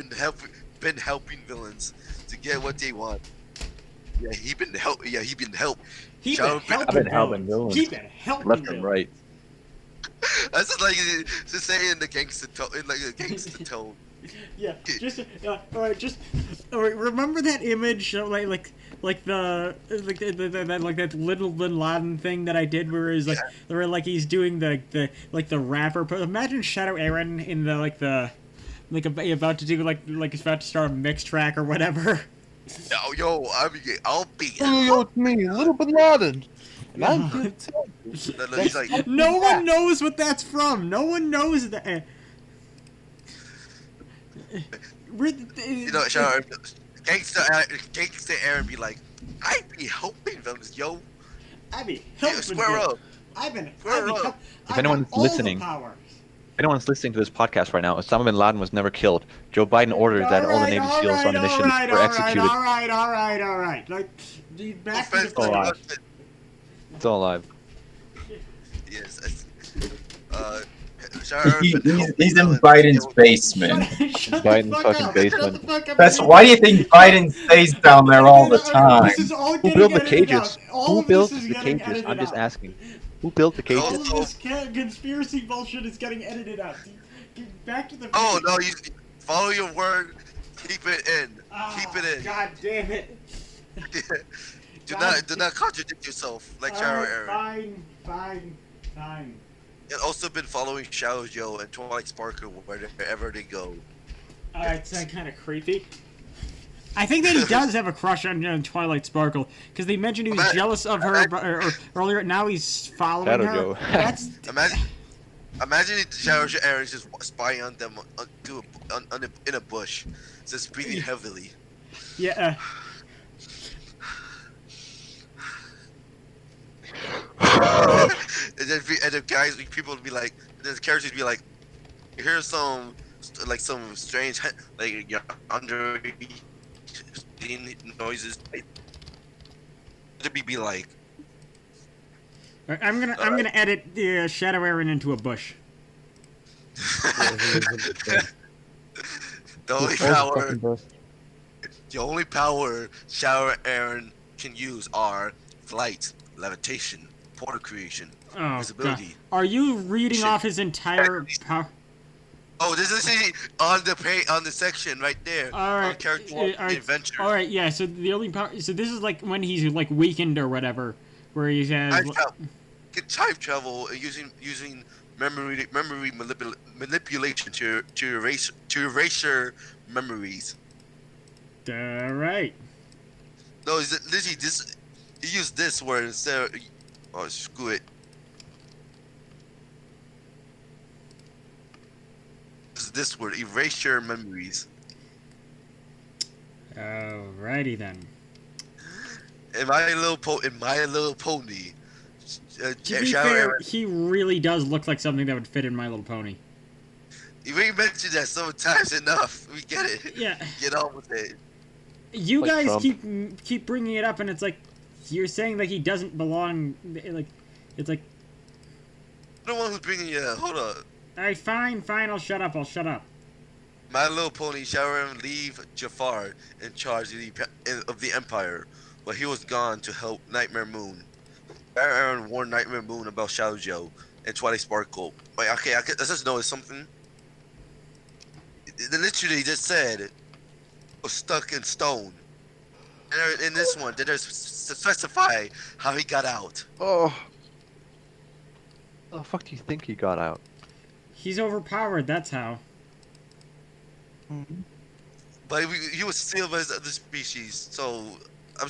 been helping villains to get what they want. Yeah, he been helping. He been Shadow helping villains. He been helping Left and villains. right. That's like to say in the gangster tone, in like a gangster tone. Yeah, just all right. Just all right. Remember that image, like that little Bin Laden thing that I did, where he's like, where like he's doing the rapper. Imagine Shadow Aaron in about to do like he's about to start a mix track or whatever. I'll be. Yo, it's me, Little Bin Laden. And I'm here to tell you. He's like, No one knows what that's from. No one knows that. you know, Shadow Aaron, gangster Aaron be like, I be helping villains, yo. I be Yeah, helping. square up. If anyone's listening, if anyone's listening to this podcast right now, Osama bin Laden was never killed. Joe Biden ordered that all the Navy SEALs on the mission were executed. All right. Like, back to the Offense, alive. It's all alive. Yes. Shadow Aaron He's been helping in villains. Biden's basement. Shut Biden's the fuck fucking up. basement. Shut the fuck up. That's why do you think Biden stays down there all the time? This is all Who getting built the edited cages? out. All Who of built this is the getting cages? edited I'm just out. asking. Who built the All cages? of this conspiracy bullshit is getting edited out. get back to the. Oh page. no, you follow your word. Keep it in. Oh, Keep it in. God damn it. do not contradict yourself like Shadow Aaron. Fine. And also been following Shadow Joe and Twilight Sparkle wherever they go. It's kind of creepy. I think that he does have a crush on Twilight Sparkle because they mentioned he was jealous of her or earlier. Now he's following Shadow her. Joe. That's Imagine Shadow Aaron is just spying on them in a bush, just breathing heavily. yeah. And then guys, people would be like, the characters would be like, here's some strange under noises. It'd be like, I'm gonna edit the Shadow Aaron into a bush. the only power Shadow Aaron can use are flight, levitation, portal creation, Oh, God. visibility. Are you reading Shit. off his entire power? Oh, this is on the section right there. All right. On character all right. adventure. All right. Yeah. So the only power. So this is like when he's like weakened or whatever, where he has. Can time travel using memory manipulation to erase your memories. Right. No, literally this. You use this word instead. Oh, screw it. This word, erase your memories. Alrighty then. In My Little Pony. To be Shadow fair, Aaron, he really does look like something that would fit in My Little Pony. you already mentioned that sometimes enough. We get it. Yeah. Get on with it. You Like guys Trump. keep bringing it up, and it's like you're saying like he doesn't belong. Like it's like, I'm the one who's bringing you. Hold on. all right, fine. I'll shut up. My Little Pony, Shadow Aaron leave Jafar in charge of the Empire, but he was gone to help Nightmare Moon. Shadow Aaron warned Nightmare Moon about Shadow Joe and Twilight Sparkle. Wait, okay, let's just notice something. They literally just said was stuck in stone. And in this one, they just specify how he got out. Oh. How the fuck do you think he got out? He's overpowered. That's how. But he was still as other species, so I'm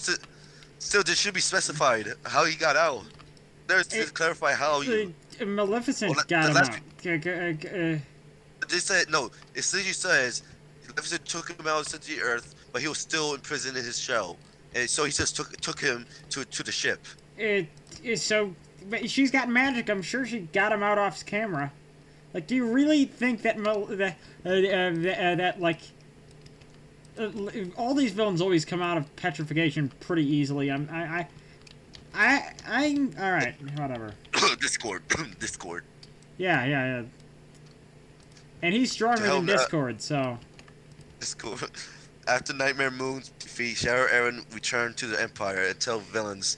still there should be specified how he got out. There's to clarify how you. Maleficent Well, got the him out. They said no. It literally says Maleficent took him out of the Earth, but he was still imprisoned in his shell, and so he just took him to the ship. So, but she's got magic. I'm sure she got him out off camera. Like, do you really think that all these villains always come out of petrification pretty easily? All right, whatever. Discord. Yeah. And he's stronger Hell than no. Discord, so. Discord. After Nightmare Moon's defeat, Shadow Aaron returned to the Empire and tell villains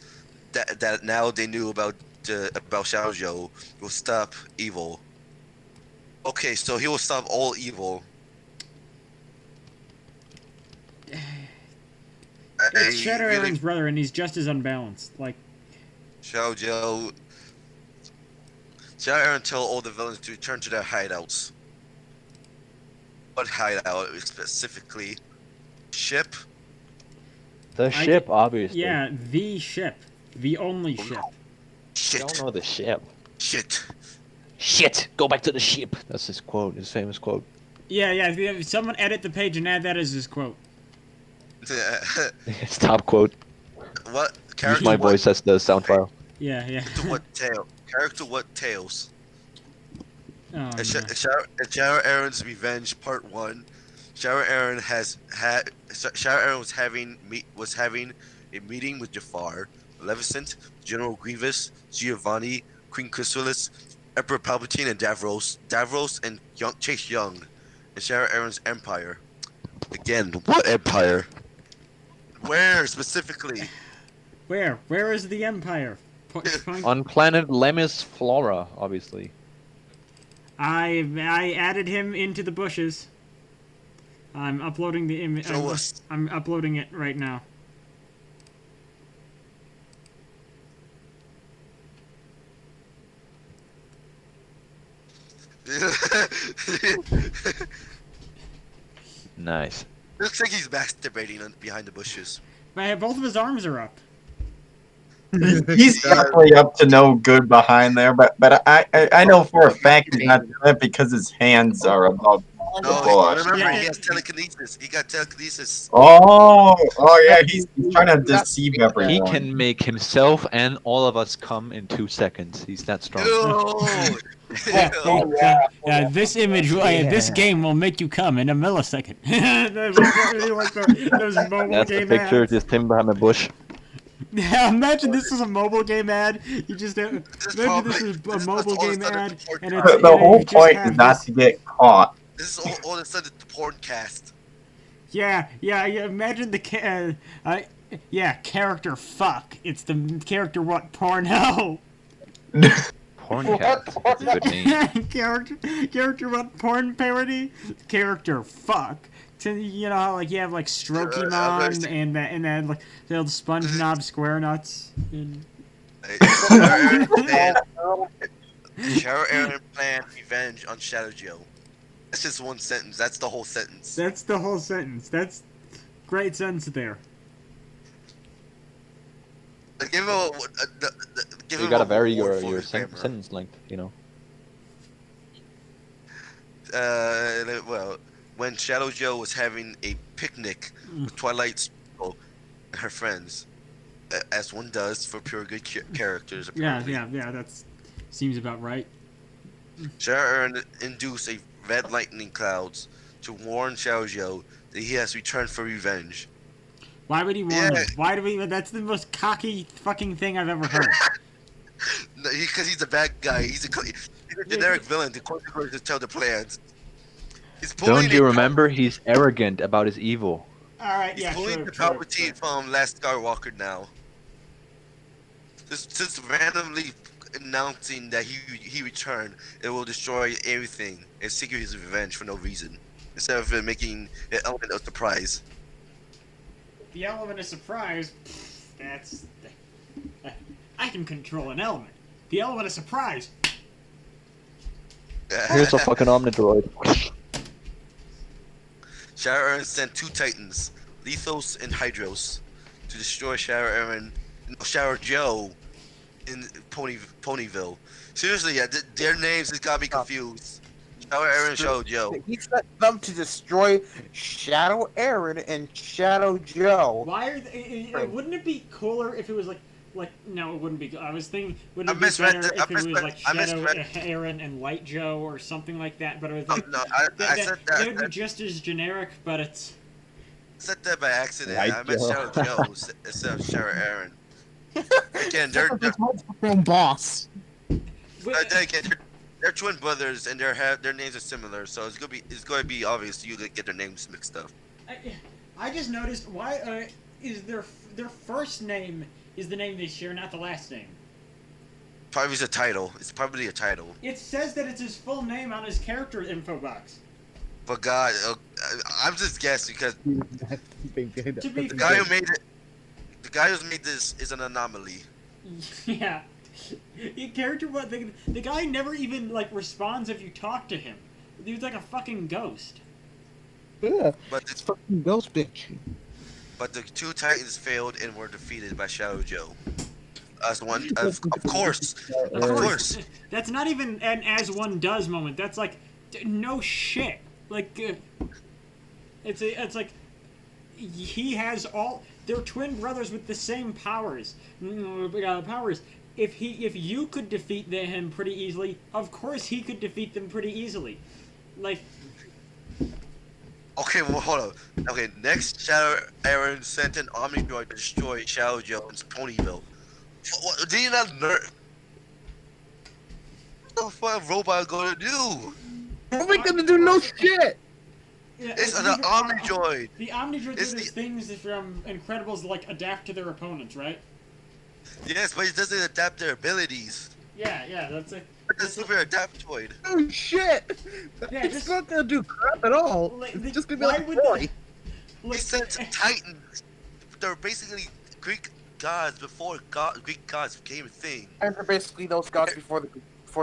that now they knew about Shadow Joe will stop evil. Okay, so he will stop all evil. It's Shadow Aaron's brother, and he's just as unbalanced. Like, Shadow Joe. Shadow Aaron tell all the villains to return to their hideouts. What hideout specifically? Ship? The ship, obviously. yeah, the ship. The only ship. I Shit. don't know the ship. Shit. Shit! Go back to the ship. That's his quote, his famous quote. Yeah. If someone edit the page and add that as his quote. His top quote. What Use character? my what, voice as the sound file. Yeah. Character what tail? Character what tails? Oh, no. Shadow Aaron's Revenge Part 1. Shadow Aaron was having a meeting with Jafar, Maleficent, General Grievous, Giovanni, Queen Chrysalis, Emperor Palpatine, and Davros and Chase Young, and Shadow Aaron's Empire. Again, what Empire? Where specifically? Where is the Empire? Point. On planet Lemis Flora, obviously. I added him into the bushes. I'm uploading the image. Show us. I'm uploading it right now. Nice. Looks like he's masturbating behind the bushes. But both of his arms are up. He's definitely up to no good behind there, but I know for a fact he's not doing it because his hands are above the No, bush. remember Yeah. he has telekinesis. He got telekinesis. Oh yeah, he's trying to deceive everyone. He can make himself and all of us come in 2 seconds. He's that strong. Ew. Yeah, this image, this game will make you come in a millisecond. Those mobile That's the game picture, ads. just him behind the bush. Yeah, imagine this is a mobile game ad. You just imagine this is a mobile game ad, and it's The and whole you just point have is not this- to get caught. This is all of a sudden the porn cast. Yeah. Imagine the character fuck. It's the character what porno. Porncat. That's a good name. character what porn parody. Character fuck. So, you know how like you have like Strokemon and then like the old SpongeBob SquareNuts. And... Shadow Aaron planned revenge on Shadow Joe. That's just one sentence. That's the whole sentence. That's the whole sentence. That's great sentence there. Give him a. Give You him gotta vary reward for your his grammar. sentence length, you know. Well, when Shadow Joe was having a picnic with Twilight Sparkle and her friends, as one does for pure good characters. Yeah, Apparently. that seems about right. Shadow Aaron induced a red lightning clouds to warn Shadow Joe that he has returned for revenge. Why would he warn Yeah. him? Why do we? That's the most cocky fucking thing I've ever heard. Because he's a bad guy. He's a generic villain. The consequences to tell the plans. He's pulling Don't you remember? He's arrogant about his evil. All right, He's yeah, pulling true, the true, Palpatine true. from Last Skywalker now. Just randomly announcing that he returned, it will destroy everything and seek his revenge for no reason, instead of making an element of surprise. The element of surprise, that's... I can control an element. The element of surprise. Here's a fucking Omnidroid. Shadow Aaron sent two Titans, Lethos and Hydros, to destroy Shadow Joe in Ponyville. Seriously, yeah, their names has got me confused. Shadow Aaron and Shadow Joe. He sent them to destroy Shadow Aaron and Shadow Joe. Why are they, wouldn't it be cooler if it was like no, it wouldn't be. I was thinking, wouldn't I it be misread better the- I if it was misread- like I Shadow misread- Aaron and Light Joe or something like that? But it was like No, I said that would be that. just as generic, but it's. I said that by accident. Right, I meant Joe. Shadow Joe instead of Shadow Aaron. Again, they're From boss. they're twin brothers and their names are similar, so it's gonna be obvious you get their names mixed up. I just noticed why is their first name is the name they share, not the last name. Probably is a title. It's probably a title. It says that it's his full name on his character info box. But God, I'm just guessing because To be the guy who made it, the guy who's made this is an anomaly. yeah, character what the guy never even like responds if you talk to him. He's like a fucking ghost. Yeah, But it's, fucking ghost bitch. but the two Titans failed and were defeated by Shadow Joe. Of course, of course. That's not even an as one does moment. That's like no shit. Like it's like he has all. They're twin brothers with the same powers. Powers. If you could defeat him pretty easily, of course he could defeat them pretty easily. Like. Okay, well, hold on. Okay, next, Shadow Aaron sent an Omnidroid to destroy Shadow Joe's Ponyville. What, did you not learn? What the fuck robot gonna do? Don't make them to do no shit. Yeah, It's an even- Omnidroid. The Omnidroid It's do these the- things from Incredibles like adapt to their opponents, right? Yes, but it doesn't adapt their abilities. Yeah, that's it. the super adaptoid. Oh shit! Yeah, It's just- not gonna do crap at all. Like, It's the- just gonna be why like would Troy. the- He Like, sent Titans. They're basically Greek gods before Greek gods became a thing. And they're basically those gods before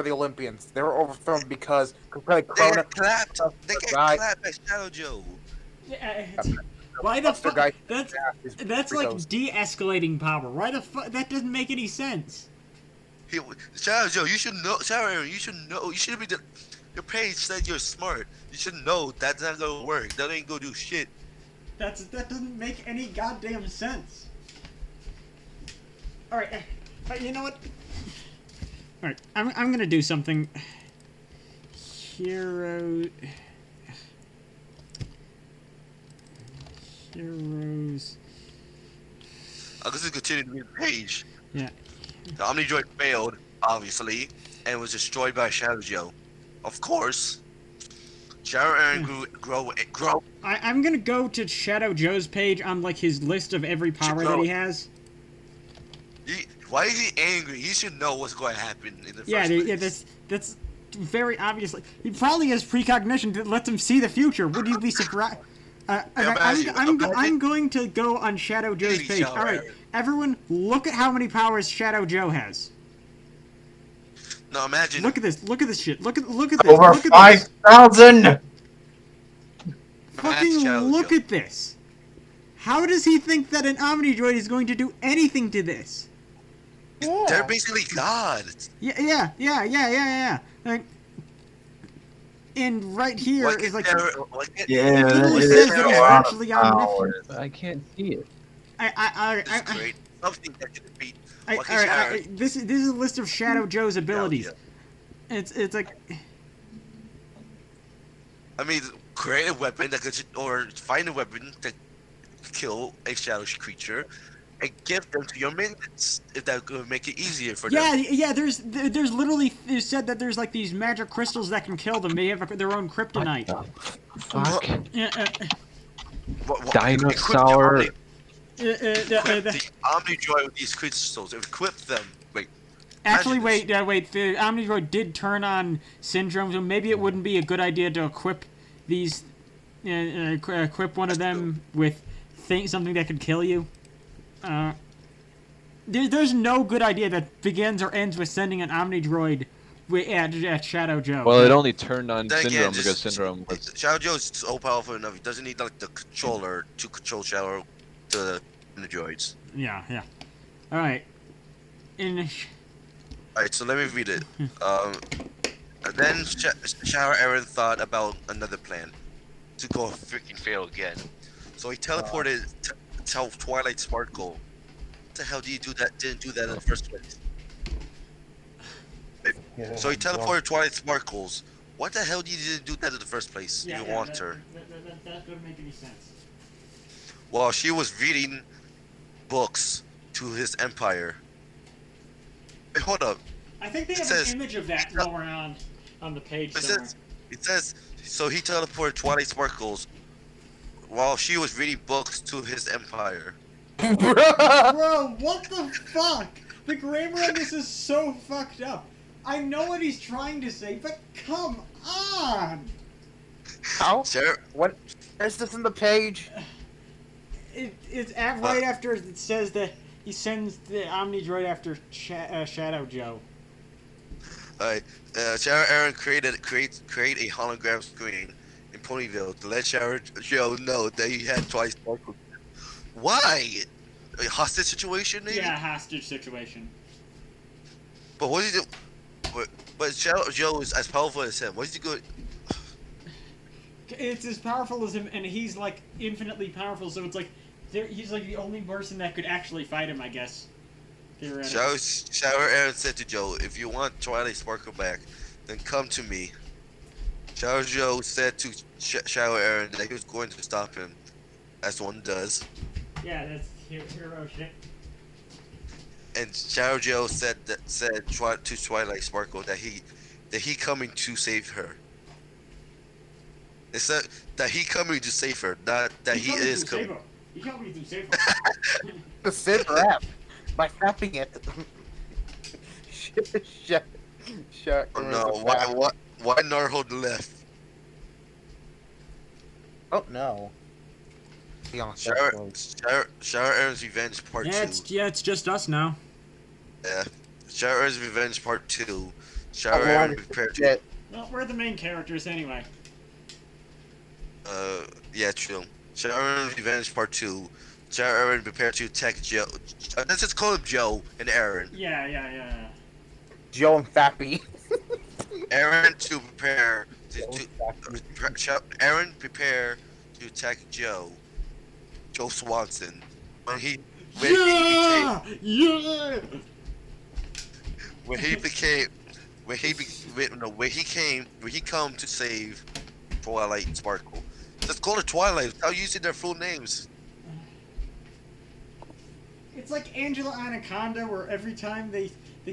the Olympians. They were overthrown because They Krona, got clapped. They got guy- clapped by Shadow Joe. yeah, why the Buster fuck? guy- That's like de-escalating power. Why the fuck? That doesn't make any sense. Shadow Joe, you should know. Shadow Aaron, you should know. You should be the. Your page said you're smart. You should know that's not gonna work. That ain't gonna do shit. That doesn't make any goddamn sense. All right, you know what? All right, I'm gonna do something. Heroes. I'm just continue to be the page. Yeah. The Omnidroid failed, obviously, and was destroyed by Shadow Joe. Of course. Shadow Aaron grow. I'm gonna go to Shadow Joe's page on like his list of every power that he has. Why is he angry? He should know what's going to happen in the first Yeah, place. that's very obviously. He probably has precognition that lets him see the future. Would you be surprised? I'm going to go on Shadow Joe's Please, page. Shadow All right, Aaron. everyone, look at how many powers Shadow Joe has. No, imagine. Look at this. Look at this shit. Look at this. Over Look at this. 5,000. Fucking Shadow look Joe. at this. How does he think that an Omnidroid is going to do anything to this? They're basically gods. Yeah. Like, and right here Why is can't like Shadow- why can't- Yeah, It literally it says is that a he's lot of actually omnipotent. power. I can't see it. It's great. Something that can defeat. Why can't Shadow- This is a list of Shadow Joe's abilities. Yeah. It's like I mean, create a weapon that could, or find a weapon that could kill a shadow creature, and give them to your minions. If that could make it easier for them. yeah. There's literally it said that there's like these magic crystals that can kill them. They have their own kryptonite. Fuck. Yeah, Dinosaur. Equip the Omnidroid with these crystals. Equip them. Wait. Actually, Imagine wait. The Omnidroid did turn on Syndrome, so maybe it wouldn't be a good idea to equip these. Equip one of them with something that could kill you. There's no good idea that begins or ends with sending an Omnidroid at Shadow Joe. Well, it only turned on Then Syndrome again, because Syndrome was. Shadow Joe is so powerful enough. He doesn't need like the controller to control Shadow the droids. Yeah. All right. Alright, so let me read it. Then Shadow Aaron thought about another plan to go freaking fail again. So he teleported to tell Twilight Sparkle. What the hell did you do that? Didn't do that in the first place. So he teleported Twilight Sparkles. What the hell did you do that in the first place? You want her. That doesn't make any sense. Well, she was reading books to his empire. Hey, hold up. I think they It have says- an image of that lower on the page somewhere. It says, so he teleported Twilight Sparkles while she was reading books to his empire. Bro, what the fuck? The grammar on this is so fucked up. I know what he's trying to say, but come on! How? Sarah, What? Is this in the page? It's right after it says that he sends the Omnidroid after Shadow Joe. alright, Shadow Aaron create a hologram screen in Ponyville to let Shadow Joe know that he had Twilight Sparkles. Why? A hostage situation, maybe? Yeah, hostage situation. But what did he do? But Shadow Joe is as powerful as him. What did he go? It's as powerful as him, and he's like infinitely powerful. So it's like he's like the only person that could actually fight him, I guess. Theoretically. Shadow Aaron said to Joe, "If you want Twilight Sparkle back, then come to me." Shadow Joe said to Shadow Aaron that he was going to stop him, as one does. Yeah, that's hero shit. And Shadow Joe said to Twilight Sparkle that he coming to save her. It said that he coming to save her, not that he is coming. He coming to save her. The Sid rap by rapping it. Shit. Shut Oh no, why Narhold left? Oh no. Be honest, Shower Aaron's Revenge Part 2. It's just us now. Yeah. Shower Aaron's Revenge Part 2. I Shower Aaron wanted to prepare to. get Well, we're the main characters anyway. Yeah, true. Shower Aaron's Revenge Part 2. Shower Aaron prepare to attack Joe. Let's just call him Joe and Aaron. Yeah. Joe and Fappy. Aaron to prepare Aaron prepare to attack Joe Swanson when he come to save Twilight Sparkle. Let's call her Twilight without using their full names. It's like Angela Anaconda, where every time they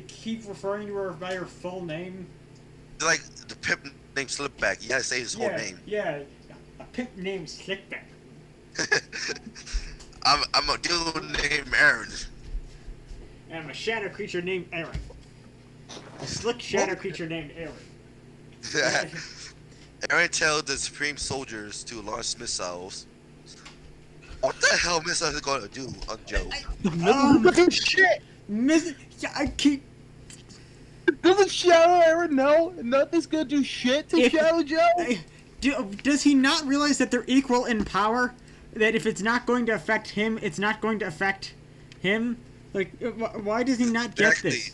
keep referring to her by her full name. It's like the pimp named Slipback. You gotta say his whole name. Yeah, a pimp named Slickback. I'm a dude named Aaron. And I'm a shadow creature named Aaron. A slick shadow creature named Aaron. Aaron tells the Supreme Soldiers to launch missiles. What the hell missiles are going to do on Joe? Shit! I keep. Doesn't Shadow Aaron know nothing's gonna do shit to Shadow Joe? Does he not realize that they're equal in power? That if it's not going to affect him, it's not going to affect him? Like, why does he not get this?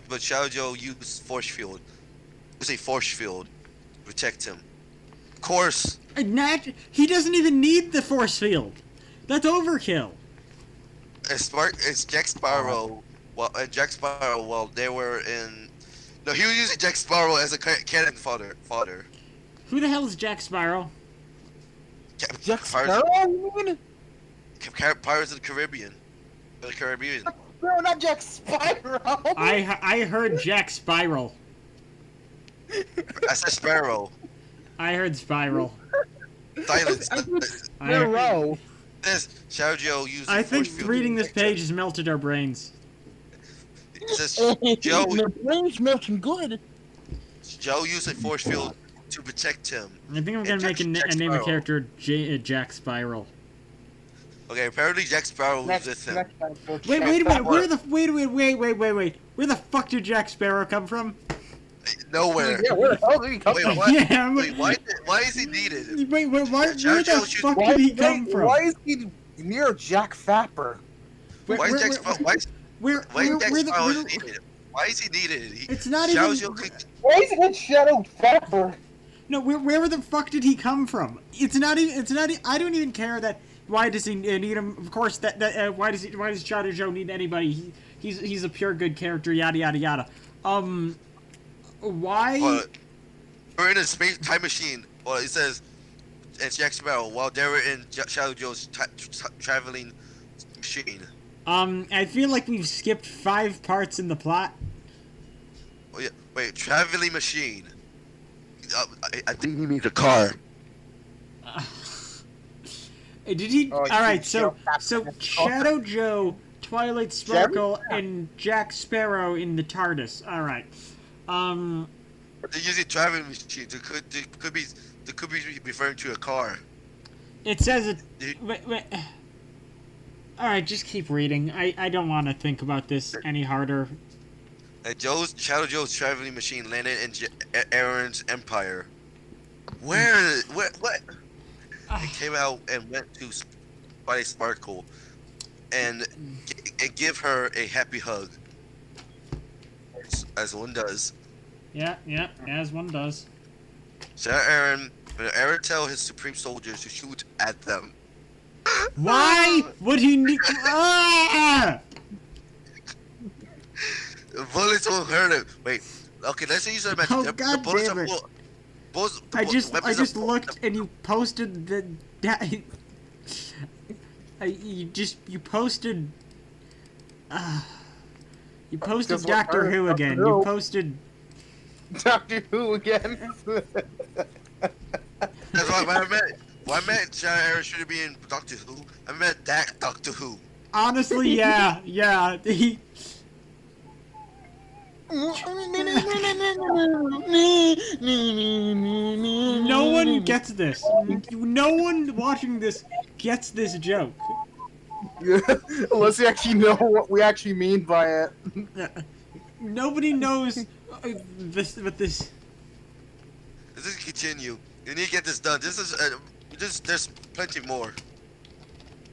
But Shadow Joe used force field. Use a force field to protect him. Of course. He doesn't even need the force field. That's overkill. It's Jack Sparrow. Jack Sparrow. Well, they were in. No, he was using Jack Sparrow as a cannon fodder. Who the hell is Jack Sparrow? Jack Sparrow? You mean? Pirates of the Caribbean. No, not Jack Sparrow. I heard Jack Spiral. I said Sparrow. I heard Spiral. Silence. Sparrow. This Shadow Joe used. I think reading this page has melted our brains. It says Joe. My brain's melting good. Joe used a force field to protect him. I think I'm gonna make a name a character Jack Spiral. Okay, apparently Jack Sparrow was with him. Wait a minute. Wait. Where the fuck did Jack Sparrow come from? Nowhere. Yeah, where the hell did he come from? Yeah, Wait, why is he needed? Wait, where the fuck did he come from? Why is he near Jack Fapper? Why is Jack Sparrow needed? Why is he needed? It's not even. Why is it Shadow Fapper? No, where the fuck did he come from? It's not even. I don't even care that. Why does he need him? Of course, why does Shadow Joe need anybody? He's a pure good character. Yada yada yada. Why? We're in a space time machine. Well, it says it's Jack Sparrow while they were in Shadow Joe's traveling machine. I feel like we've skipped 5 parts in the plot. Oh, yeah. Wait, traveling machine. I think he means a car. Did he? Oh, all right, so Shadow Shadow Joe, Twilight Sparkle, and Jack Sparrow in the TARDIS. All right. They're using traveling machines. They could be referring to a car. It says it. Wait. All right, just keep reading. I don't want to think about this any harder. And Shadow Joe's traveling machine landed in Aaron's empire. What? It came out and went to Twilight Sparkle, and give her a happy hug, as one does. Yeah, as one does. So Aaron tell his supreme soldiers to shoot at them. Why would he need? Bullets won't hurt him. Wait. Okay, let's use them. Oh, God damn it. I just looked and you posted the. You posted. You posted Doctor Who again. You posted. Doctor Who again. That's what I meant. What I meant Shadow Aaron should be in Doctor Who. I meant that Doctor Who. Honestly, yeah. No one gets this. No one watching this gets this joke. Unless you actually know what we actually mean by it. Nobody knows this. But this. Let's just continue. You need to get this done. This is there's plenty more.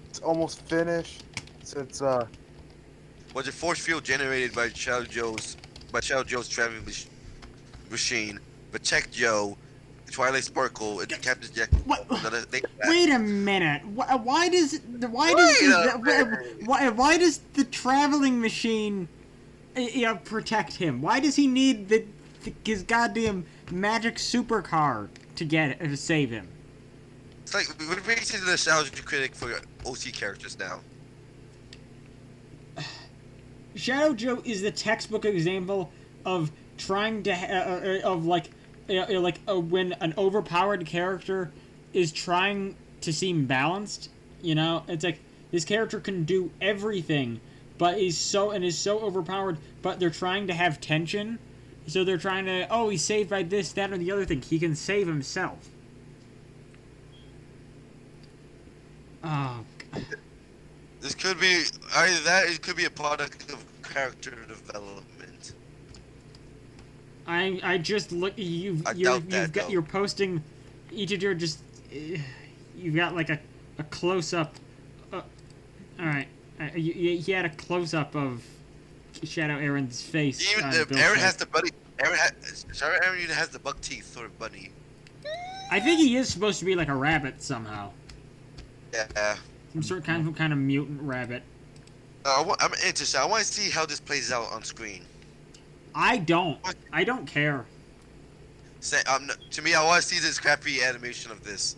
It's almost finished. Since Was a force field generated by Shadow Joe's traveling machine. Protect Joe, Twilight Sparkle, and Captain Jack. What? Another thing. Wait a minute. Why does the traveling machine protect him? Why does he need his goddamn magic supercar to save him? It's like we're basically the nostalgia critic for OC characters now. Shadow Joe is the textbook example of trying to when an overpowered character is trying to seem balanced. You know, it's like this character can do everything, but is so overpowered. But they're trying to have tension, so they're trying to he's saved by this, that, or the other thing. He can save himself. Oh. This could be either that. It could be a product of character development. I just look. You're posting each of your just. You've got like a close up. All right. He had a close up of Shadow Aaron's face. Even Aaron has the bunny. Aaron even has the buck teeth sort of bunny. I think he is supposed to be like a rabbit somehow. Yeah. Some kind of mutant rabbit. I'm interested. I want to see how this plays out on screen. I don't care. To me, I want to see this crappy animation of this.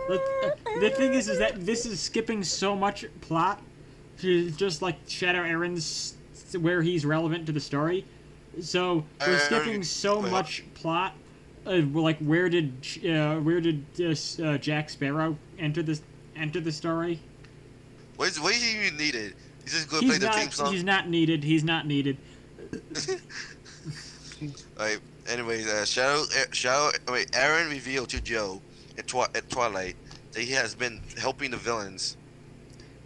The thing is that this is skipping so much plot to just like Shadow Aaron's where he's relevant to the story. So we're skipping so much plot. Like where did Jack Sparrow enter the story? What is he even needed? He's just going to play the theme song. He's not needed. He's not needed. Alright. Anyways, Aaron revealed to Joe at Twilight that he has been helping the villains.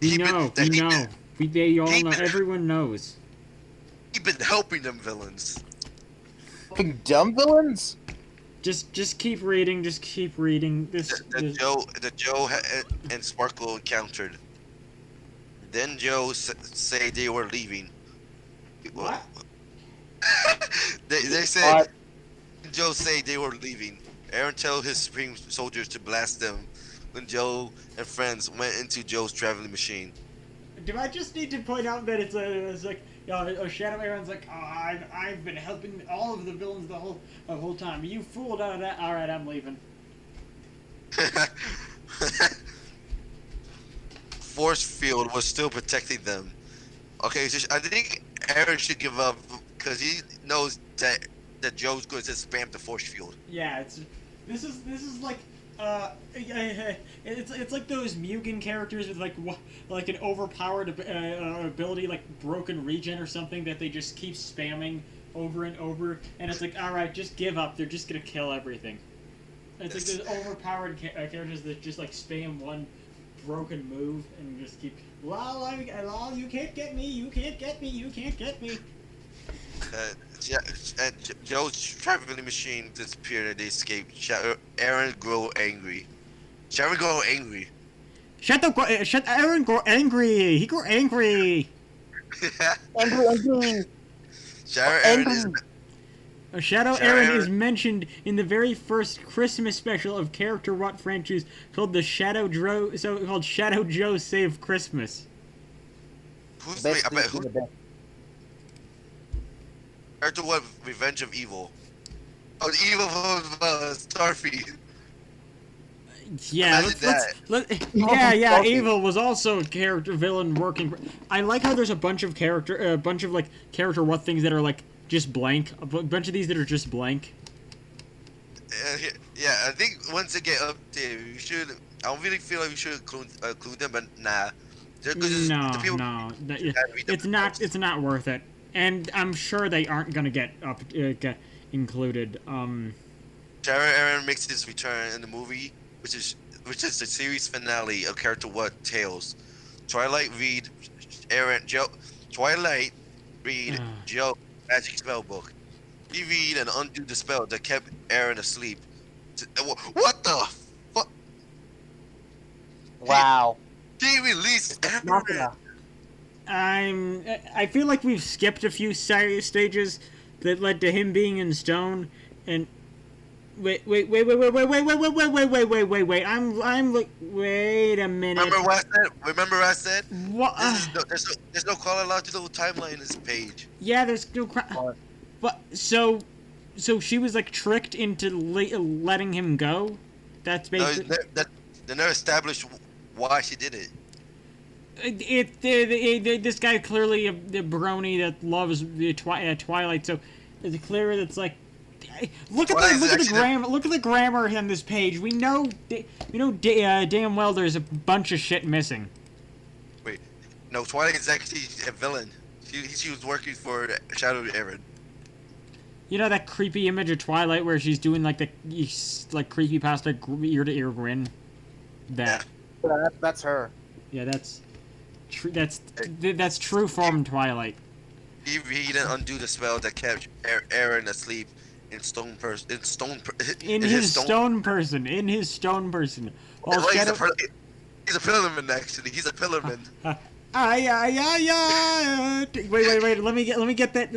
We know. They all know. Everyone knows. He's been helping them villains. Helping dumb villains? Just keep reading. Just keep reading. Joe and Sparkle encountered. Then Joe say they were leaving. What? they said. What? Joe say they were leaving. Aaron tell his Supreme soldiers to blast them when Joe and friends went into Joe's traveling machine. Do I just need to point out that it's like Shadow Aaron's like, I've been helping all of the villains the whole time. You fooled out of that. All right, I'm leaving. Force field was still protecting them. Okay, so I think Aaron should give up because he knows that Joe's going to spam the force field. Yeah, this is like it's like those Mugen characters with like an overpowered ability like broken regen or something that they just keep spamming over and over, and it's like, all right, just give up. They're just gonna kill everything. It's like those overpowered characters that just like spam one broken move and just keep lol, you can't get me, you can't get me, you can't get me. Joe's traveling machine disappeared and they escaped. Aaron grew angry. Sharon grew angry. Shut Aaron grew angry. He grew angry. Angry. Shadow Aaron is mentioned in the very first Christmas special of Character What franchise called Shadow Joe Save Christmas. Character What Revenge of Evil. Oh, the evil of Starfy. Yeah, Evil was also a character villain working. I like how there's a bunch of Character What things that are like just blank. A bunch of these that are just blank. Yeah, I think once they get updated, we should. I don't really feel like we should include them, but nah. No, The people no, that- had to read the it's not. books. It's not worth it. And I'm sure they aren't gonna get get included. Jared Aaron makes his return in the movie, which is the series finale of Character What Tales. Twilight read Aaron Joe. Twilight read Joe magic spell book. He read and undo the spell that kept Aaron asleep. What the fuck? Wow. He released Aaron. Machina. I feel like we've skipped a few stages that led to him being in stone. And wait. Wait a minute. Remember what I said? What? There's no chronological timeline in this page. Yeah, there's no. But so she was like tricked into letting him go. That's No, basically. they never established why she did it. This guy clearly a brony that loves the Twilight. So it's clear that's like. Look at the grammar. Look at the grammar on this page. We know damn well there's a bunch of shit missing. Wait, no, Twilight is actually a villain. She was working for Shadow Aaron. You know that creepy image of Twilight where she's doing like the creepypasta ear to ear grin. That. That's her. Yeah, that's true form Twilight. He read and undo the spell that kept Aaron asleep in his stone person. In his stone person. Well, Well, Shadow. he's a pillarman actually. He's a pillarman. Wait. Let me get that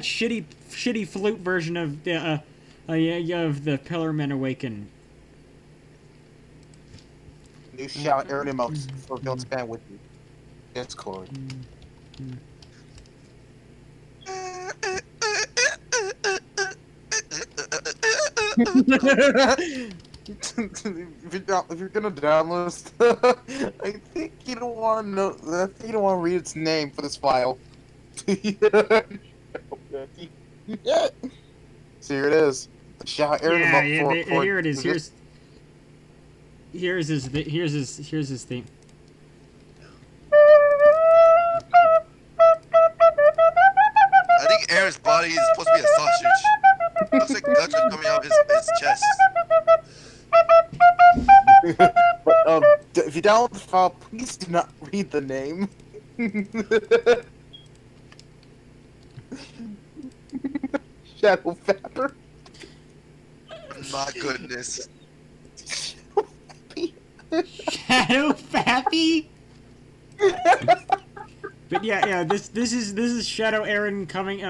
shitty flute version of the Pillarmen Awaken. You shout Aaron emotes for don't spam with you. It's Corey. If you're gonna download stuff, I think you don't want to know. I think you don't want to read its name for this file. So here it is. Shout Aaron emote for here it is. Here's his theme. I think Aaron's body is supposed to be a sausage. Looks like guts are coming out his chest. But if you download the file, please do not read the name. Shadow Fapper. My goodness. Shadow Fappy. But yeah. This is Shadow Aaron coming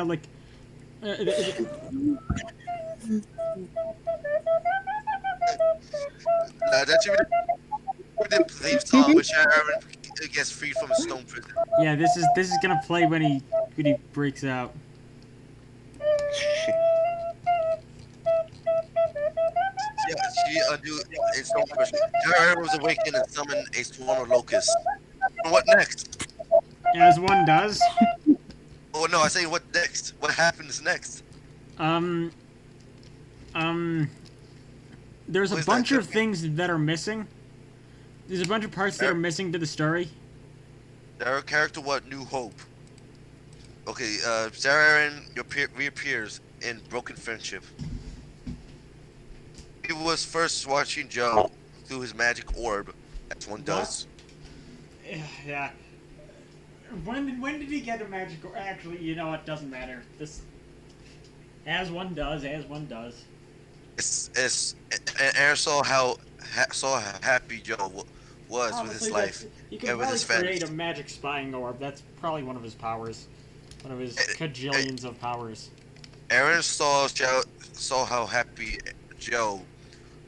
That should be the theme song when Shadow Aaron gets freed from a stone prison. Yeah, this is gonna play when he breaks out. Yeah, she undo a stone prison. Shadow Aaron was awakened and summoned a swarm of locusts. What next? As one does. Oh no, I say what next? What happens next? There's a What is bunch that? of things that are missing. There's a bunch of parts that are missing to the story. Sarah character what New Hope. Okay, Sarah Aaron reappears in Broken Friendship. He was first watching Joe through his magic orb, as one does. Yeah. When did he get a magic? Actually, you know what? Doesn't matter. This, as one does. Aaron saw how happy Joe was with his Honestly, life You can and with probably his family. create a magic spying orb. That's probably one of his powers. One of his cajillions of powers. Aaron saw how happy Joe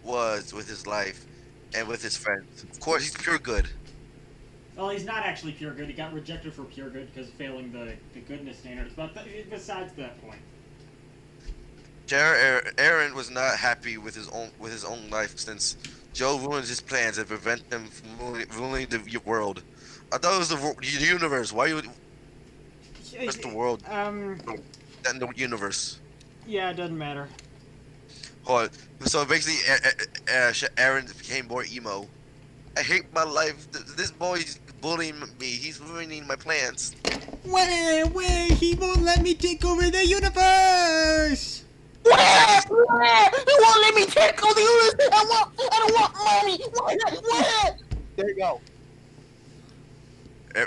was with his life and with his friends. Of course, he's pure good. Well, he's not actually pure good. He got rejected for pure good because of failing the goodness standards. But besides that point. Aaron was not happy with his own life since Joe ruined his plans and prevent him from ruining the world. I thought it was the universe. Why you? Just the world. And the universe. Yeah, it doesn't matter. Hold on. So basically, Aaron became more emo. I hate my life. This boy bullying me. He's ruining my plans. Wait, he won't let me take over the universe! Where? You won't let me take all the universe. I don't want mommy. Where? There you go.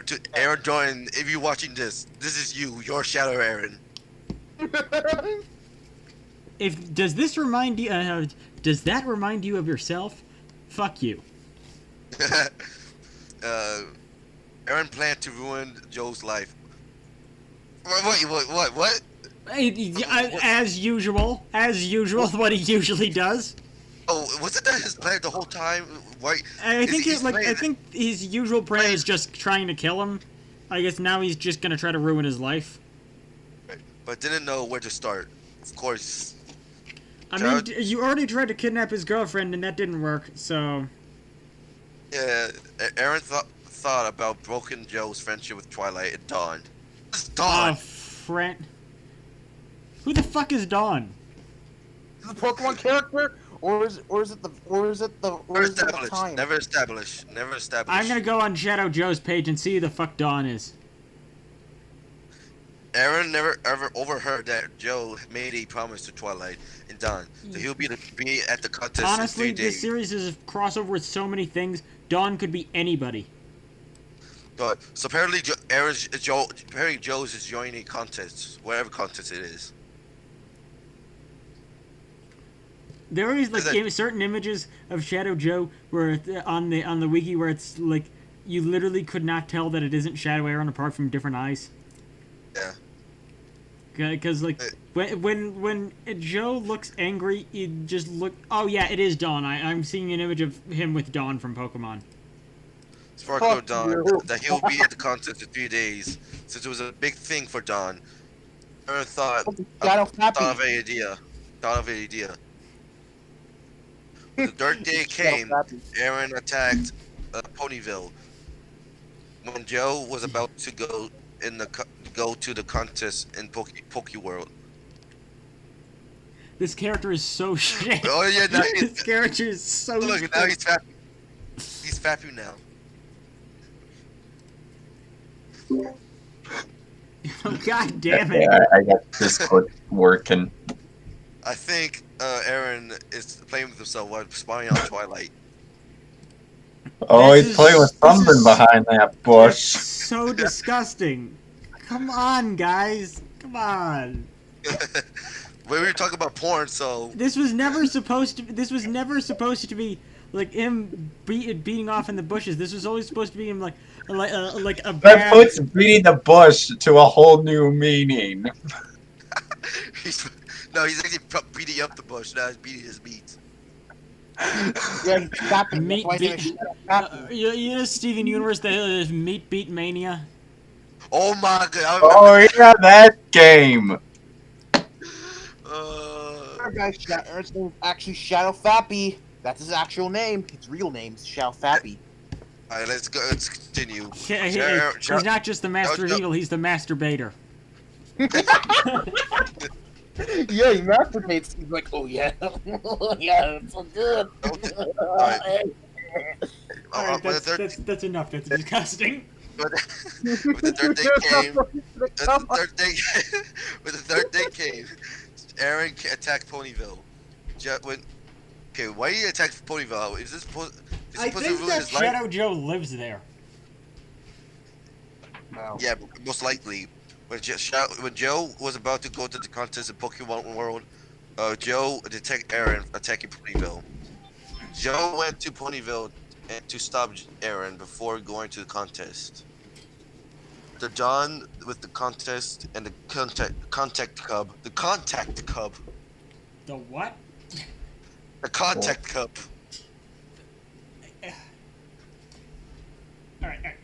To Aaron Jordan, if you're watching this, this is you, your Shadow Aaron. Does this remind you? Does that remind you of yourself? Fuck you. Aaron planned to ruin Joe's life. What? As usual, what he usually does. Oh, wasn't that his plan the whole time? Why? I think he's I playing- think his usual plan is just trying to kill him. I guess now he's just gonna try to ruin his life. But didn't know where to start. Of course. I mean, you already tried to kidnap his girlfriend and that didn't work. So Yeah, Aaron thought about broken Joe's friendship with Twilight and Dawn. It's oh, Dawn. friend. Who the fuck is Dawn? Is it the Pokemon character, or is it the time? Never established. I'm gonna go on Shadow Joe's page and see who the fuck Dawn is. Aaron never ever overheard that Joe made a promise to Twilight and Dawn, so he'll be at the contest Honestly, in 3 days. this series is a crossover with so many things. Dawn could be anybody. But so apparently, Joe's is joining a contest, whatever contest it is. There is like Is that- certain images of Shadow Joe where on the wiki where it's like you literally could not tell that it isn't Shadow Aaron apart from different eyes. Yeah. Because like when Joe looks angry, it just look. Oh yeah, it is Dawn. I'm seeing an image of him with Dawn from Pokemon. Sparkle Fuck Dawn you. that he'll be at the contest in 3 days, since it was a big thing for Dawn. Aaron thought Shadow of Fappy. an idea. The third day came. Aaron attacked Ponyville. When Joe was about to go to the contest in Pokeworld. This character is so shit. Oh yeah, now This character is so look, shit. now he's Fappy. He's Fappy now. Oh, God damn it. Yeah, I got Discord working. I think Aaron is playing with himself while spying on Twilight. Oh, This he's is- playing with this something is- behind that It's bush. so disgusting. Come on, guys. Come on. We were talking about porn, so This was never supposed to be like him beating off in the bushes. This was always supposed to be him like a That bad. puts beating the bush to a whole new meaning. he's actually beating up the bush. Now he's beating his meat. Yeah, he's Fappy. Meat That's why his beat- name is Fappy. You know Steven Universe, the Meat Beat Mania. Oh my god! I Oh remember yeah, that game. Our guy's Aaron's name is actually Shadow Fappy. That's his actual name. His real name's Shadow Fappy. All right, let's go. Let's continue. He's not just the master of Joe- evil; he's the masturbator. Yeah, he masturbates. He's like, oh yeah, yeah, it's so good. Alright. All right, With that's enough. That's disgusting. the third day came. When the third day came, Aaron attacked Ponyville. Okay, why did he attack Ponyville? Is this supposed I to think ruin that his life? Shadow Joe lives there. No. Yeah, most likely. When Joe was about to go to the contest in Pokemon World, Joe detected Aaron attacking Ponyville. Joe went to Ponyville to stop Aaron before going to the contest. They're done with the contest and the contact cub. The contact cub. The what? The contact cub. All right.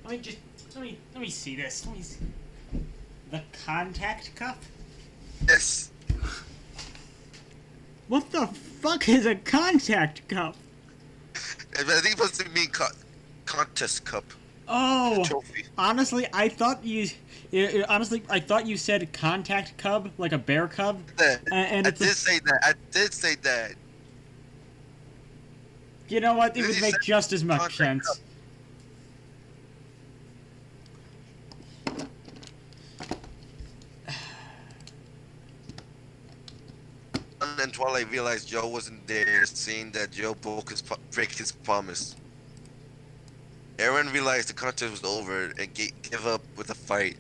Let me see this. Let me see. The contact cup? Yes. What the fuck is a contact cup? I think it's supposed to mean contest cup. Oh, Trophy. honestly, I thought you said contact cub, like a bear cub. And I it's did say that. You know what? It Did would you make say just as much contact sense. and Twilight realized Joe wasn't there, seeing that Joe break his promise. Aaron realized the contest was over and gave up with the fight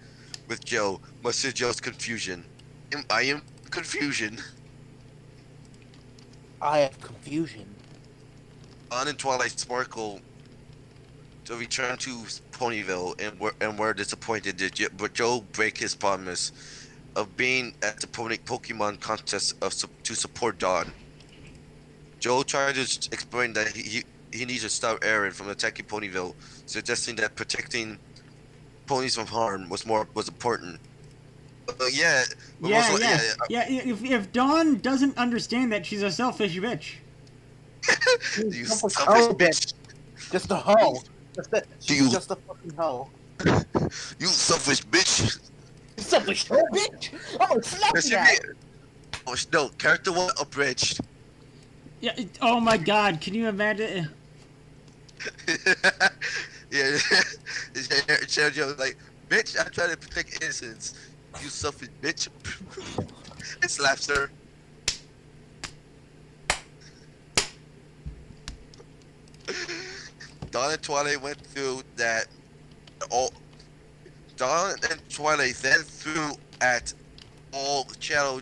with Joe, much to Joe's confusion. I am confusion. I have confusion. Dawn and Twilight sparkle to return to Ponyville and were disappointed but Joe break his promise of being at the Pokemon contest to support Dawn. Joe tried to explain that he needs to stop Aaron from attacking Ponyville, suggesting that protecting ponies from harm was important. If Dawn doesn't understand that, she's a selfish bitch. You selfish bitch. Just a hoe. You- Just a fucking hoe. You selfish bitch. You selfish hoe, bitch! I'm gonna slap There you should now. be- No, character 1 abridged. Yeah. Oh my God! Can you imagine? Yeah, Joe like, bitch, I'm trying to protect innocence. You selfish bitch. It slaps her. Dawn and Twilight went through that. Dawn and Twilight then threw at all Shadow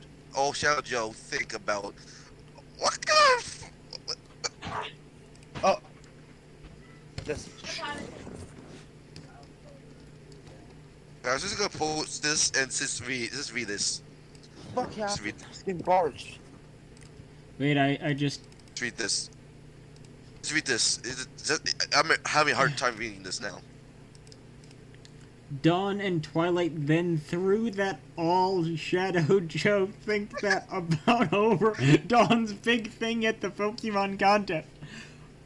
Joe think about. What kind of This I was just gonna post this and just read this. fuck yeah. Just read, Skin barge. Wait, I just. just read this. Just read this. I'm having a hard time reading this now. Dawn and Twilight then threw that all Shadow Joe think that about over Dawn's big thing at the Pokemon contest.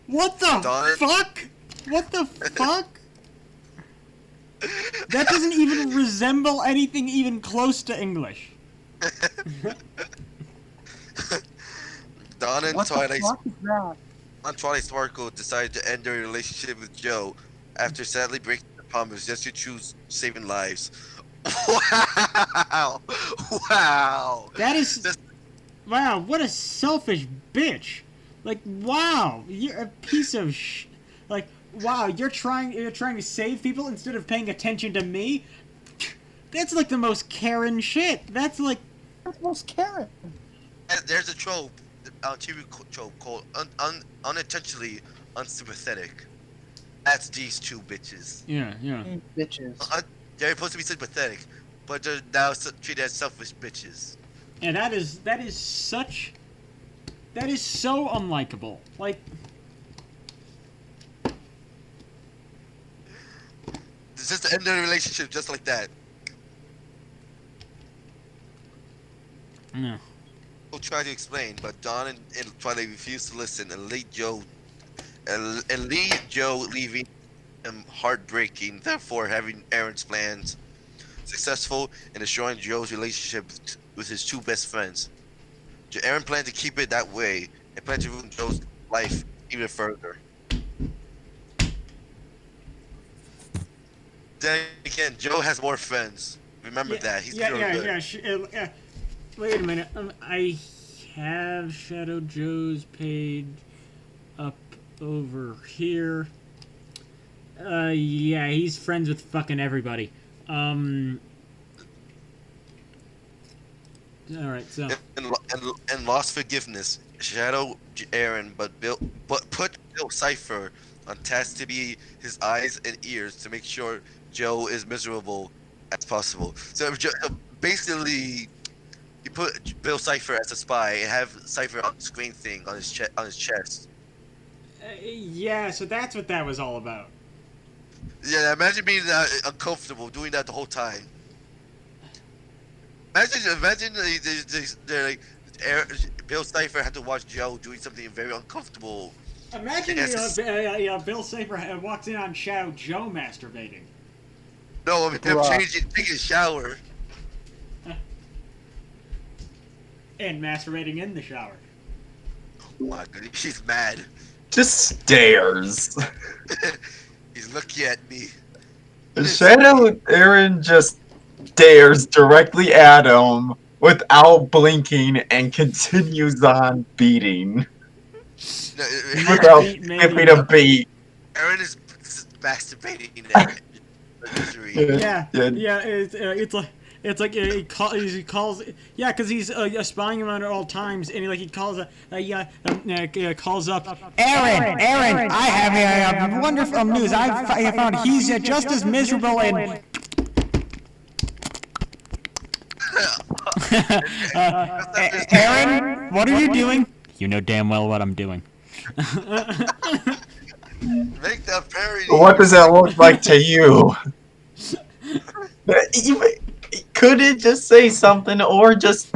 What the Dawn- fuck? What the fuck? That doesn't even resemble anything even close to English. Dawn and What the Twilight fuck is that? on Twilight Sparkle decided to end their relationship with Joe after sadly breaking the promise just to choose saving lives. Wow! Wow! That is. This- Wow, what a selfish bitch. Like, wow, you're a piece of like, wow, you're trying to save people instead of paying attention to me? That's like the most Karen shit. That's like. That's most Karen. There's a trope, TV trope called unintentionally unsympathetic. That's these two bitches. Yeah. Bitches. They're supposed to be sympathetic, but they're now treated as selfish bitches. And that is such. That is so unlikable. Like. It's just to end their relationship just like that. No. We'll try to explain, but Dawn and Twilight refused to listen and lead Joe leaving him heartbreaking, therefore having Aaron's plans successful in destroying Joe's relationship with his two best friends. Aaron planned to keep it that way and planned to ruin Joe's life even further. Then again, Joe has more friends. Remember that. He's pure good. Wait a minute. I have Shadow Joe's page up over here. Yeah, he's friends with fucking everybody. Alright, so. And lost forgiveness. Shadow Aaron, but put Bill Cipher on task to be his eyes and ears to make sure Joe is miserable as possible. So basically, you put Bill Cipher as a spy and have Cipher on the screen thing on his chest. Yeah, so that's what that was all about. Yeah, imagine being uncomfortable doing that the whole time. Imagine they're like Bill Cipher had to watch Joe doing something very uncomfortable. Imagine Bill Cipher walks in on Shadow Joe masturbating. No, I mean him taking a shower. And masturbating in the shower. Oh my god, she's mad. Just stares. He's looking at me. Shadow Aaron just stares directly at him without blinking and continues on beating No, without Beat me. skipping a beat. Aaron is masturbating at misery. Yeah, yeah. It's like he calls. Yeah, because he's spying him on at all times, and he calls calls up. Aaron, I have a wonderful news. I found he's just as miserable and. Aaron, what are you doing? You know damn well what I'm doing. Make that parody. What does that look like to you? Could it just say something or just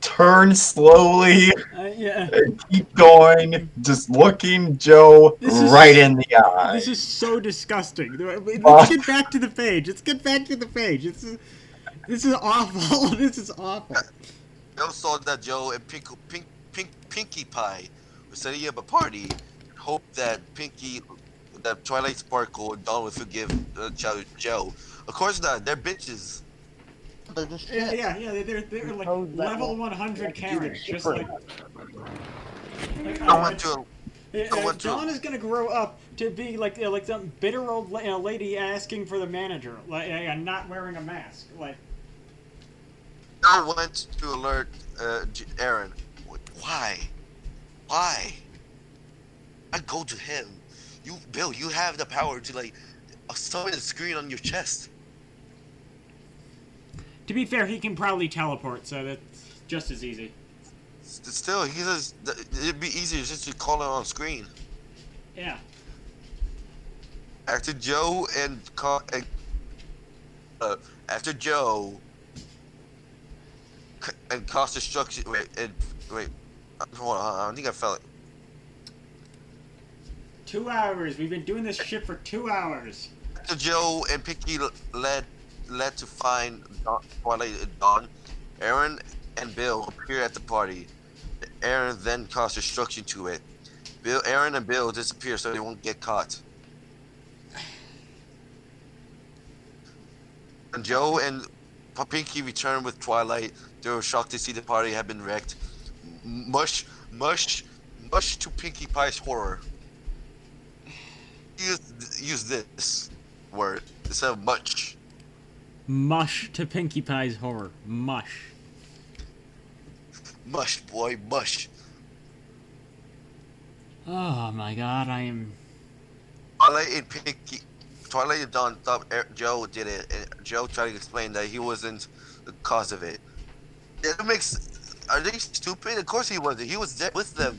turn slowly Yeah. and keep going, just looking Joe right in the eye? This is so disgusting. Let's get back to the page. This is awful. This is awful. Bill saw that Joe and Pinkie Pie were setting up a party. Hoped that Twilight Sparkle and Dawn would forgive Joe. Of course not. They're bitches. Yeah. They're like level 100 Karens. Just like. I went to Dawn is gonna grow up to be like some bitter old lady asking for the manager, not wearing a mask. Like. I went to alert Aaron. Why? I go to him. Bill, you have the power to summon a screen on your chest. To be fair, he can probably teleport, so that's just as easy. Still, he says it'd be easier just to call it on screen. Yeah. After Joe and cost destruction. Wait. Hold on. I think I felt it. 2 hours. We've been doing this shit for 2 hours. After Joe and Pinkie led to find Twilight and Dawn, Aaron and Bill appear at the party. Aaron then caused destruction to it. Aaron and Bill disappear so they won't get caught. When Joe and Pinkie return with Twilight, they were shocked to see the party had been wrecked. Mush to Pinkie Pie's horror. Use this word instead of much. Mush to Pinkie Pie's horror. Mush. Mush, boy, mush. Oh my god, I am. Twilight and Dawn thought Joe did it, and Joe tried to explain that he wasn't the cause of it. It makes. Are they stupid? Of course he wasn't. He was there with them.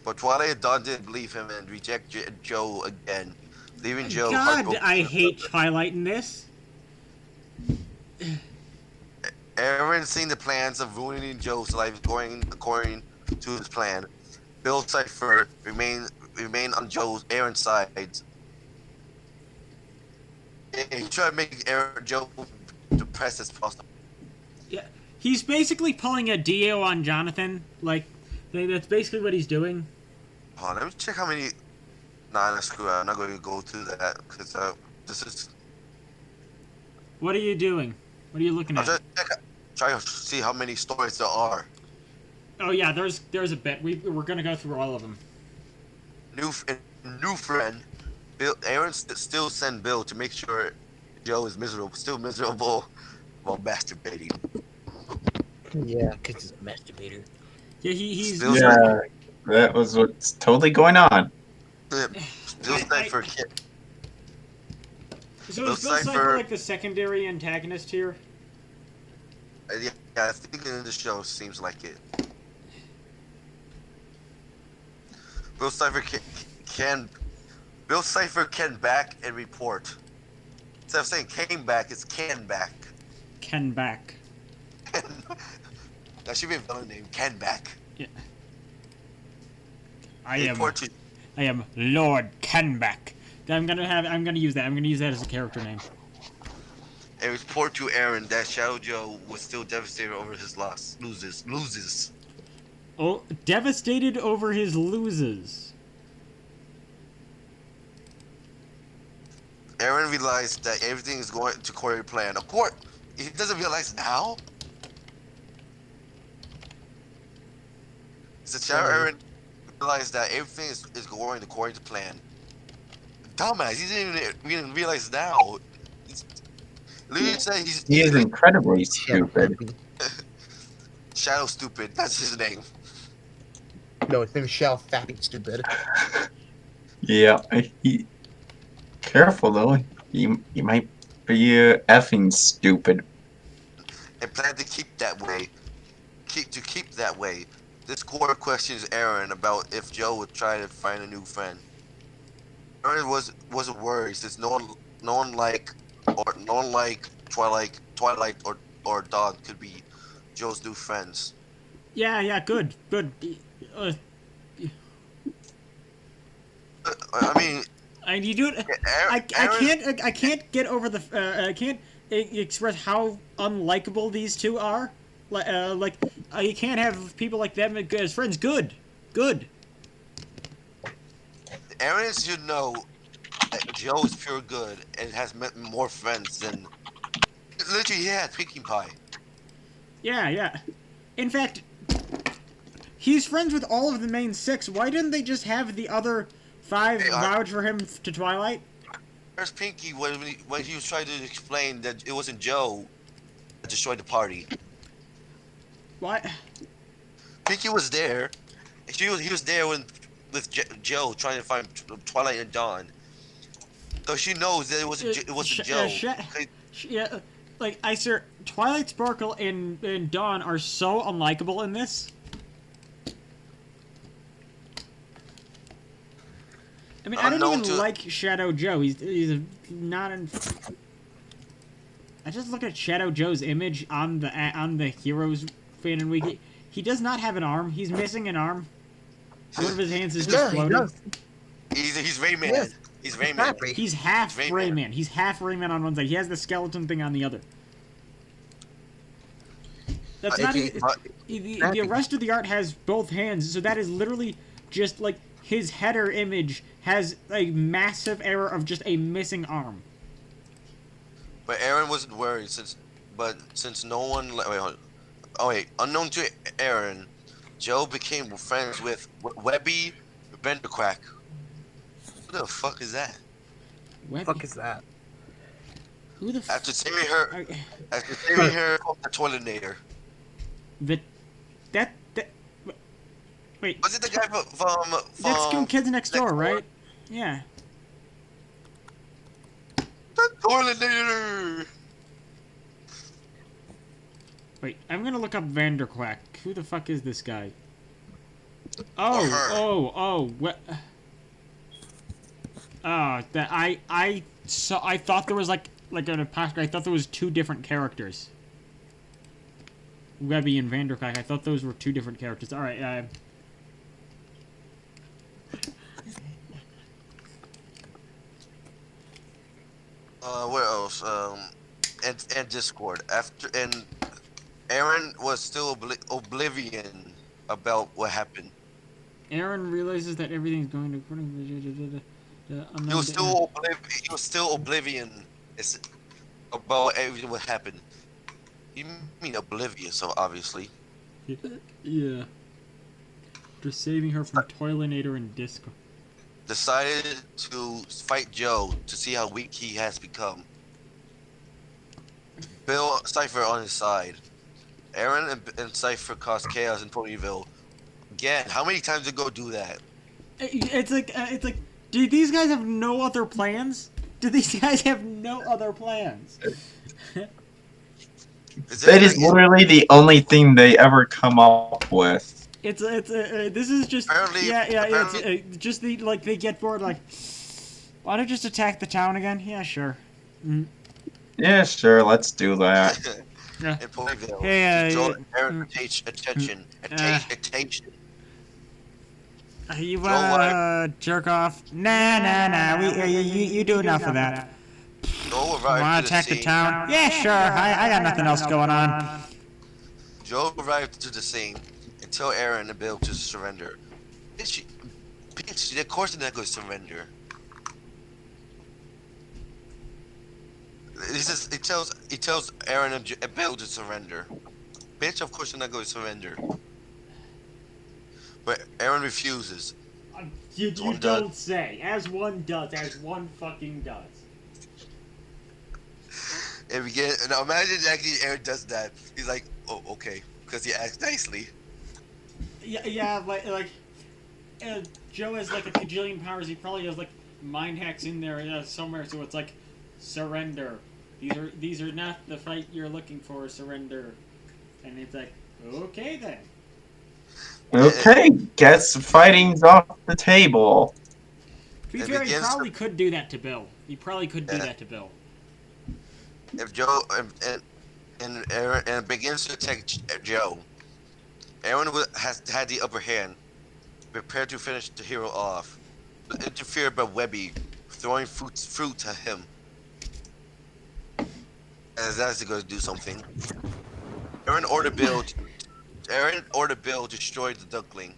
But Twilight and Dawn didn't believe him and reject Joe again, leaving Joe God, heartbroken. I hate Twilight in this. Aaron, seeing the plans of ruining Joe's life going according to his plan, Bill Cipher remain on Aaron's side. He tried to make Joe depressed as possible. Yeah, he's basically pulling a Dio on Jonathan. Like, that's basically what he's doing. Hold on, let me check how many. Nah, screw it. I'm not going to go through that because this is. What are you doing? What are you looking I'm at? trying to see how many stories there are. Oh yeah, there's a bit. We're gonna go through all of them. New friend, Bill. Aaron still send Bill to make sure Joe is still miserable while masturbating. Yeah, because he's a masturbator. Yeah, he's. Still Yeah, that was what's totally going on. Bill Cipher can't. So is Bill Cipher like the secondary antagonist here? Yeah, I think in the show seems like it. Bill Cipher can back and report. Instead of saying came back, it's can back. Ken back. That should be a villain name. Can back. Yeah. I am Lord Kenback. I'm gonna use that. I'm gonna use that as a character name. And report to Aaron that Shadow Joe was still devastated over his loss. Loses. Oh, devastated over his loses. Aaron realized that everything is going to according to plan. Of course, he doesn't realize now. So Aaron realized that everything is going according to plan. Dumbass, he didn't even realize now. Literally said He is incredibly stupid. Shadow Stupid. That's his name. No, his name is Shell Fatty Stupid. Yeah, he. Careful though. He might be effing stupid. And plan to keep that way. Keep that way. This court questions Aaron about if Joe would try to find a new friend. Aaron wasn't worried since no one like Twilight or Dawn could be Joe's new friends. Yeah, good. I mean, And you do it. I can't get over the. I can't express how unlikable these two are. You can't have people like them as friends. Good. Aaron should know that Joe is pure good and has met more friends than. Literally, he had Pinkie Pie. Yeah. In fact, he's friends with all of the main 6. Why didn't they just have the other 5 vouch for him to Twilight? Where's Pinkie when he was trying to explain that it wasn't Joe that destroyed the party? What? Pinkie was there. He was there with Joe trying to find Twilight and Dawn. So she knows that it wasn't Joe. Yeah, like I swear, Twilight Sparkle and Dawn are so unlikable in this. I mean, I don't even like Shadow Joe. He's not in. I just look at Shadow Joe's image on the Heroes fan and wiki. He does not have an arm. He's missing an arm. One of his hands is just floating. He's Rayman. Yes. He's Rayman. He's half Rayman. Rayman. He's half Rayman on one side. He has the skeleton thing on the other. That's not even. The rest of the art has both hands, so that is literally just like his header image has a massive error of just a missing arm. But Aaron wasn't worried since no one unknown to Aaron, Joe became friends with Webby Benderquack. Who the fuck is that? What the fuck is that? Who the fuck? After saving her from the toiletator. Wait. Was it the guy from That's Kids Next Door, right? Yeah. The toiletator. Wait, I'm gonna look up Vanderquack. Who the fuck is this guy? Or her. What? Oh, that I thought there was like an imposter. I thought there was 2 different characters. Webby and Vanderquack. I thought those were 2 different characters. All right. Where else? And Discord. And Aaron was still oblivion about what happened. Aaron realizes that everything's going according to He was still oblivion about everything what happened. You mean oblivious, obviously. Yeah. Just saving her from Toilinator and Disco. Decided to fight Joe to see how weak he has become. Bill Cypher on his side. Aaron and Cypher caused chaos in Ponyville. Again, how many times did Go do that? It's like, do these guys have no other plans? Do these guys have no other plans? That is literally the only thing they ever come up with. This is just it's just they get bored like, why don't you just attack the town again? Yeah, sure. Mm. Yeah, sure, let's do that. Yeah. In Ponyville. Hey, Aaron attention. You wanna jerk off? Nah. You do enough of that. Joe arrived Wanna attack the town? Yeah, sure. I got nothing else going on. Joe arrived to the scene and tell Aaron and Bill to surrender. Bitch, of course they're not going to surrender. He tells Aaron and Bill to surrender. Bitch, of course you're not going to surrender. But Aaron refuses. You One don't does. say. As one does. As one fucking does. And we get. Now imagine actually Aaron does that. He's like, oh, okay, because he acts nicely. Yeah, like Joe has like a cajillion powers. He probably has like mind hacks in there somewhere. So it's like, surrender. These are not the fight you're looking for. Surrender. And it's like, okay then. Okay, guess fighting's off the table. To be It fair, he begins probably could do that to Bill. He probably could do that to Bill. If Joe and Aaron begins to attack Joe, Aaron has had the upper hand, prepared to finish the hero off, but interfered by Webby, throwing fruit at him. As that's going to do something. Aaron ordered Bill destroy the duckling.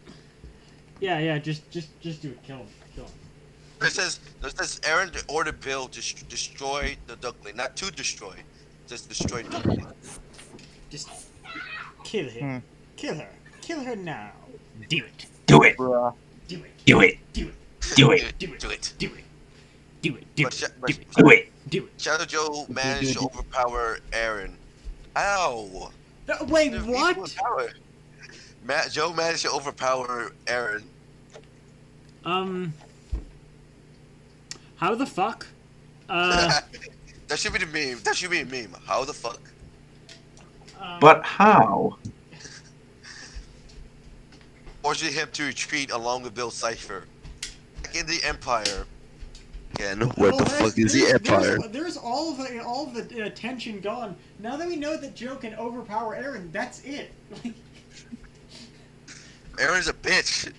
Yeah, just do it. Kill him. It says Aaron ordered Bill to destroy the duckling, not to destroy, just destroy the duckling. Just kill him. Kill her. Kill her now. Do it. Do it. Bruh. Do it. Do it. Do it. Do it. Do it. Do it. Do it. Do it. Do But, it. but Do it. Do it. Do it. Shadow Joe managed to overpower Aaron. Ow! Wait, There's what? equal power. Joe managed to overpower Aaron. How the fuck? That should be the meme. That should be a meme. How the fuck? But how? Forcing him to retreat along with Bill Cipher. Back in the Empire. Again, where the fuck is the Empire? There's all of the tension gone. Now that we know that Joe can overpower Aaron, that's it. Aaron's a bitch.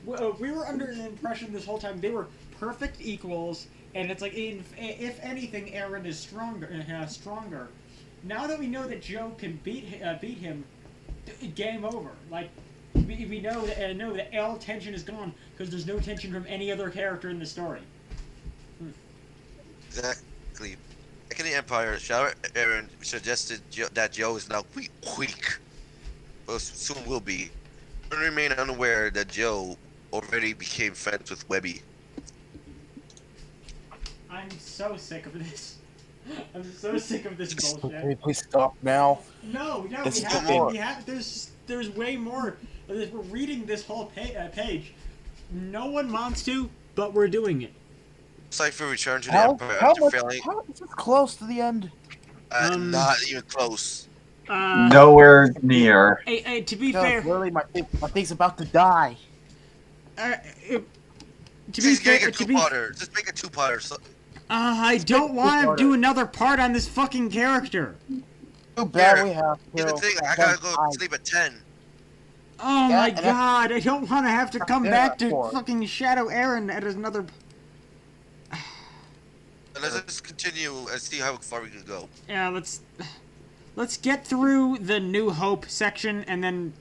We were under the impression this whole time they were perfect equals, and it's like if anything, Aaron is stronger. Stronger. Now that we know that Joe can beat him, game over. Like we know that all tension is gone because there's no tension from any other character in the story. Exactly. Back in the Empire, Shadow Aaron suggested that Joe is now weak. Well, soon will be. Aaron remained unaware that Joe already became friends with Webby. I'm so sick of this. I'm so sick of this Can bullshit. we please stop now? No, This we is have more. to. We have. There's way more. We're reading this whole page. No one wants to, but we're doing it. Cipher returned to the How, Empire how after much? failing. How is this close to the end? Not even close. Nowhere near. Hey, to be No, fair, literally, my thing's about to die. to be Just make fair, a two-parter. Just make a two-parter. So, I don't want to do another part on this fucking character. Too bad Here, we have here's to. the thing. I gotta go sleep at 10. Oh Yeah, my and god, I don't want to have to come Yeah, back to for it. fucking Shadow Aaron at another. Let's just continue and see how far we can go. Yeah, let's get through the New Hope section and then,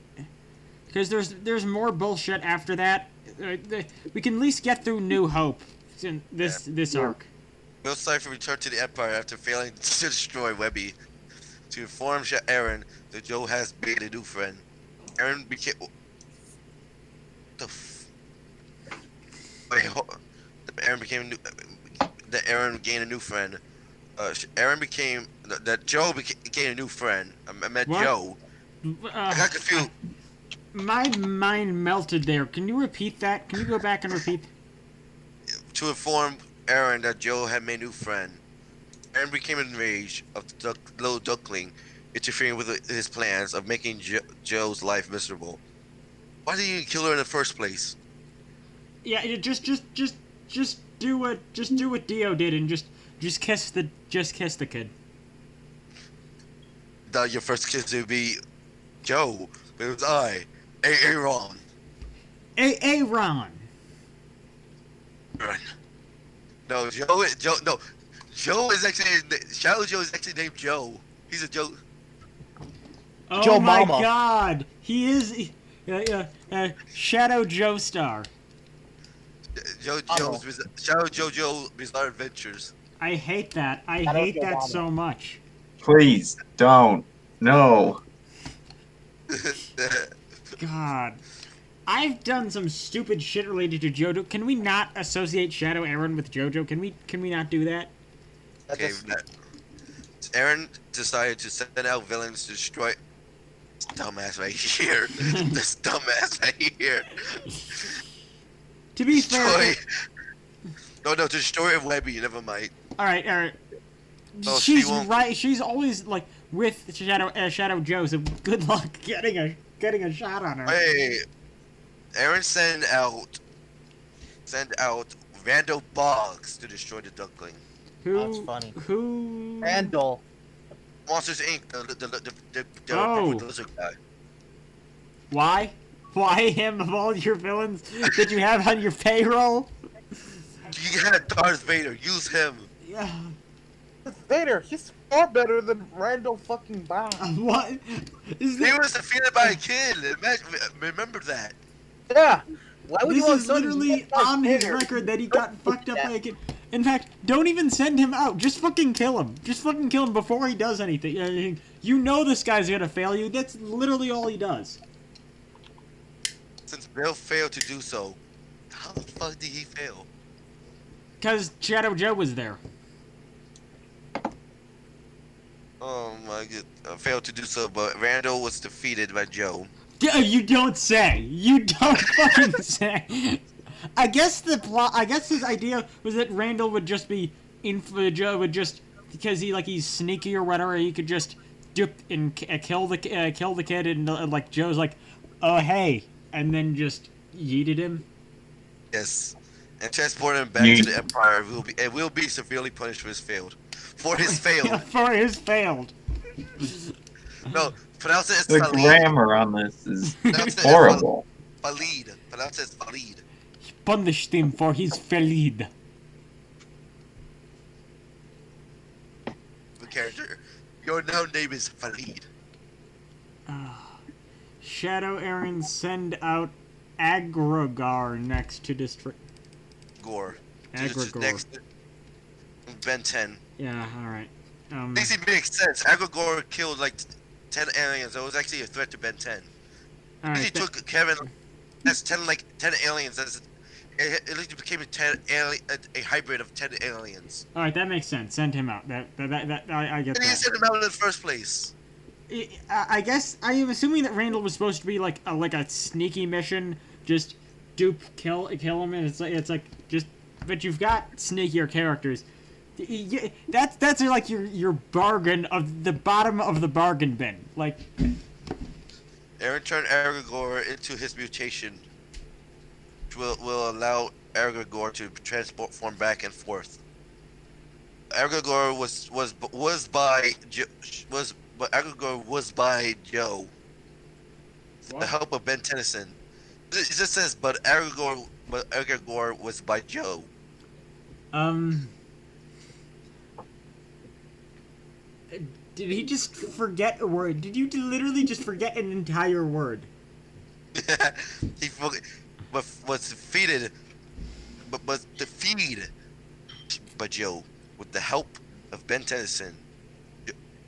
because there's more bullshit after that. We can at least get through New Hope in this arc. Bill Cipher returned to the Empire after failing to destroy Webby. To inform Aaron that Joe has made a new friend. Aaron became. Aaron became a new. That Aaron gained a new friend. Aaron became that Joe gained a new friend. I met What? Joe. I got confused. My mind melted there. Can you repeat that? Can you go back and repeat? To inform Aaron that Joe had made a new friend. Aaron became enraged of the little duckling interfering with his plans of making Joe's life miserable. Why did you kill her in the first place? Yeah, just do what Dio did and just kiss the kid. That your first kiss would be Joe. It was Aaron. Aaron. No, Joe. No, Joe is actually Shadow Joe is actually named Joe. He's a Joe. Oh Joe my Mama. god, he is Shadow Joestar. Shadow JoJo Bizarre Adventures. I hate that. I Shadow hate that Obama. so much. Please don't. No. God. I've done some stupid shit related to JoJo. Can we not associate Shadow Aaron with JoJo? Can we not do that? Okay, Aaron decided to send out villains to destroy this dumbass right here. This dumbass right here. To be fair, No, to destroy Webby. Never mind. all right. Oh, she She's won't- right. She's always like with Shadow Joe. So good luck getting a shot on her. Hey, Aaron send out Randall Boggs to destroy the Duckling. Who? That's funny. Who? Randall. Monsters Inc. The Oh. purple lizard guy. Why? Why him of all your villains that you have on your payroll? You had Darth Vader. Use him. Yeah. Vader, he's far better than Randall fucking Boggs. What? Is He this? was defeated by a kid. Remember that. Yeah. Why would This you want is somebody literally just like on his Vader? record that he got fucked up by a kid. In fact, don't even send him out. Just fucking kill him. Just fucking kill him before he does anything. You know this guy's gonna fail you. That's literally all he does. Since Bill failed to do so, how the fuck did he fail? Cause Shadow Joe was there. Oh my god, failed to do so, but Randall was defeated by Joe. Yeah, you don't say. You don't fucking say. I guess the plot. I guess his idea was that Randall would just be Joe would just because he's sneaky or whatever. He could just dip and kill the kid, and like Joe's like, oh hey, and then just yeeted him. Yes, and transport him back to the Empire. Will be severely punished for his failed. For his failed. For his failed. No, pronounce it as The Khalid. grammar on this is Pronounce it as horrible. Khalid. Pronounce it as Khalid. Punished him for his failed. The character. Your now name is Khalid. Shadow Aaron send out Aggregar next to destroy. Gore. Aggregor. Next, Ben 10. Yeah, alright. Makes it makes sense. Aggregor killed like 10 aliens. It was actually a threat to Ben 10. He Alright. took Kevin. That's 10 aliens. It became a hybrid of 10 aliens. Alright, that makes sense. Send him out. That I get And he that. sent him out in the first place. I guess I am assuming that Randall was supposed to be like a sneaky mission, just dupe, kill him, and it's like just. But you've got sneakier characters. That's like your bargain of the bottom of the bargain bin. Like. Aaron turned Aragorn into his mutation, which will allow Aragorn to transport form back and forth. Aragorn was by Joe. What? The help of Ben Tennyson. It just says, but Aragorn was by Joe. Did he just forget a word? Did you literally just forget an entire word? He was defeated, but was defeated by Joe with the help of Ben Tennyson.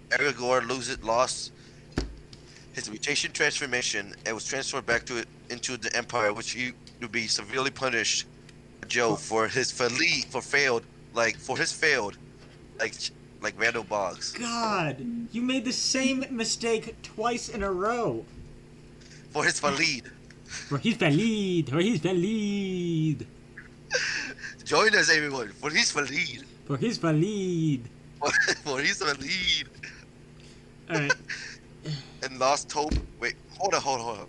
Aragorn lost his mutation transformation and was transferred back into the Empire, which he would be severely punished by Joe for his failed like Randall Boggs. God, you made the same mistake twice in a row. For his Khalid. For his valid. For his valid. Join us, everyone. For his Khalid. For his valid. For his Khalid. Alright. And lost hope. Wait, hold on.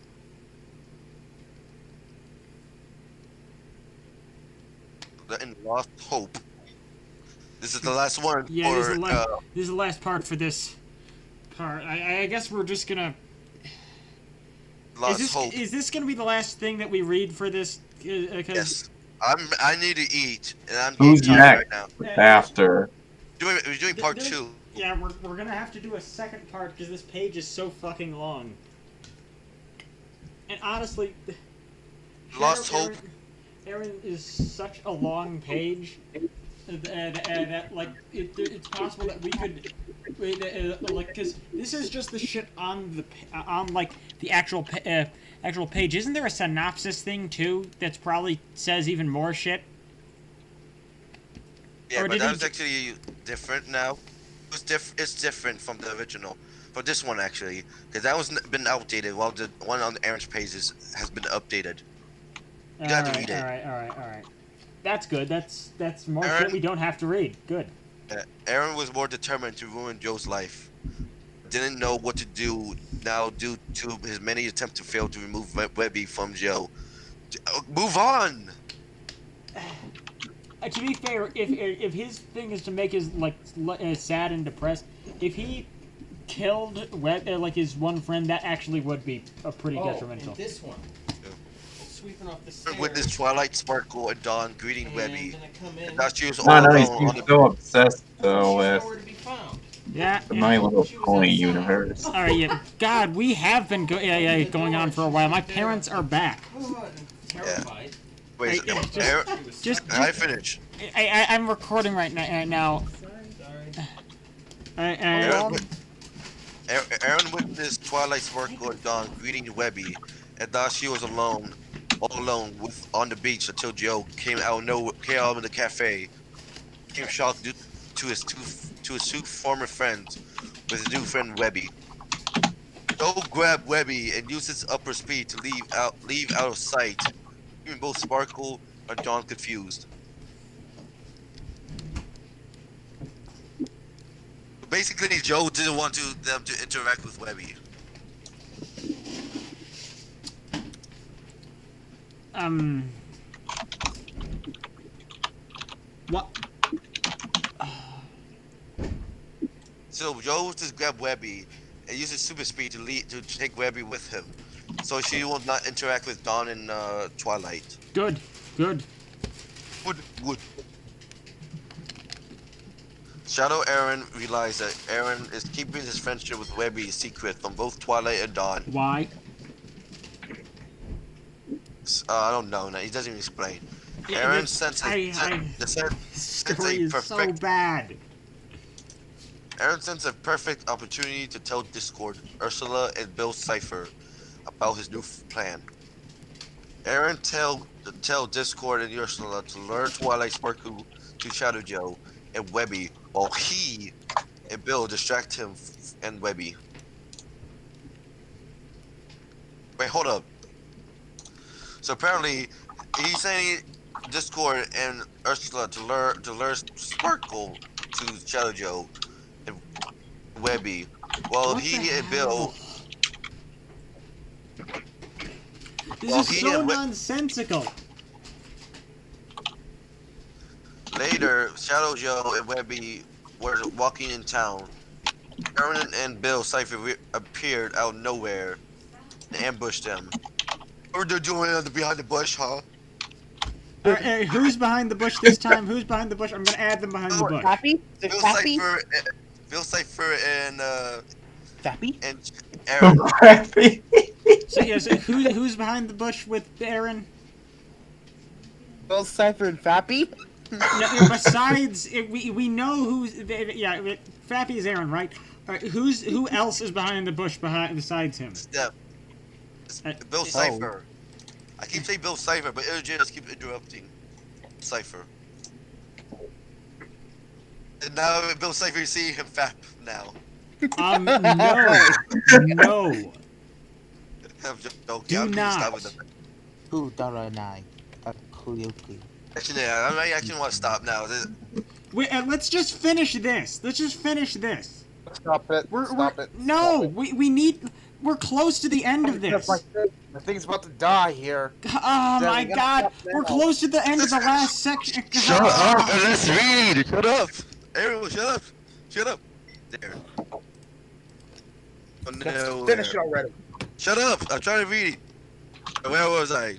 And lost hope. This is the last one. Yeah, for, this is the last part for this part. I guess we're just gonna. lost hope. Is this gonna be the last thing that we read for this? Yes. I need to eat, and I'm Who's getting tired next? right After. now. We're doing part There's- 2. Yeah, we're gonna have to do a second part because this page is so fucking long. And honestly, Lost hope. Aaron is such a long page. that like it's possible that we could like because this is just the shit on the on like the actual actual page. Isn't there a synopsis thing too that's probably says even more shit? Yeah, Or but did that he was actually different now. It's different from the original. For this one actually, because that was been outdated, while the one on Aaron's pages has been updated. You have to read it. All right. That's good. That's more Aaron? shit we don't have to read. Good. Aaron was more determined to ruin Joe's life. Didn't know what to do now due to his many attempts to fail to remove Webby from Joe. Move on! To be fair, if his thing is to make his like sad and depressed, if he killed like his one friend, that actually would be a pretty detrimental. And this one. Sweeping off the stairs. With this Twilight Sparkle and Dawn greeting and Webby. then I come in. Now she was all No, he alone on seems the so obsessed She's though with nowhere to be found. Yeah. the My Little Pony universe. All right. Yeah. God, we have been going on for a while. My parents are back. Oh, I'm terrified. Wait, Hey, Aaron, Just I finish. I'm recording right now. Sorry. Aaron witnessed Twilight Sparkle and Dawn greeting Webby, and thought she was alone, all alone, on the beach until Joe came out of the cafe. Became shocked due to his two former friends with his new friend Webby. Joe grabbed Webby and used his upper speed to leave out of sight, leaving both Sparkle and Dawn confused. Basically, Joe didn't want them to interact with Webby. What? So Joe just grabbed Webby and used his super speed to take Webby with him, so she will not interact with Dawn and Twilight. Good. Good. Shadow Aaron realized that Aaron is keeping his friendship with Webby a secret from both Twilight and Dawn. Why? I don't know. He doesn't even explain. Yeah, Aaron this- senses This story is so bad. Aaron sends a perfect opportunity to tell Discord, Ursula, and Bill Cipher about his new plan. Aaron tell Discord and Ursula to lure Twilight Sparkle to Shadow Joe and Webby, while he and Bill distract him and Webby. Wait, hold up. So apparently, he's saying Discord and Ursula to lure Sparkle to Shadow Joe and Webby, while What he the and hell? Bill. This Well, is he so and nonsensical. Later, Shadow Joe and Webby were walking in town. Aaron and Bill Cipher appeared out of nowhere and ambushed them. What are they doing behind the bush, huh? All right, who's behind the bush this time? Who's behind the bush? I'm gonna add them behind the bush. Fappy? Is it Fappy? Bill Cipher and Fappy? Aaron. Crappy. So yeah, so who's behind the bush with Aaron? Bill Cipher and Fappy? No, besides, we know who's Fappy is Aaron, right? All right, who else is behind the bush besides him? Step. Bill Cipher. I keep saying Bill Cipher, but LJ just keep interrupting Cipher. And now Bill Cipher, you see him fap now. No. I'm just joking. Do I'm not. stop with the... Who Daranai? Actually, yeah, I actually want to stop now. Wait, let's just finish this. Stop it. Stop it. No, Stop it. we need. We're close to the end of this. My thing's about to die here. Oh Then my we gotta God, stop now. we're close to the end of the last section. Shut up and let's read. Shut up, Aaron. Shut up. Shut up. There. Oh, no, Finish it already. Shut up. I'm trying to read. Where was I?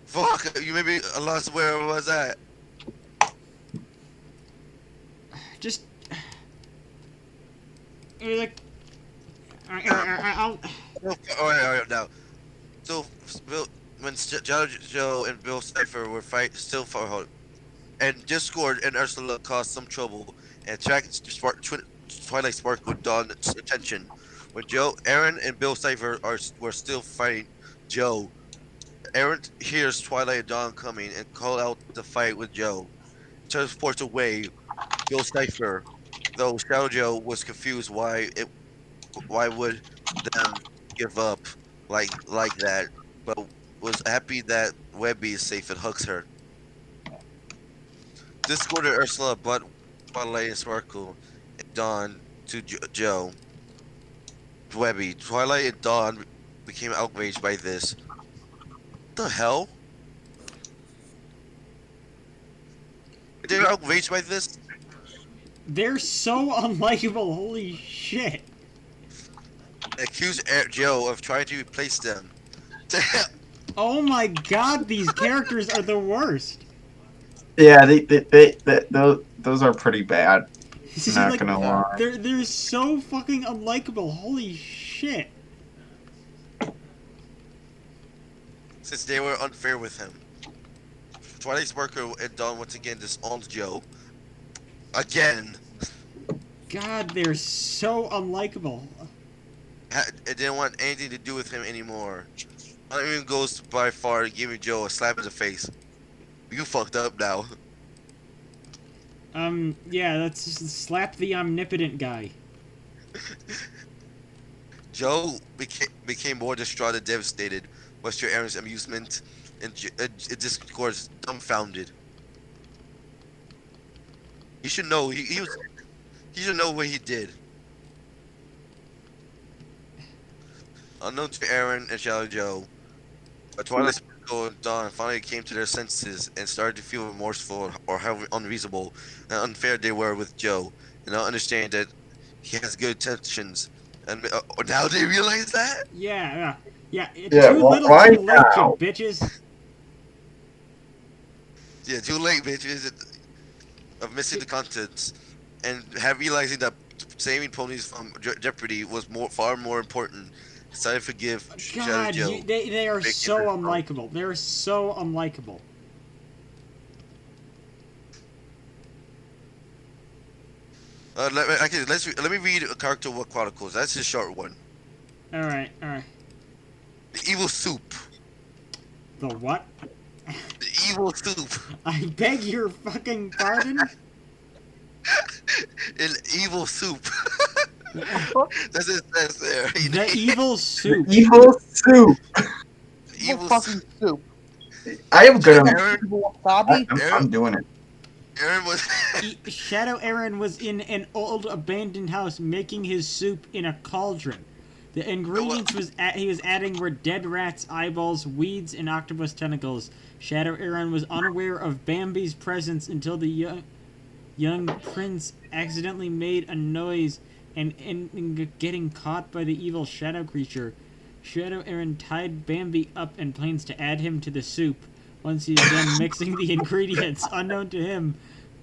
Fuck. You made me lost. Where was I? Just. Like. I'll. Alright, now. So, Bill, when Joe and Bill Cipher were still fought, and Discord and Ursula caused some trouble and attracted Twilight Sparkle with Dawn's attention. When Aaron and Bill Cipher were still fighting Joe, Aaron hears Twilight and Dawn coming and call out to fight with Joe. Transports away Bill Cipher, though Shadow Joe was confused why would them give up like that, but was happy that Webby is safe and hugs her. Discord and Ursula brought Twilight and Sparkle and Dawn to Joe. Webby, Twilight and Dawn became outraged by this. What the hell? They're outraged by this? They're so unlikable, holy shit. Accuse Joe of trying to replace them. Damn. Oh my god, these characters are the worst. Yeah, those are pretty bad. See, Not like, gonna lie. they're so fucking unlikable, holy shit. Since they were unfair with him. Twilight Sparkle and Dawn once again disowned Joe. Again. God, they're so unlikable. It didn't want anything to do with him anymore. Not even goes by far giving Joe a slap in the face. You fucked up now. Yeah, let's just slap the omnipotent guy. Joe became more distraught and devastated, much to Aaron's amusement, and Discord dumbfounded. He should know. He should know what he did. Unknown to Aaron and Shadow Joe, Twilight Sparkle and Dawn finally came to their senses and started to feel remorseful or how unreasonable and unfair they were with Joe, and now understand that he has good intentions. And now they realize that? Yeah. Yeah, Too little, why too late, you now? bitches. Yeah, too late, bitches. Of missing the contents and realizing that saving ponies from jeopardy was far more important. Decided to forgive Shadow God, Joe. they are Making so her unlikable. They're so unlikable. Let me read a Character War Chronicles. That's a short one. Alright. The evil soup. The what? The evil soup. I beg your fucking pardon? An evil soup. That's what it says there. The evil soup. Evil soup. Evil fucking soup. soup. I am gonna. Aaron, Wasabi? I'm doing it. Aaron was. Shadow Aaron was in an old abandoned house making his soup in a cauldron. The ingredients he was adding were dead rats' eyeballs, weeds, and octopus tentacles. Shadow Aaron was unaware of Bambi's presence until the young prince accidentally made a noise and getting caught by the evil shadow creature. Shadow Aaron tied Bambi up and plans to add him to the soup. Once he's done mixing the ingredients, unknown to him,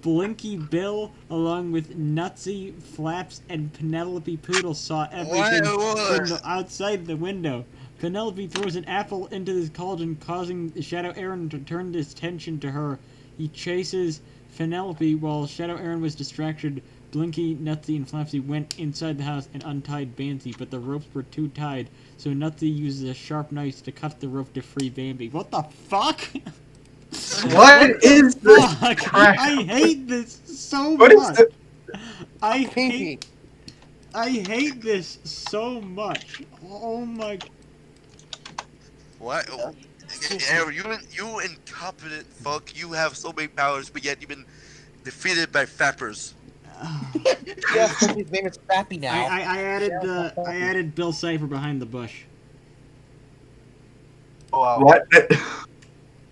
Blinky Bill, along with Nutsy, Flaps, and Penelope Poodle saw everything from the outside the window. Penelope throws an apple into this cauldron, causing Shadow Aaron to turn his attention to her. He chases Penelope while Shadow Aaron was distracted. Blinky, Nutsy, and Flapsy went inside the house and untied Bambi, but the ropes were too tied, so Nutsy uses a sharp knife to cut the rope to free Bambi. What the fuck? What is this Fuck! crap? I hate this so What is much. the? I Pinky. hate this so much. Oh my. What? Aaron, you incompetent fuck. You have so many powers, but yet you've been defeated by fappers. Yes, his name is Fappy now. I added Bill Cipher behind the bush. Wow. What?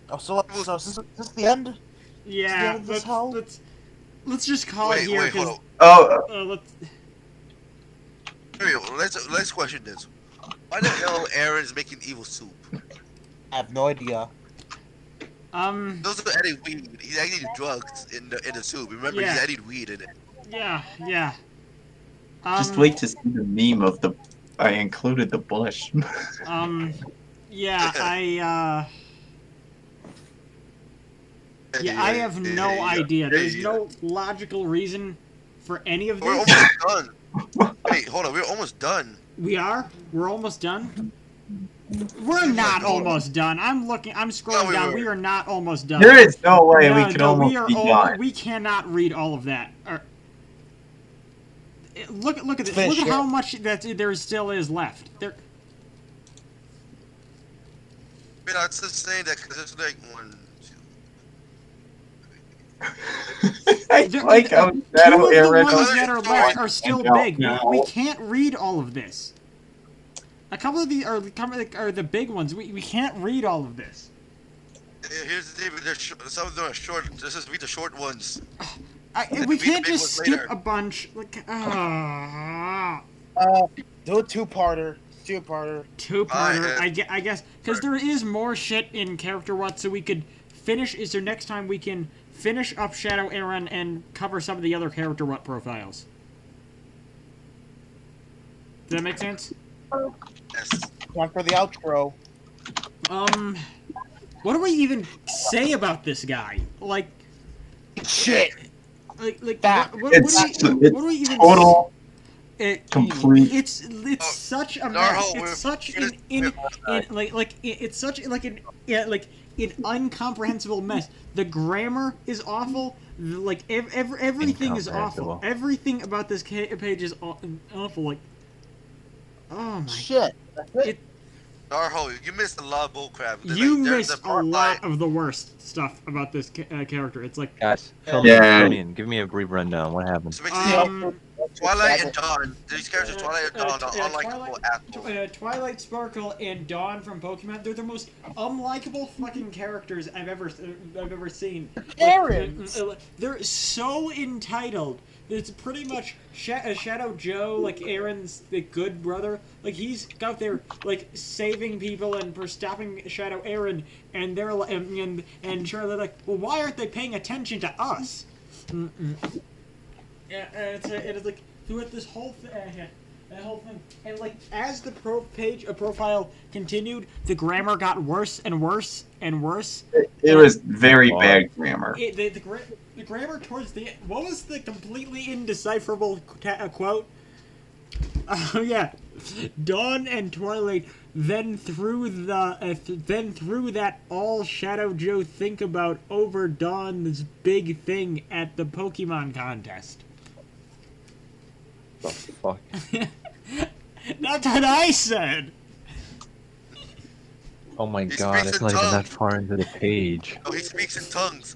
Oh, so is this the end? Yeah, Is this how? let's just call it here Wait, hold because on. let's. Let's question this. Why the hell Aaron's making evil soup? I have no idea. Those are adding weed. He's adding drugs in the soup. Remember, Yeah. he's adding weed in it. Yeah. Just wait to see the meme of the. I included the bush. Yeah, I have no idea. There's no logical reason for any of We're this. almost done. Wait, hold on. We're almost done. We are? We're almost done? We're not almost done. I'm scrolling we down. were. We are not almost done. There is no way No, we could almost be done. we cannot read all of that. Look at this. Finish Look at it. how much that there still is left. There. Wait, I'd just say that because it's like 1, 2. I There- like how two Shadow of the Aaron. ones that are left are still Find out big. now. We can't read all of this. A couple of these are the big ones. We can't read all of this. Here's the thing. Some of them are short. Let's just read the short ones. We read the can't big just ones skip later. a bunch. Do a two-parter. Two-parter, Alright, I guess, because there is more shit in Character What, so we could finish. So next time we can finish up Shadow Aaron and cover some of the other Character What profiles. Does that make sense? Yes. Time for the outro. What do we even say about this guy? Like, Shit. What It's do we even total It, complete. It's such a No, mess. we're- It's such we're- it's such like an incomprehensible mess. The grammar is awful. Like everything is awful. Incomprehensible. Everything about this page is awful. Like, oh my! Shit. Narho, you missed a lot of bullcrap. You missed a lot of the worst stuff about this character. It's like Guys, Yeah. give me a brief rundown. What happened? Twilight and Dawn. These characters, Twilight and Dawn, are unlikable assholes. Twilight Sparkle and Dawn from Pokemon. They're the most unlikable fucking characters I've ever seen. Aaron! They're so entitled. It's pretty much Shadow Joe, like Aaron's the good brother. Like he's out there like saving people and for stopping Shadow Aaron, and they're like, and Charlie's like, well, why aren't they paying attention to us? Yeah, it is like throughout this whole thing, and like as the profile continued, the grammar got worse and worse and worse. It was very bad grammar. The grammar towards the end. What was the completely indecipherable quote? Oh yeah, Dawn and Twilight. Then through that all Shadow Joe think about over Dawn's big thing at the Pokemon contest. The fuck? That's what I said. Oh my He god, speaks it's in not even that tongues. far into the page. Oh, he speaks in tongues.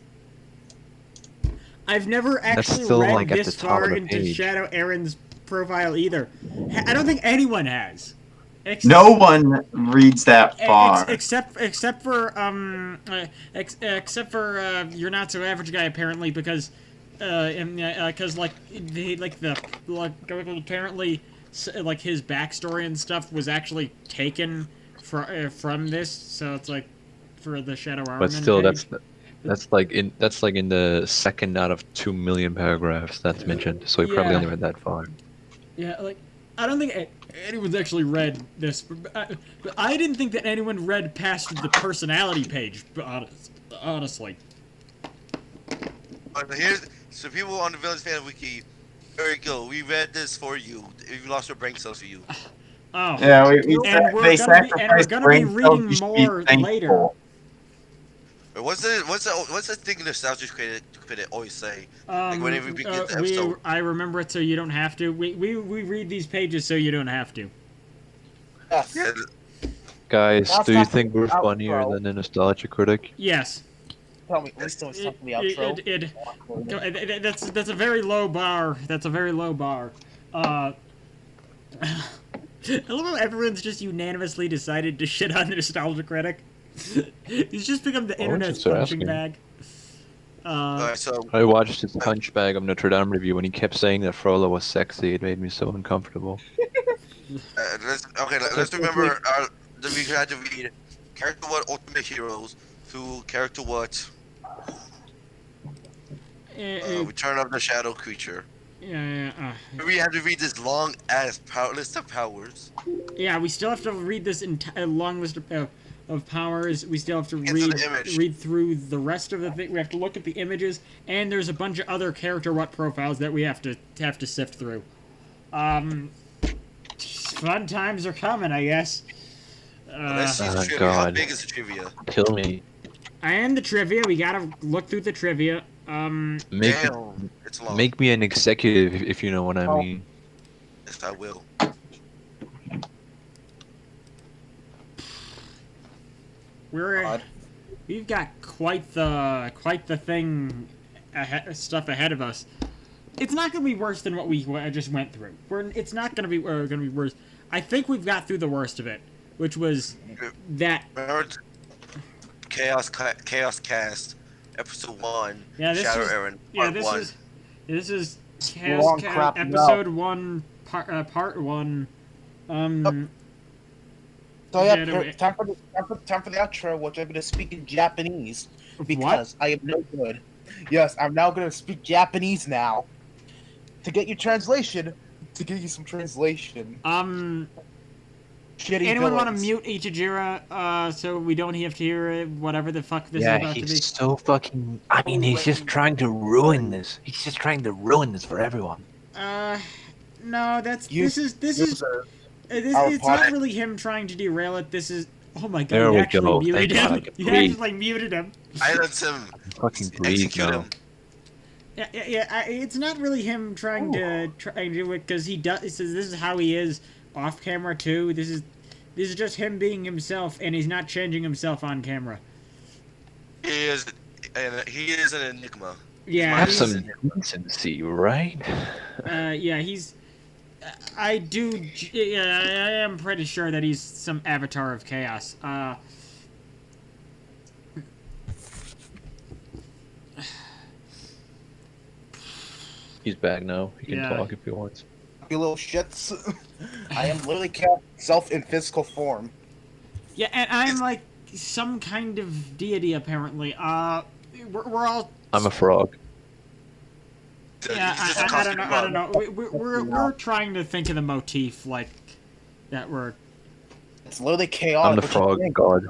I've never actually still, read like, at this the top far of the into page. Shadow Aaron's profile either. I don't think anyone has. No one reads that far. Except for You're Not So Average Guy apparently because like apparently like his backstory and stuff was actually taken from this, so it's like for the Shadow Armor. But still, that's like in the second out of 2 million paragraphs that's mentioned. So he probably Yeah. only read that far. Yeah, like I don't think anyone's actually read this. But I didn't think that anyone read past the personality page. Honestly. So people on the Villains Fan Wiki, there you go. We read this for you. If you lost your brain cells for you. Oh. Yeah, And they we're gonna be sacrificed brain cells. reading You should more be later. thankful. What's the thing Nostalgia Critic always say? Like whenever we begin the episode. I remember it so you don't have to. We read these pages so you don't have to. Yes. Yeah, Guys, That's do you not think we're the funnier outro. than the Nostalgia Critic? Yes. Tell me, at least don't stop the outro. That's a very low bar. That's a very low bar. I love how everyone's just unanimously decided to shit on the Nostalgia Critic. He's just become the Oh, internet's just punching asking. bag. Alright, so I watched his Punchbag of Notre Dame review and he kept saying that Frollo was sexy. It made me so uncomfortable. let's remember that we had to read Character What Ultimate Heroes to Character What Return of the Shadow Creature. We had to read this long ass list of powers. Yeah, we still have to read this long list of of powers. We still have to Into read the image. read through the rest of the thing. We have to look at the images, and there's a bunch of other character profiles that we have to sift through. Fun times are coming, I guess. Let's see the Oh, trivia. How God. big is the trivia? Kill me. And the trivia, we gotta look through the trivia. Make Damn, it's long. make me an executive if you know what I mean. Yes, I will. We've got quite the thing stuff ahead of us. It's not gonna be worse than what we just went through. It's not gonna be worse. I think we've got through the worst of it, which was that. Remember Chaos Cast, episode 1. Yeah, this Shadow is- Aaron, Yeah, part this 1. is Long Chaos crap episode 1 part 1. So yeah, Yeah, time for the outro, which I'm gonna speak in Japanese because I am no good. Yes, I'm now gonna speak Japanese now. To get you translation, to get you some translation. Shitty Anyone want to villains. mute Ichijira so we don't have to hear whatever the fuck this is Yeah, about to be? he's so fucking. I mean, he's just trying to ruin this. He's just trying to ruin this for everyone. No, that's You- this is Our it's not podcast- really him trying to derail it. This is oh my god, There you we actually go. muted Thank God I him. could You breathe. actually muted him. Silence him. Fucking breathe Execute now. him. Yeah. It's not really him trying to do it because he does. He says this is how he is off camera too. This is just him being himself, and he's not changing himself on camera. He is an enigma. Yeah, Have he's- some decency, right? Yeah, he's. Yeah, I am pretty sure that he's some avatar of chaos. He's back now. He can Yeah. talk if he wants. You little shits. I am literally Chaos self in physical form. Yeah, and I'm like some kind of deity apparently. We're all. I'm a frog. Yeah, He's just a I don't know. cosmic I don't bug. know. We're trying to think of the motif like that. We're. It's literally chaotic. I'm the which is frog great. god.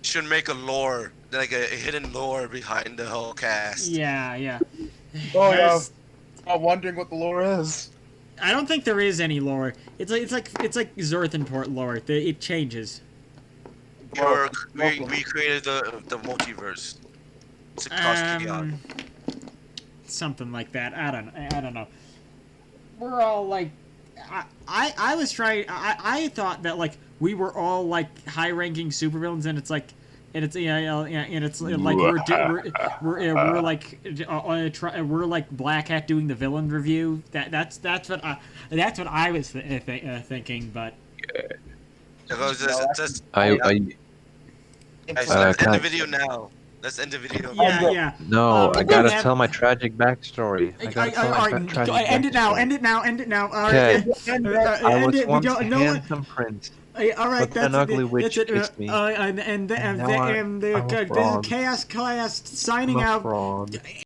Should make a lore, like a hidden lore behind the whole cast. Yeah. Oh yeah. There's- I'm wondering what the lore is. I don't think there is any lore. It's like Zerthenport lore. It changes. We created the multiverse. It's a cosmic chaos. Something like that. I don't know. We're all like, I was trying. I thought that like we were all like high-ranking supervillains, and it's like, and it's and it's like we're like Black Hat doing the villain review. That's what I was thinking, but. Guys, Can let's I- end the video now. Let's end the video. Yeah. No, I gotta have- tell my tragic backstory. I gotta tell my Alright, tragic end it now. backstory. End it now. End it now. All Okay. right. I End was it. We once don't. a No one. handsome prince. All right, but an that's ugly it. witch That's it. kissed me. And now I'm a the frog. Chaos Class signing I'm a out. frog.